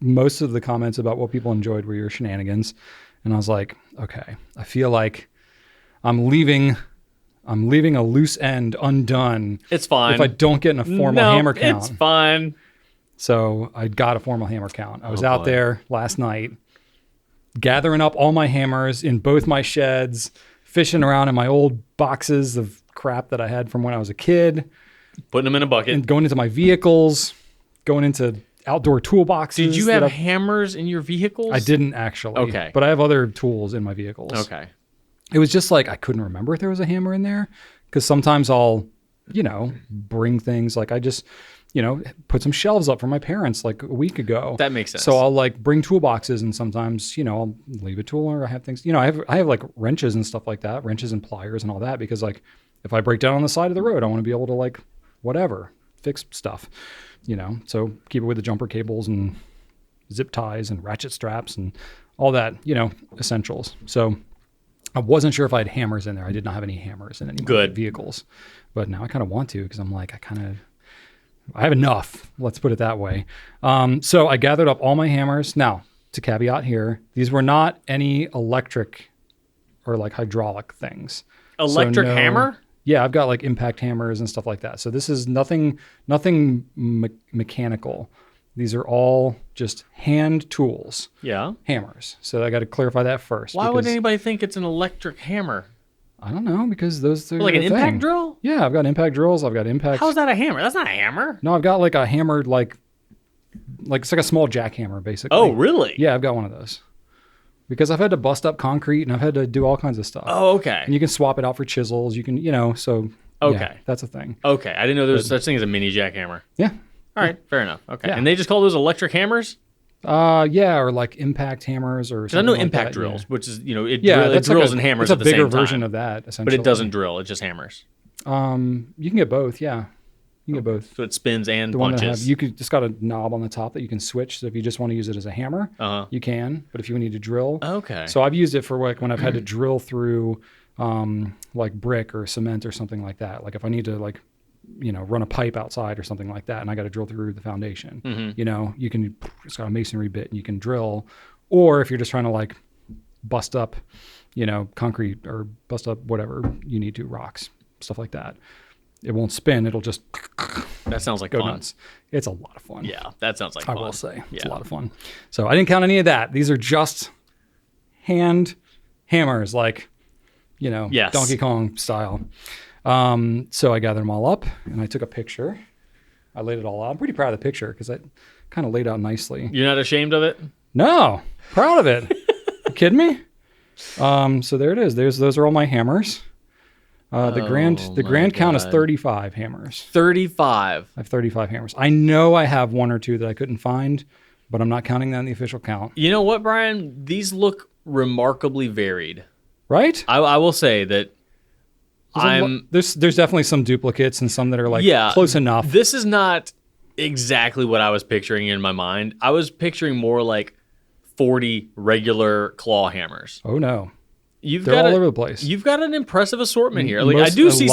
Speaker 2: most of the comments about what people enjoyed were your shenanigans. And I was like, okay, I feel like I'm leaving a loose end undone.
Speaker 1: It's fine.
Speaker 2: If I don't get in a formal hammer count.
Speaker 1: It's fine.
Speaker 2: So I got a formal hammer count. I was
Speaker 1: Oh,
Speaker 2: out
Speaker 1: boy.
Speaker 2: there last night gathering up all my hammers in both my sheds, fishing around in my old boxes of crap that I had from when I was a kid,
Speaker 1: Putting them in a bucket.
Speaker 2: and going into my vehicles, going into outdoor toolboxes.
Speaker 1: Did you
Speaker 2: that
Speaker 1: have hammers in your vehicles?
Speaker 2: I didn't actually.
Speaker 1: Okay.
Speaker 2: But I have other tools in my vehicles.
Speaker 1: Okay.
Speaker 2: It was just like I couldn't remember if there was a hammer in there because sometimes I'll, bring things like I just, put some shelves up for my parents like a week ago.
Speaker 1: That makes sense.
Speaker 2: So I'll like bring toolboxes and sometimes, I'll leave a tool or I have things, I have like wrenches and stuff like that, wrenches and pliers and all that because like if I break down on the side of the road, I want to be able to like whatever, fix stuff, so keep it with the jumper cables and zip ties and ratchet straps and all that, essentials. So I wasn't sure if I had hammers in there. I did not have any hammers in any of my vehicles, but now I kind of want to because I'm like, I have enough. Let's put it that way. So I gathered up all my hammers. Now, to caveat here, these were not any electric or like hydraulic things.
Speaker 1: Electric hammer?
Speaker 2: Yeah, I've got like impact hammers and stuff like that. So this is nothing mechanical. These are all just hand tools.
Speaker 1: Yeah.
Speaker 2: Hammers. So I got to clarify that first.
Speaker 1: Why would
Speaker 2: because-
Speaker 1: anybody think it's an electric hammer?
Speaker 2: I don't know because those are
Speaker 1: Like an
Speaker 2: the
Speaker 1: impact
Speaker 2: thing.
Speaker 1: drill?
Speaker 2: Yeah, I've got impact drills. I've got impact.
Speaker 1: How's that a hammer? That's not a hammer.
Speaker 2: No, I've got like a hammered like it's like a small jackhammer basically.
Speaker 1: Oh, really?
Speaker 2: Yeah, I've got one of those. Because I've had to bust up concrete and I've had to do all kinds of stuff.
Speaker 1: Oh, okay.
Speaker 2: And you can swap it out for chisels. You can, so
Speaker 1: Okay.
Speaker 2: yeah, that's a thing.
Speaker 1: Okay. I didn't know there was such thing as a mini jackhammer.
Speaker 2: Yeah.
Speaker 1: All right. Fair enough. Okay.
Speaker 2: Yeah.
Speaker 1: And they just call those electric hammers?
Speaker 2: Yeah, or like impact hammers or
Speaker 1: Because I
Speaker 2: something
Speaker 1: know
Speaker 2: like
Speaker 1: impact
Speaker 2: that,
Speaker 1: drills, which is, it
Speaker 2: that's like
Speaker 1: drills and hammers
Speaker 2: it's
Speaker 1: at the
Speaker 2: a bigger
Speaker 1: same time.
Speaker 2: version of that, essentially.
Speaker 1: But it doesn't drill. It just hammers.
Speaker 2: You can get both, yeah. You can get both.
Speaker 1: So it spins and
Speaker 2: The one that
Speaker 1: punches.
Speaker 2: you could just got a knob on the top that you can switch. So if you just want to use it as a hammer, you can. But if you need to drill,
Speaker 1: Okay.
Speaker 2: So I've used it for like when I've had to drill through like brick or cement or something like that. Like if I need to like run a pipe outside or something like that, and I got to drill through the foundation. You can. It's got a masonry bit, and you can drill. Or if you're just trying to like bust up, concrete or bust up whatever you need to, rocks, stuff like that. It won't spin. It'll just
Speaker 1: That sounds like
Speaker 2: go
Speaker 1: fun.
Speaker 2: nuts. It's a lot of fun.
Speaker 1: Yeah, that sounds like
Speaker 2: I
Speaker 1: fun.
Speaker 2: will say. It's
Speaker 1: Yeah.
Speaker 2: a lot of fun. So I didn't count any of that. These are just hand hammers, like,
Speaker 1: Yes.
Speaker 2: Donkey Kong style. So I gathered them all up and I took a picture. I laid it all out. I'm pretty proud of the picture because I kind of laid out nicely.
Speaker 1: You're not ashamed of it?
Speaker 2: No, proud of it. You kidding me? So there it is. Those are all my hammers. The grand count is 35 hammers.
Speaker 1: 35.
Speaker 2: I have 35 hammers. I know I have one or two that I couldn't find, but I'm not counting that in the official count.
Speaker 1: You know what, Brian? These look remarkably varied.
Speaker 2: Right?
Speaker 1: I will say that
Speaker 2: There's definitely some duplicates and some that are like close enough.
Speaker 1: This is not exactly what I was picturing in my mind. I was picturing more like 40 regular claw hammers.
Speaker 2: Oh no.
Speaker 1: They're
Speaker 2: all over the place.
Speaker 1: You've got an impressive assortment here. Like I do see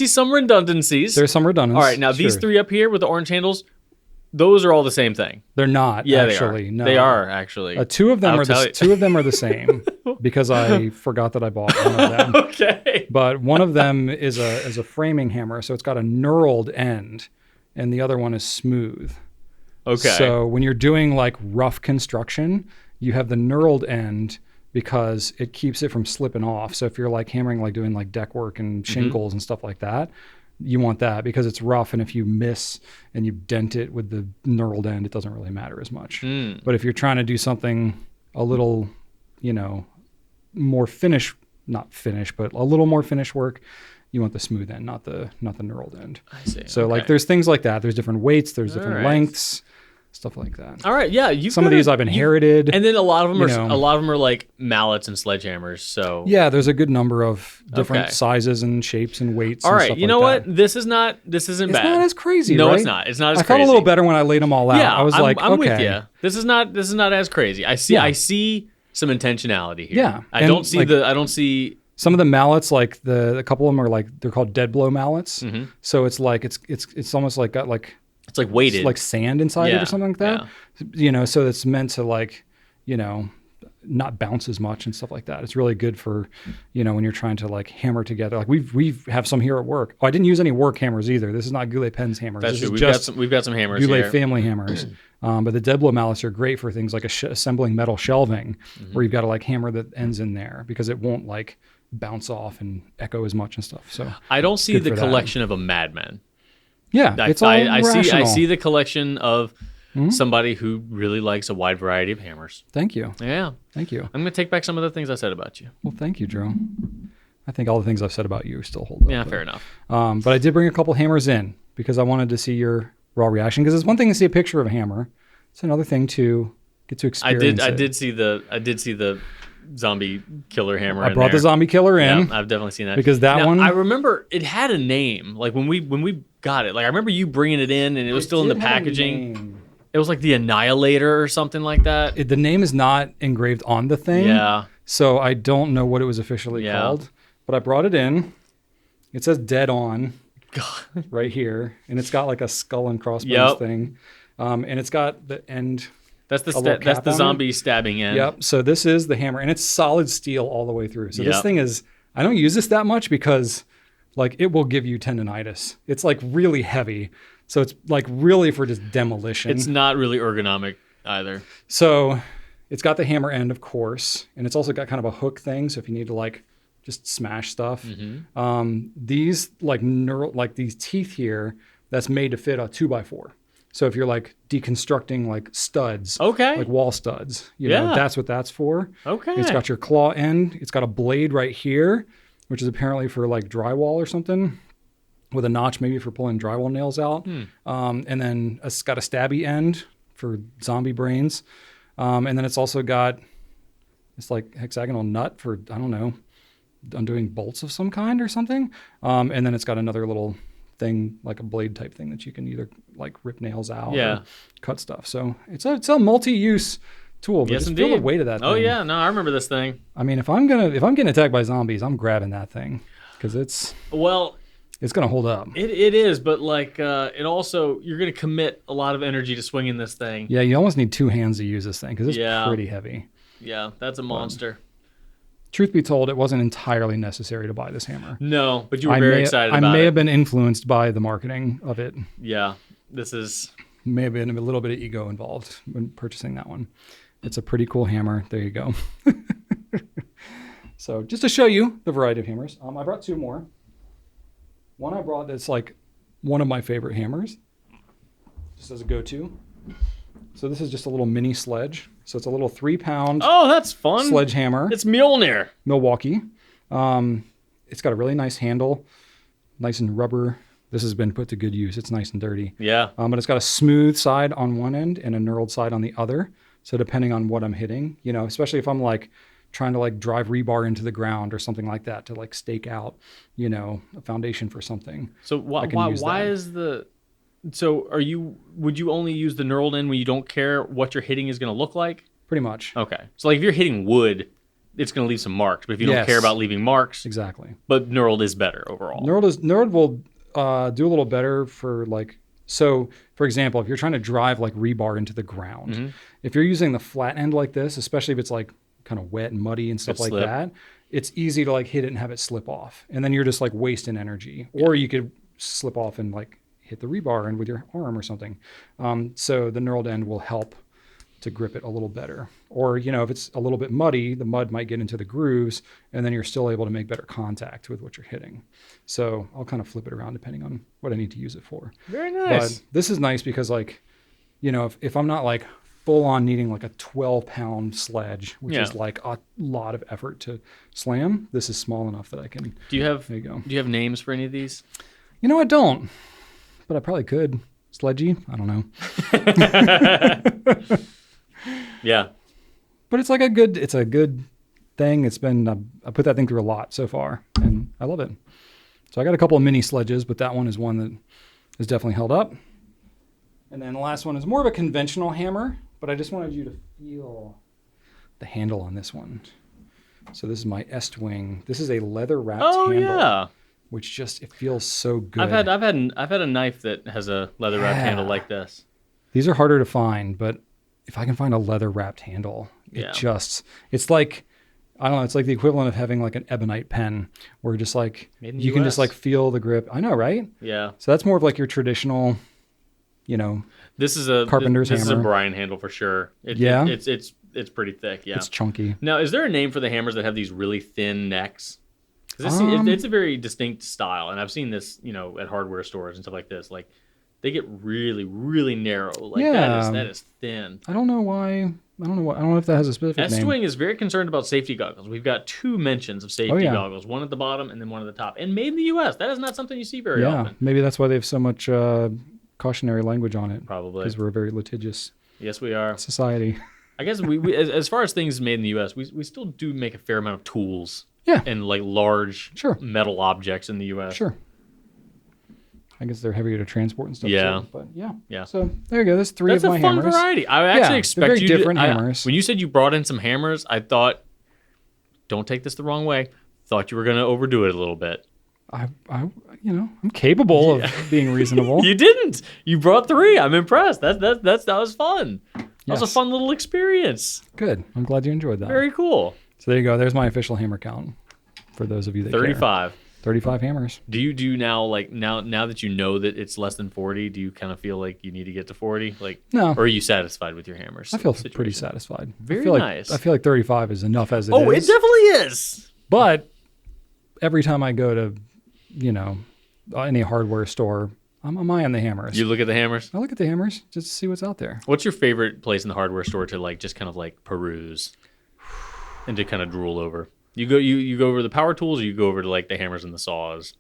Speaker 1: some redundancies.
Speaker 2: There's some redundancies.
Speaker 1: All right, now these three up here with the orange handles, those are all the same thing.
Speaker 2: They're not.
Speaker 1: Yeah,
Speaker 2: actually.
Speaker 1: they are.
Speaker 2: No.
Speaker 1: They are actually.
Speaker 2: Two of them are the same because I forgot that I bought one of them.
Speaker 1: Okay.
Speaker 2: But one of them is a framing hammer, so it's got a knurled end, and the other one is smooth.
Speaker 1: Okay.
Speaker 2: So when you're doing like rough construction, you have the knurled end because it keeps it from slipping off. So if you're like hammering, like doing like deck work and shingles and stuff like that, you want that because it's rough. And if you miss and you dent it with the knurled end, it doesn't really matter as much. But if you're trying to do something a little, more not finish, but a little more finish work, you want the smooth end, not the knurled end.
Speaker 1: I see.
Speaker 2: So like there's things like that. There's different weights, there's different lengths, stuff like that.
Speaker 1: All right, yeah.
Speaker 2: Some of these I've inherited.
Speaker 1: And then a lot of them are like mallets and sledgehammers. So
Speaker 2: yeah, there's a good number of different sizes and shapes and weights.
Speaker 1: All
Speaker 2: and
Speaker 1: right,
Speaker 2: stuff
Speaker 1: you
Speaker 2: like
Speaker 1: know
Speaker 2: that.
Speaker 1: what? This isn't bad.
Speaker 2: It's not as crazy.
Speaker 1: No,
Speaker 2: right?
Speaker 1: it's not. It's not as
Speaker 2: I
Speaker 1: crazy.
Speaker 2: felt a little better when I laid them all out.
Speaker 1: Yeah,
Speaker 2: I was
Speaker 1: I'm
Speaker 2: okay.
Speaker 1: with you. This is not as crazy. I see some intentionality here.
Speaker 2: Yeah,
Speaker 1: I don't see
Speaker 2: some of the mallets, like a couple of them are like, they're called dead blow mallets. So it's like it's almost like got like
Speaker 1: it's like weighted,
Speaker 2: like sand inside it or something like that.
Speaker 1: Yeah.
Speaker 2: So it's meant to like not bounce as much and stuff like that. It's really good for when you're trying to like hammer together. Like we have some here at work. Oh, I didn't use any work hammers either. This is not Goulet Pens hammers.
Speaker 1: That's
Speaker 2: this
Speaker 1: true.
Speaker 2: is
Speaker 1: We've got some hammers
Speaker 2: Goulet
Speaker 1: here.
Speaker 2: family hammers. But the dead blow mallets are great for things like assembling metal shelving, where you've got to like hammer the ends in there because it won't like bounce off and echo as much and stuff. So
Speaker 1: I don't see the collection of a madman.
Speaker 2: Yeah, it's all rational.
Speaker 1: I see the collection of somebody who really likes a wide variety of hammers.
Speaker 2: Thank you.
Speaker 1: Yeah.
Speaker 2: Thank you.
Speaker 1: I'm going to take back some of the things I said about you.
Speaker 2: Well, thank you, Drew. I think all the things I've said about you still hold up.
Speaker 1: Yeah, fair enough.
Speaker 2: But I did bring a couple hammers in because I wanted to see your raw reaction. Because it's one thing to see a picture of a hammer. It's another thing to get to experience
Speaker 1: I did see the zombie killer hammer.
Speaker 2: I brought the zombie killer in.
Speaker 1: Yeah, I've definitely seen that
Speaker 2: because one.
Speaker 1: I remember it had a name. Like when we got it. Like I remember you bringing it in, and it was still in the packaging. It was like the Annihilator or something like that.
Speaker 2: The name is not engraved on the thing.
Speaker 1: Yeah.
Speaker 2: So I don't know what it was officially called. But I brought it in. It says Dead On right here, and it's got like a skull and crossbones thing, and it's got the end.
Speaker 1: That's the zombie stabbing end.
Speaker 2: Yep. So this is the hammer, and it's solid steel all the way through. So this thing is. I don't use this that much because, like, it will give you tendonitis. It's like really heavy, so it's like really for just demolition.
Speaker 1: It's not really ergonomic either.
Speaker 2: So it's got the hammer end, of course, and it's also got kind of a hook thing. So if you need to like just smash stuff, these like these teeth here, that's made to fit a 2x4. So if you're like deconstructing like studs, like wall studs, you know, that's what that's for.
Speaker 1: Okay.
Speaker 2: It's got your claw end. It's got a blade right here, which is apparently for like drywall or something, with a notch maybe for pulling drywall nails out. And then it's got a stabby end for zombie brains. And then it's also got this like hexagonal nut for, I don't know, undoing bolts of some kind or something. And then it's got another little thing, like a blade type thing that you can either like rip nails out
Speaker 1: Yeah.
Speaker 2: or cut stuff. So it's a multi-use tool. But
Speaker 1: Yes,
Speaker 2: just
Speaker 1: indeed.
Speaker 2: feel the weight of that
Speaker 1: Oh
Speaker 2: thing.
Speaker 1: yeah, no, I remember this thing.
Speaker 2: I mean, if I'm getting attacked by zombies, I'm grabbing that thing because it's gonna hold up.
Speaker 1: It is, but like it also you're gonna commit a lot of energy to swinging this thing.
Speaker 2: Yeah, you almost need 2 hands to use this thing because it's
Speaker 1: Yeah.
Speaker 2: pretty heavy.
Speaker 1: Yeah, that's a monster.
Speaker 2: Truth be told, it wasn't entirely necessary to buy this hammer.
Speaker 1: No, but you were very excited about it.
Speaker 2: I may have been influenced by the marketing of it.
Speaker 1: Yeah, this is.
Speaker 2: May have been a little bit of ego involved when purchasing that one. It's a pretty cool hammer. There you go. So just to show you the variety of hammers, I brought 2 more. One I brought that's like one of my favorite hammers, just as a go-to. So this is just a little mini sledge. So it's a little 3-pound
Speaker 1: Oh, that's fun.
Speaker 2: sledgehammer,
Speaker 1: It's Mjolnir.
Speaker 2: Milwaukee. It's got a really nice handle, nice and rubber. This has been put to good use. It's nice and dirty.
Speaker 1: Yeah.
Speaker 2: But it's got a smooth side on one end and a knurled side on the other. So depending on what I'm hitting, especially if I'm like trying to like drive rebar into the ground or something like that to like stake out, a foundation for something.
Speaker 1: So why is the? So would you only use the knurled end when you don't care what your hitting is going to look like?
Speaker 2: Pretty much.
Speaker 1: Okay. So like if you're hitting wood, it's going to leave some marks. But if you don't care about leaving marks,
Speaker 2: exactly.
Speaker 1: But knurled is better overall.
Speaker 2: Knurled will do a little better for like. So, for example, if you're trying to drive like rebar into the ground, if you're using the flat end like this, especially if it's like kind of wet and muddy and stuff like that, it's easy to like hit it and have it slip off. And then you're just like wasting energy. Yeah. Or you could slip off and like hit the rebar and with your arm or something. So the knurled end will help to grip it a little better. Or, if it's a little bit muddy, the mud might get into the grooves and then you're still able to make better contact with what you're hitting. So I'll kind of flip it around depending on what I need to use it for.
Speaker 1: Very nice.
Speaker 2: But this is nice because like, if I'm not like full on needing like a 12-pound sledge, which is like a lot of effort to slam, this is small enough that I can.
Speaker 1: Do you have names for any of these?
Speaker 2: I don't, but I probably could. Sledgy? I don't know.
Speaker 1: Yeah.
Speaker 2: But it's like a good thing. It's been, I put that thing through a lot so far and I love it. So I got a couple of mini sledges, but that one is one that is definitely held up. And then the last one is more of a conventional hammer, but I just wanted you to feel the handle on this one. So this is my Estwing. This is a leather wrapped handle.
Speaker 1: Oh yeah.
Speaker 2: Which just, it feels so good.
Speaker 1: I've had a knife that has a leather wrapped handle like this.
Speaker 2: These are harder to find, but if I can find a leather wrapped handle, it's like, I don't know, it's like the equivalent of having like an ebonite pen where just like you can just like feel the grip. I know, right?
Speaker 1: Yeah.
Speaker 2: So that's more of like your traditional,
Speaker 1: this is a
Speaker 2: carpenter's hammer.
Speaker 1: This is a Brian handle for sure. It's pretty thick. Yeah.
Speaker 2: It's chunky.
Speaker 1: Now, is there a name for the hammers that have these really thin necks? It's a very distinct style, and I've seen this, at hardware stores and stuff like this. Like, they get really, really narrow. Like that is thin.
Speaker 2: I don't know why. I don't know if that has a specific name.
Speaker 1: Estwing is very concerned about safety goggles. We've got 2 mentions of safety goggles, one at the bottom and then one at the top, and made in the U.S. That is not something you see very often.
Speaker 2: Maybe that's why they have so much cautionary language on it.
Speaker 1: Probably
Speaker 2: because we're a very litigious.
Speaker 1: Yes, we are.
Speaker 2: Society.
Speaker 1: I guess we as far as things made in the U.S., we still do make a fair amount of tools.
Speaker 2: Yeah.
Speaker 1: And like large metal objects in the U.S.
Speaker 2: Sure. I guess they're heavier to transport and stuff.
Speaker 1: Yeah.
Speaker 2: Too, but yeah. So there you go. That's 3 of my hammers.
Speaker 1: That's a fun variety. I actually expect you
Speaker 2: different hammers.
Speaker 1: When you said you brought in some hammers, I thought, don't take this the wrong way, thought you were going to overdo it a little bit.
Speaker 2: I'm capable of being reasonable.
Speaker 1: You didn't. You brought 3. I'm impressed. That was fun. That was a fun little experience.
Speaker 2: Good. I'm glad you enjoyed that.
Speaker 1: Very cool.
Speaker 2: So there you go. There's my official hammer count for those of you that
Speaker 1: 35.
Speaker 2: Care. 35 hammers.
Speaker 1: Do you now, like, now that you know that it's less than 40, do you kind of feel like you need to get to 40? Like,
Speaker 2: no.
Speaker 1: Or are you satisfied with your hammers?
Speaker 2: I feel pretty satisfied.
Speaker 1: Very
Speaker 2: nice. I feel like 35 is enough as it is.
Speaker 1: Oh, it definitely is.
Speaker 2: But every time I go to, any hardware store, I'm eyeing the hammers.
Speaker 1: You look at the hammers?
Speaker 2: I look at the hammers just to see what's out there.
Speaker 1: What's your favorite place in the hardware store to like just kind of like peruse and to kind of drool over? You go over the power tools, or you go over to like the hammers and the saws?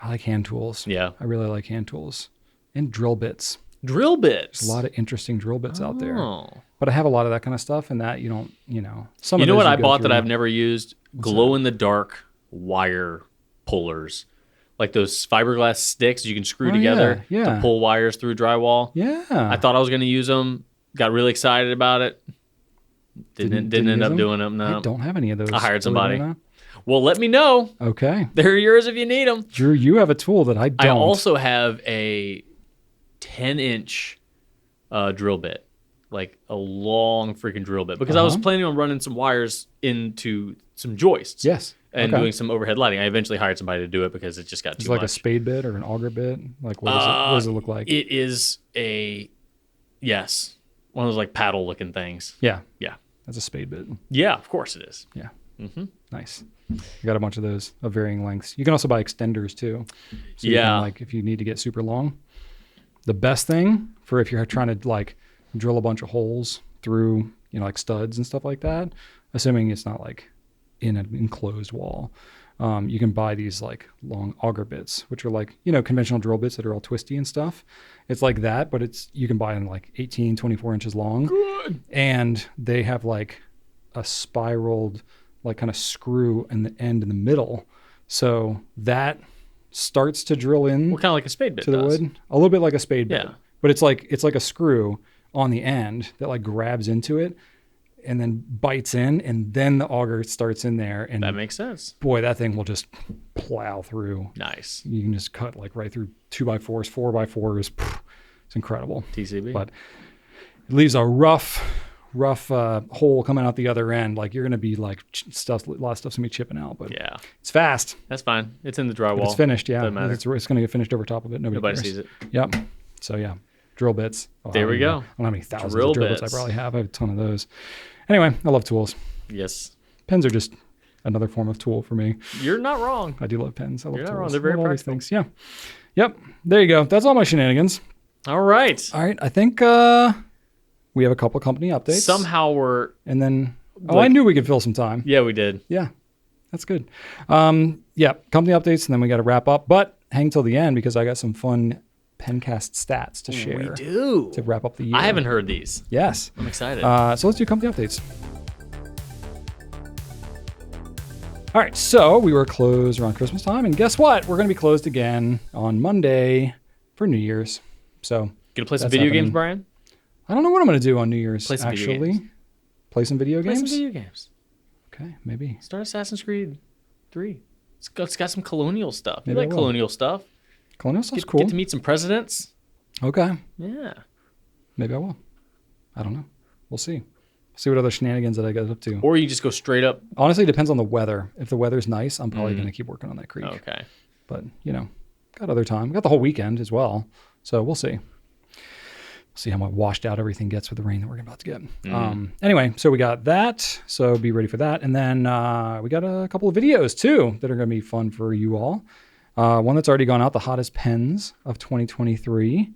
Speaker 2: I like hand tools.
Speaker 1: Yeah.
Speaker 2: I really like hand tools. And drill bits.
Speaker 1: Drill bits.
Speaker 2: There's a lot of interesting drill bits out there. But I have a lot of that kind of stuff, and that you don't, some
Speaker 1: You
Speaker 2: of
Speaker 1: know
Speaker 2: those
Speaker 1: what
Speaker 2: you
Speaker 1: I
Speaker 2: go
Speaker 1: bought
Speaker 2: through.
Speaker 1: that I've never used? Glow in the dark wire pullers like those fiberglass sticks you can screw
Speaker 2: Oh,
Speaker 1: together
Speaker 2: yeah.
Speaker 1: to pull wires through drywall.
Speaker 2: Yeah.
Speaker 1: I thought I was going to use them. Got really excited about it. Didn't end
Speaker 2: use
Speaker 1: up
Speaker 2: them?
Speaker 1: doing them. No.
Speaker 2: I don't have any of those.
Speaker 1: I hired
Speaker 2: believe it or
Speaker 1: somebody.
Speaker 2: not.
Speaker 1: Well, let me know.
Speaker 2: Okay.
Speaker 1: They're yours if you need them.
Speaker 2: Drew, you have a tool that I don't.
Speaker 1: I also have a 10-inch drill bit, like a long freaking drill bit, because I was planning on running some wires into some joists.
Speaker 2: Yes.
Speaker 1: And doing some overhead lighting. I eventually hired somebody to do it because it just got too much.
Speaker 2: It's like a spade bit or an auger bit? Like, what does it look like?
Speaker 1: It is one of those like paddle looking things.
Speaker 2: Yeah.
Speaker 1: Yeah.
Speaker 2: That's a spade bit.
Speaker 1: Yeah, of course it is.
Speaker 2: Yeah. Mm-hmm. Nice. I got a bunch of those of varying lengths. You can also buy extenders too. So you can, like, if you need to get super long. The best thing for if you're trying to like drill a bunch of holes through, like studs and stuff like that, assuming it's not like in an enclosed wall, you can buy these like long auger bits, which are like, conventional drill bits that are all twisty and stuff. It's like that, but you can buy them like 18, 24 inches long. Good. And they have like a spiraled like kind of screw in the end in the middle. So that starts to drill in.
Speaker 1: Well, kind of like a spade bit
Speaker 2: to the wood. A little bit like a spade bit.
Speaker 1: Yeah.
Speaker 2: But it's like a screw on the end that like grabs into it and then bites in, and then the auger starts in there. And
Speaker 1: that makes sense. Boy,
Speaker 2: that thing will just plow through.
Speaker 1: Nice.
Speaker 2: You can just cut like right through 2x4s, 4x4s. It's incredible.
Speaker 1: TCB.
Speaker 2: But it leaves a rough hole coming out the other end. Like, you're going to be like a lot of stuff's going to be chipping out, but
Speaker 1: yeah,
Speaker 2: it's fast.
Speaker 1: That's fine. It's in the drywall.
Speaker 2: But it's finished. Yeah.
Speaker 1: Doesn't matter.
Speaker 2: It's going to get finished over top of it. Nobody
Speaker 1: sees it.
Speaker 2: Yep. So yeah, drill bits.
Speaker 1: There we go.
Speaker 2: I don't know how many thousands of drill bits I probably have. I have a ton of those. Anyway, I love tools.
Speaker 1: Yes.
Speaker 2: Pens are just another form of tool for me.
Speaker 1: You're not wrong.
Speaker 2: I do love pens. I love
Speaker 1: You're
Speaker 2: tools.
Speaker 1: not wrong. They're very practical.
Speaker 2: Things. Yeah. Yep. There you go. That's all my shenanigans.
Speaker 1: All right.
Speaker 2: I think we have a couple company updates.
Speaker 1: Somehow we're...
Speaker 2: And then... I knew we could fill some time.
Speaker 1: Yeah, we did.
Speaker 2: Yeah. That's good. Yeah. Company updates, and then we got to wrap up. But hang till the end, because I got some fun Pencast stats to share.
Speaker 1: We do.
Speaker 2: To wrap up the year.
Speaker 1: I haven't heard these.
Speaker 2: Yes.
Speaker 1: I'm excited.
Speaker 2: So let's do company updates. All right, so we were closed around Christmas time, and guess what? We're going to be closed again on Monday for New Year's. So
Speaker 1: gonna play some video games, Brian?
Speaker 2: I don't know what I'm going to do on New Year's.
Speaker 1: Play some video games.
Speaker 2: Play some video games.
Speaker 1: Play some video games.
Speaker 2: Okay, maybe
Speaker 1: start Assassin's Creed 3. It's got some colonial stuff.
Speaker 2: Maybe
Speaker 1: you like colonial stuff?
Speaker 2: Colonial stuff's cool.
Speaker 1: Get to meet some presidents.
Speaker 2: Okay.
Speaker 1: Yeah.
Speaker 2: Maybe I will. I don't know. We'll see. See what other shenanigans that I get up to.
Speaker 1: Or you just go straight up.
Speaker 2: Honestly, it depends on the weather. If the weather's nice, I'm probably going to keep working on that creek.
Speaker 1: Okay.
Speaker 2: But, got other time. Got the whole weekend as well. So we'll see. See how much washed out everything gets with the rain that we're about to get. Anyway, so we got that. So be ready for that. And then we got a couple of videos too that are going to be fun for you all. One that's already gone out, the hottest pens of 2023.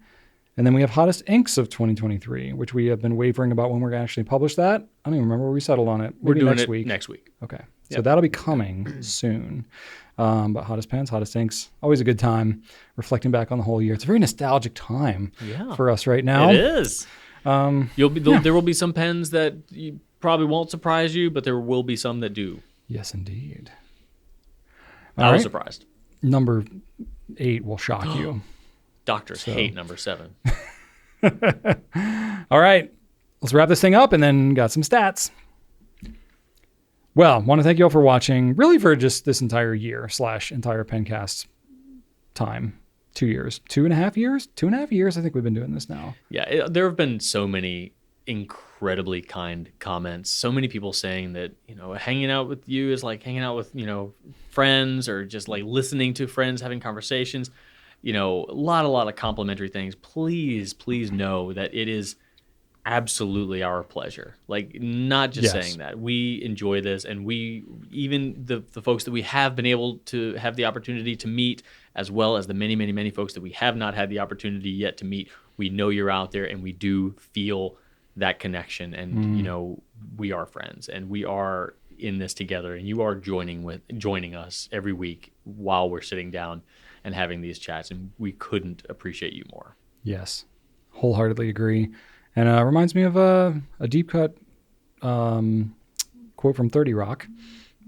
Speaker 2: And then we have hottest inks of 2023, which we have been wavering about when we're going to actually publish that. I don't even remember where we settled on it.
Speaker 1: We're doing
Speaker 2: next
Speaker 1: it
Speaker 2: week.
Speaker 1: Next week.
Speaker 2: Okay. Yep. So that'll be coming soon. But hottest pens, hottest inks, always a good time reflecting back on the whole year. It's a very nostalgic time for us right now.
Speaker 1: It is. There will be some pens that you probably won't surprise you, but there will be some that do.
Speaker 2: Yes, indeed.
Speaker 1: I was surprised.
Speaker 2: Number 8 will shock you.
Speaker 1: Doctors hate number 7.
Speaker 2: All right. Let's wrap this thing up and then got some stats. Well, want to thank you all for watching, really for just this entire year / entire Pencast time. 2 years. 2.5 years? 2.5 years I think we've been doing this now.
Speaker 1: Yeah, there have been so many incredibly kind comments. So many people saying that, hanging out with you is like hanging out with, friends, or just like listening to friends having conversations. A lot of complimentary things. Please know that it is absolutely our pleasure. Like, not just saying that. We enjoy this, and we, even the folks that we have been able to have the opportunity to meet, as well as the many, many, many folks that we have not had the opportunity yet to meet, we know you're out there, and we do feel that connection, and we are friends, and we are in this together, and you are joining us every week while we're sitting down and having these chats, and we couldn't appreciate you more.
Speaker 2: Yes, wholeheartedly agree. And it reminds me of a deep cut quote from 30 Rock,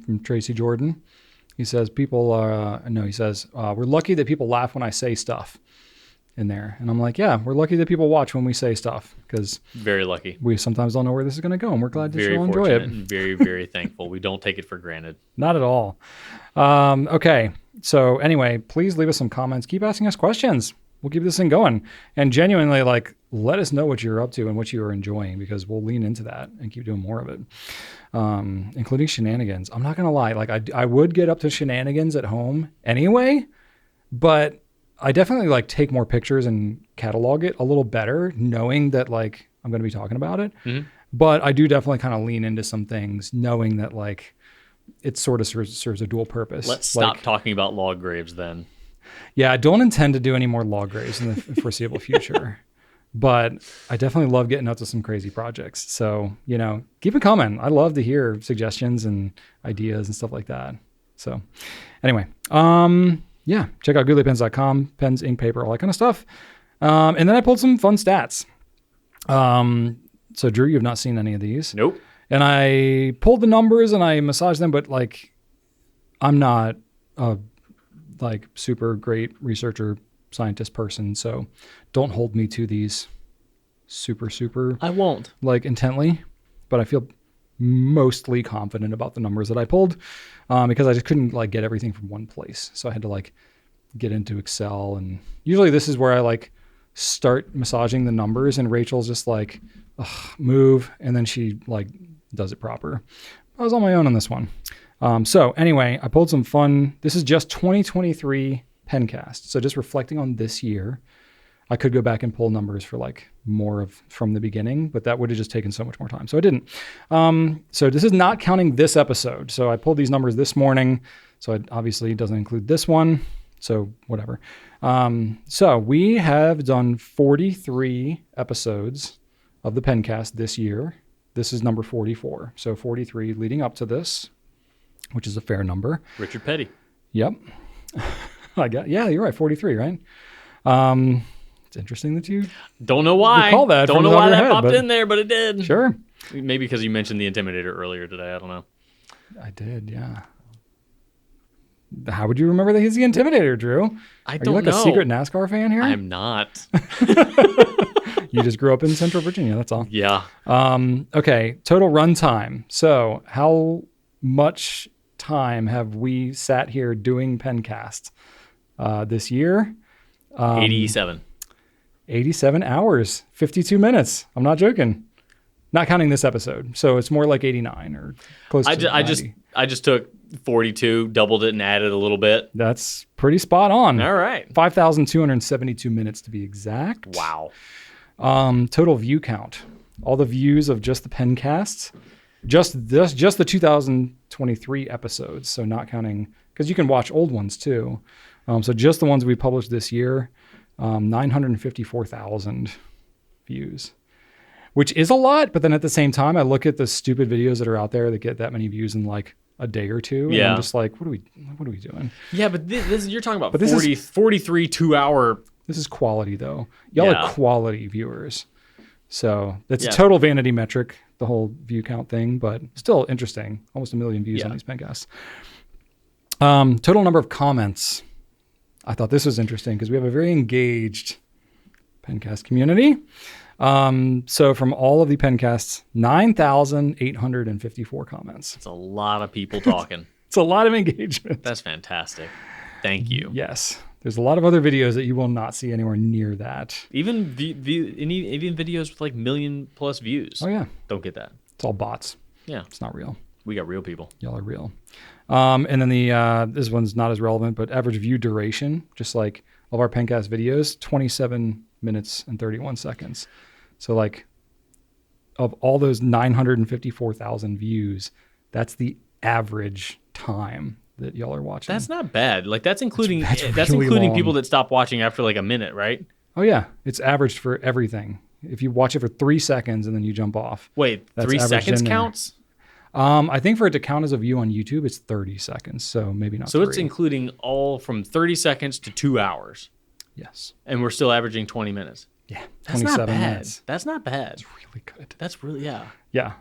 Speaker 2: from Tracy Jordan. He says people are, no, he says, we're lucky that people laugh when I say stuff in there. And I'm like, yeah, we're lucky that people watch when we say stuff because
Speaker 1: Very lucky.
Speaker 2: we sometimes don't know where this is going to go. And we're glad that
Speaker 1: Very
Speaker 2: you'll enjoy
Speaker 1: fortunate
Speaker 2: it.
Speaker 1: and very, very thankful. We don't take it for granted.
Speaker 2: Not at all. Okay. So anyway, please leave us some comments. Keep asking us questions. We'll keep this thing going. And genuinely, like, let us know what you're up to and what you are enjoying because we'll lean into that and keep doing more of it, including shenanigans. I'm not going to lie. Like, I would get up to shenanigans at home anyway, but I definitely like take more pictures and catalog it a little better, knowing that like I'm going to be talking about it.
Speaker 1: Mm-hmm.
Speaker 2: But I do definitely kind of lean into some things, knowing that like it sort of serves a dual purpose.
Speaker 1: Let's stop talking about log graves then.
Speaker 2: Yeah, I don't intend to do any more log graves in the foreseeable future, but I definitely love getting out to some crazy projects. So, you know, keep it coming. I love to hear suggestions and ideas and stuff like that. So anyway, yeah, check out gouletpens.com, pens, ink, paper, all that kind of stuff. And then I pulled some fun stats. So Drew, you've not seen any of these.
Speaker 1: Nope.
Speaker 2: And I pulled the numbers and I massaged them, but like, I'm not a like super great researcher, scientist person. So don't hold me to these super,
Speaker 1: I won't.
Speaker 2: like intently, but I feel mostly confident about the numbers that I pulled because I just couldn't like get everything from one place. So I had to like get into Excel, and usually this is where I like start massaging the numbers and Rachel's just like, move. And then she like does it proper. I was on my own on this one. So anyway, I pulled some fun. This is just 2023 Pencast. So just reflecting on this year, I could go back and pull numbers for like more of from the beginning, but that would have just taken so much more time. So I didn't. So this is not counting this episode. So I pulled these numbers this morning. So it obviously doesn't include this one. So whatever. So we have done 43 episodes of the Pencast this year. This is number 44. So 43 leading up to this, which is a fair number.
Speaker 1: Richard Petty.
Speaker 2: Yep. Yeah, you're right. 43, right? It's interesting that you
Speaker 1: don't know why.
Speaker 2: Recall that.
Speaker 1: Don't know why that popped in there, but it did.
Speaker 2: Sure.
Speaker 1: Maybe because you mentioned the Intimidator earlier today. I don't know.
Speaker 2: I did, yeah. How would you remember that he's the Intimidator, Drew?
Speaker 1: I
Speaker 2: Are
Speaker 1: don't
Speaker 2: you like
Speaker 1: know.
Speaker 2: a secret NASCAR fan here?
Speaker 1: I'm not.
Speaker 2: You just grew up in Central Virginia, that's all.
Speaker 1: Yeah.
Speaker 2: Okay, total run time. So how much time have we sat here doing Pencast this year?
Speaker 1: 87.
Speaker 2: 87 hours, 52 minutes. I'm not joking. Not counting this episode. So it's more like 89 or close to 90.
Speaker 1: I just took 42, doubled it and added a little bit.
Speaker 2: That's pretty spot on.
Speaker 1: All right.
Speaker 2: 5,272 minutes to be exact.
Speaker 1: Wow.
Speaker 2: Total view count. All the views of just the Pencasts. Just the 2023 episodes. So not counting, because you can watch old ones too. So just the ones we published this year, 954,000 views, which is a lot. But then at the same time, I look at the stupid videos that are out there that get that many views in like a day or two. And
Speaker 1: yeah.
Speaker 2: I'm just like, what are we doing?
Speaker 1: Yeah, but this you're talking about 43 2-hour.
Speaker 2: This is quality though. Y'all are quality viewers. So that's a
Speaker 1: Yeah.
Speaker 2: total vanity metric, the whole view count thing, but still interesting. Almost 1 million views on these Pencasts. Total number of comments. I thought this was interesting because we have a very engaged Pencast community. So from all of the Pencasts, 9,854 comments.
Speaker 1: It's a lot of people talking.
Speaker 2: It's a lot of engagement.
Speaker 1: That's fantastic. Thank you.
Speaker 2: Yes. There's a lot of other videos that you will not see anywhere near that.
Speaker 1: Even even videos with like 1 million+ views.
Speaker 2: Oh, yeah.
Speaker 1: Don't get that.
Speaker 2: It's all bots.
Speaker 1: Yeah.
Speaker 2: It's not real.
Speaker 1: We got real people.
Speaker 2: Y'all are real. And then this one's not as relevant, but average view duration, just like all of our Pencast videos, 27 minutes and 31 seconds. So like of all those 954,000 views, that's the average time that y'all are watching.
Speaker 1: That's not bad. Like that's including
Speaker 2: That's
Speaker 1: that's
Speaker 2: really
Speaker 1: including
Speaker 2: long.
Speaker 1: people that stop watching after like a minute, right?
Speaker 2: Oh yeah. It's averaged for everything. If you watch it for 3 seconds and then you jump off.
Speaker 1: Wait,
Speaker 2: that's
Speaker 1: 3
Speaker 2: averaged
Speaker 1: seconds
Speaker 2: in there.
Speaker 1: counts?
Speaker 2: I think for it to count as a view on YouTube, it's 30 seconds. So maybe not.
Speaker 1: So
Speaker 2: 3.
Speaker 1: it's including all from 30 seconds to 2 hours.
Speaker 2: Yes.
Speaker 1: And we're still averaging 20 minutes.
Speaker 2: Yeah.
Speaker 1: That's not
Speaker 2: 27
Speaker 1: bad.
Speaker 2: minutes.
Speaker 1: That's not bad.
Speaker 2: It's really good.
Speaker 1: That's really, yeah.
Speaker 2: Yeah.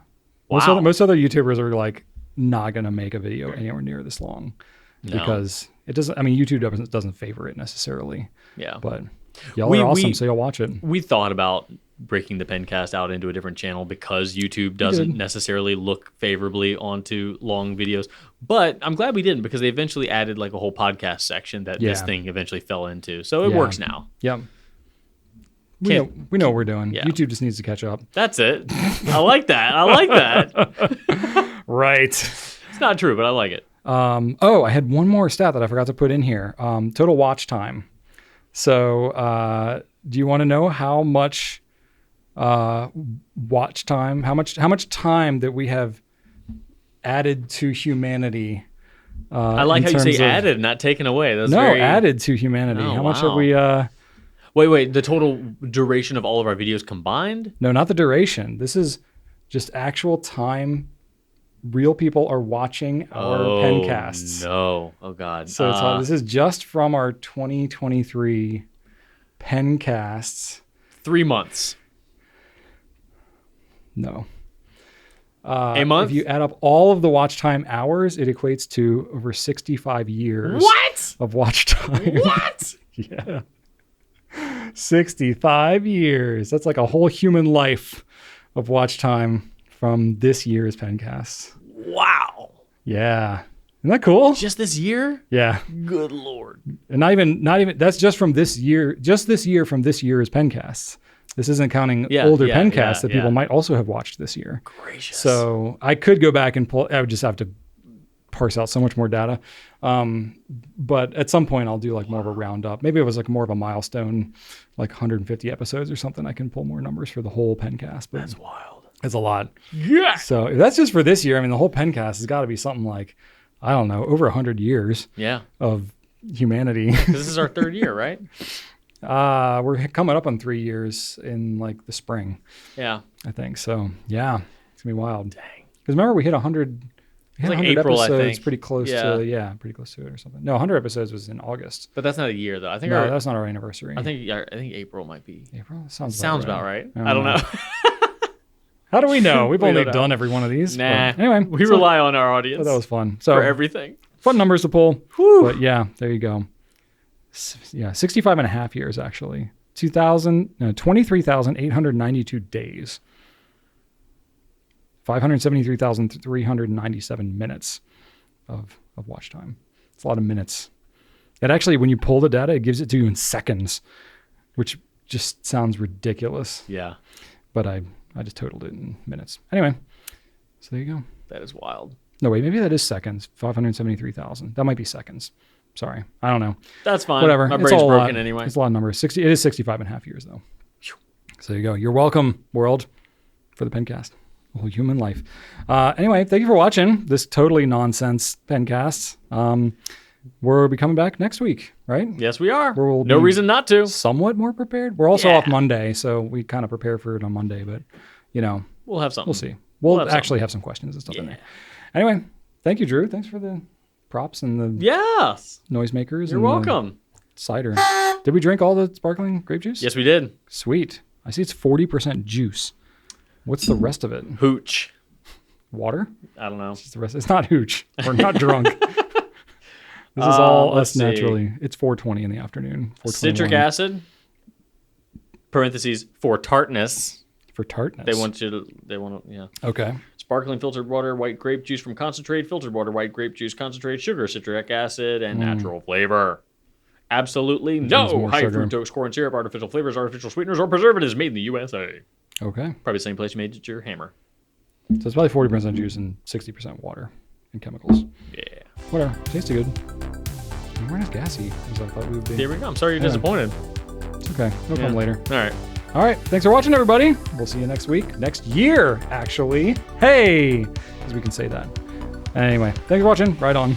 Speaker 1: Wow.
Speaker 2: Most other YouTubers are like not going to make a video anywhere near this long.
Speaker 1: No.
Speaker 2: because it doesn't. I mean, YouTube doesn't favor it necessarily.
Speaker 1: Yeah.
Speaker 2: But y'all are awesome, so y'all watch it.
Speaker 1: We thought about breaking the Pencast out into a different channel because YouTube doesn't necessarily look favorably onto long videos. But I'm glad we didn't, because they eventually added like a whole podcast section that this thing eventually fell into. So it works now.
Speaker 2: Yep. We know what we're doing.
Speaker 1: Yeah.
Speaker 2: YouTube just needs to catch up.
Speaker 1: That's it. I like that. I like that.
Speaker 2: Right.
Speaker 1: It's not true, but I like it.
Speaker 2: I had one more stat that I forgot to put in here. Total watch time. So do you want to know how much watch time, how much time that we have added to humanity?
Speaker 1: I like how you say added, not taken away. That's
Speaker 2: added to humanity. How much have we...
Speaker 1: Wait, the total duration of all of our videos combined?
Speaker 2: No, not the duration. This is just actual time real people are watching our pencasts.
Speaker 1: No. Oh, God.
Speaker 2: So this is just from our 2023 pencasts.
Speaker 1: 3 months.
Speaker 2: No.
Speaker 1: A month?
Speaker 2: If you add up all of the watch time hours, it equates to over 65 years of watch time.
Speaker 1: What?
Speaker 2: Yeah. 65 years. That's like a whole human life of watch time from this year's pencasts.
Speaker 1: Wow.
Speaker 2: Yeah. Isn't that cool?
Speaker 1: Just this year?
Speaker 2: Yeah.
Speaker 1: Good Lord.
Speaker 2: And not even that's just from this year, from this year's pencasts. This isn't counting older pencasts that people might also have watched this year.
Speaker 1: Gracious.
Speaker 2: So I could go back and pull, I would just have to parse out so much more data. But at some point I'll do like more of a roundup. Maybe it was like more of a milestone, like 150 episodes or something. I can pull more numbers for the whole pencast. But
Speaker 1: that's wild.
Speaker 2: It's a lot.
Speaker 1: Yeah.
Speaker 2: So if that's just for this year, I mean, the whole pencast has got to be something like, I don't know, over 100 years of humanity.
Speaker 1: This is our third year, right?
Speaker 2: We're coming up on 3 years in like the spring.
Speaker 1: Yeah.
Speaker 2: I think so. Yeah. It's gonna be wild.
Speaker 1: Dang.
Speaker 2: Because remember we hit 100. We hit
Speaker 1: like
Speaker 2: 100
Speaker 1: April,
Speaker 2: episodes,
Speaker 1: I think.
Speaker 2: pretty close to pretty close to it or something. No, 100 episodes was in August.
Speaker 1: But that's not a year though. I think
Speaker 2: that's not our anniversary.
Speaker 1: I think April might be.
Speaker 2: April sounds
Speaker 1: about right. I don't know.
Speaker 2: How do we know? We've only done every one of these.
Speaker 1: Nah.
Speaker 2: Anyway,
Speaker 1: we rely on our audience.
Speaker 2: That was fun. So
Speaker 1: for everything.
Speaker 2: Fun numbers to pull.
Speaker 1: Whew.
Speaker 2: But yeah, there you go. Yeah, 65 and a half years actually. 23,892 days. 573,397 minutes of watch time. It's a lot of minutes. It actually, when you pull the data, it gives it to you in seconds, which just sounds ridiculous.
Speaker 1: Yeah.
Speaker 2: But I just totaled it in minutes. Anyway, so there you go.
Speaker 1: That is wild.
Speaker 2: No, wait, maybe that is seconds. 573,000. That might be seconds. Sorry. I don't know.
Speaker 1: That's fine.
Speaker 2: Whatever.
Speaker 1: My
Speaker 2: It's
Speaker 1: brain's
Speaker 2: all
Speaker 1: broken anyway.
Speaker 2: It's a lot of numbers. It is 65 and a half years, though. So there you go. You're welcome, world, for the pencast. A whole human life. Anyway, thank you for watching this totally nonsense pencast. We'll be coming back next week, right?
Speaker 1: Yes, we are.
Speaker 2: We'll
Speaker 1: no
Speaker 2: be
Speaker 1: reason not to.
Speaker 2: Somewhat more prepared. We're also off Monday, so we kind of prepare for it on Monday, but,
Speaker 1: we'll have something.
Speaker 2: We'll see. We'll actually have some questions and stuff in there. Anyway, thank you, Drew. Thanks for the props and the noisemakers.
Speaker 1: You're welcome.
Speaker 2: Cider. Did we drink all the sparkling grape juice?
Speaker 1: Yes, we did.
Speaker 2: Sweet. I see it's 40% juice. What's the rest of it?
Speaker 1: Hooch.
Speaker 2: Water?
Speaker 1: I don't know.
Speaker 2: It's the rest. It's not hooch. We're not drunk. This is all us naturally. It's 4:20 in the afternoon.
Speaker 1: Citric acid. Parentheses for tartness.
Speaker 2: For tartness.
Speaker 1: They want to.
Speaker 2: Okay.
Speaker 1: Sparkling filtered water, white grape juice from concentrate, filtered water, white grape juice concentrate, sugar, citric acid, and natural flavor. Absolutely no high fructose corn syrup, artificial flavors, artificial sweeteners, or preservatives made in the USA.
Speaker 2: Okay.
Speaker 1: Probably the same place you made your hammer.
Speaker 2: So it's probably 40% juice and 60% water and chemicals.
Speaker 1: Yeah.
Speaker 2: Whatever. Tasty good. We weren't as gassy as I thought we would be.
Speaker 1: There we go. I'm sorry you're disappointed.
Speaker 2: It's okay. We'll come later.
Speaker 1: All right.
Speaker 2: All right. Thanks for watching, everybody. We'll see you next week. Next year, actually. Hey! Because we can say that. Anyway, thanks for watching. Right on.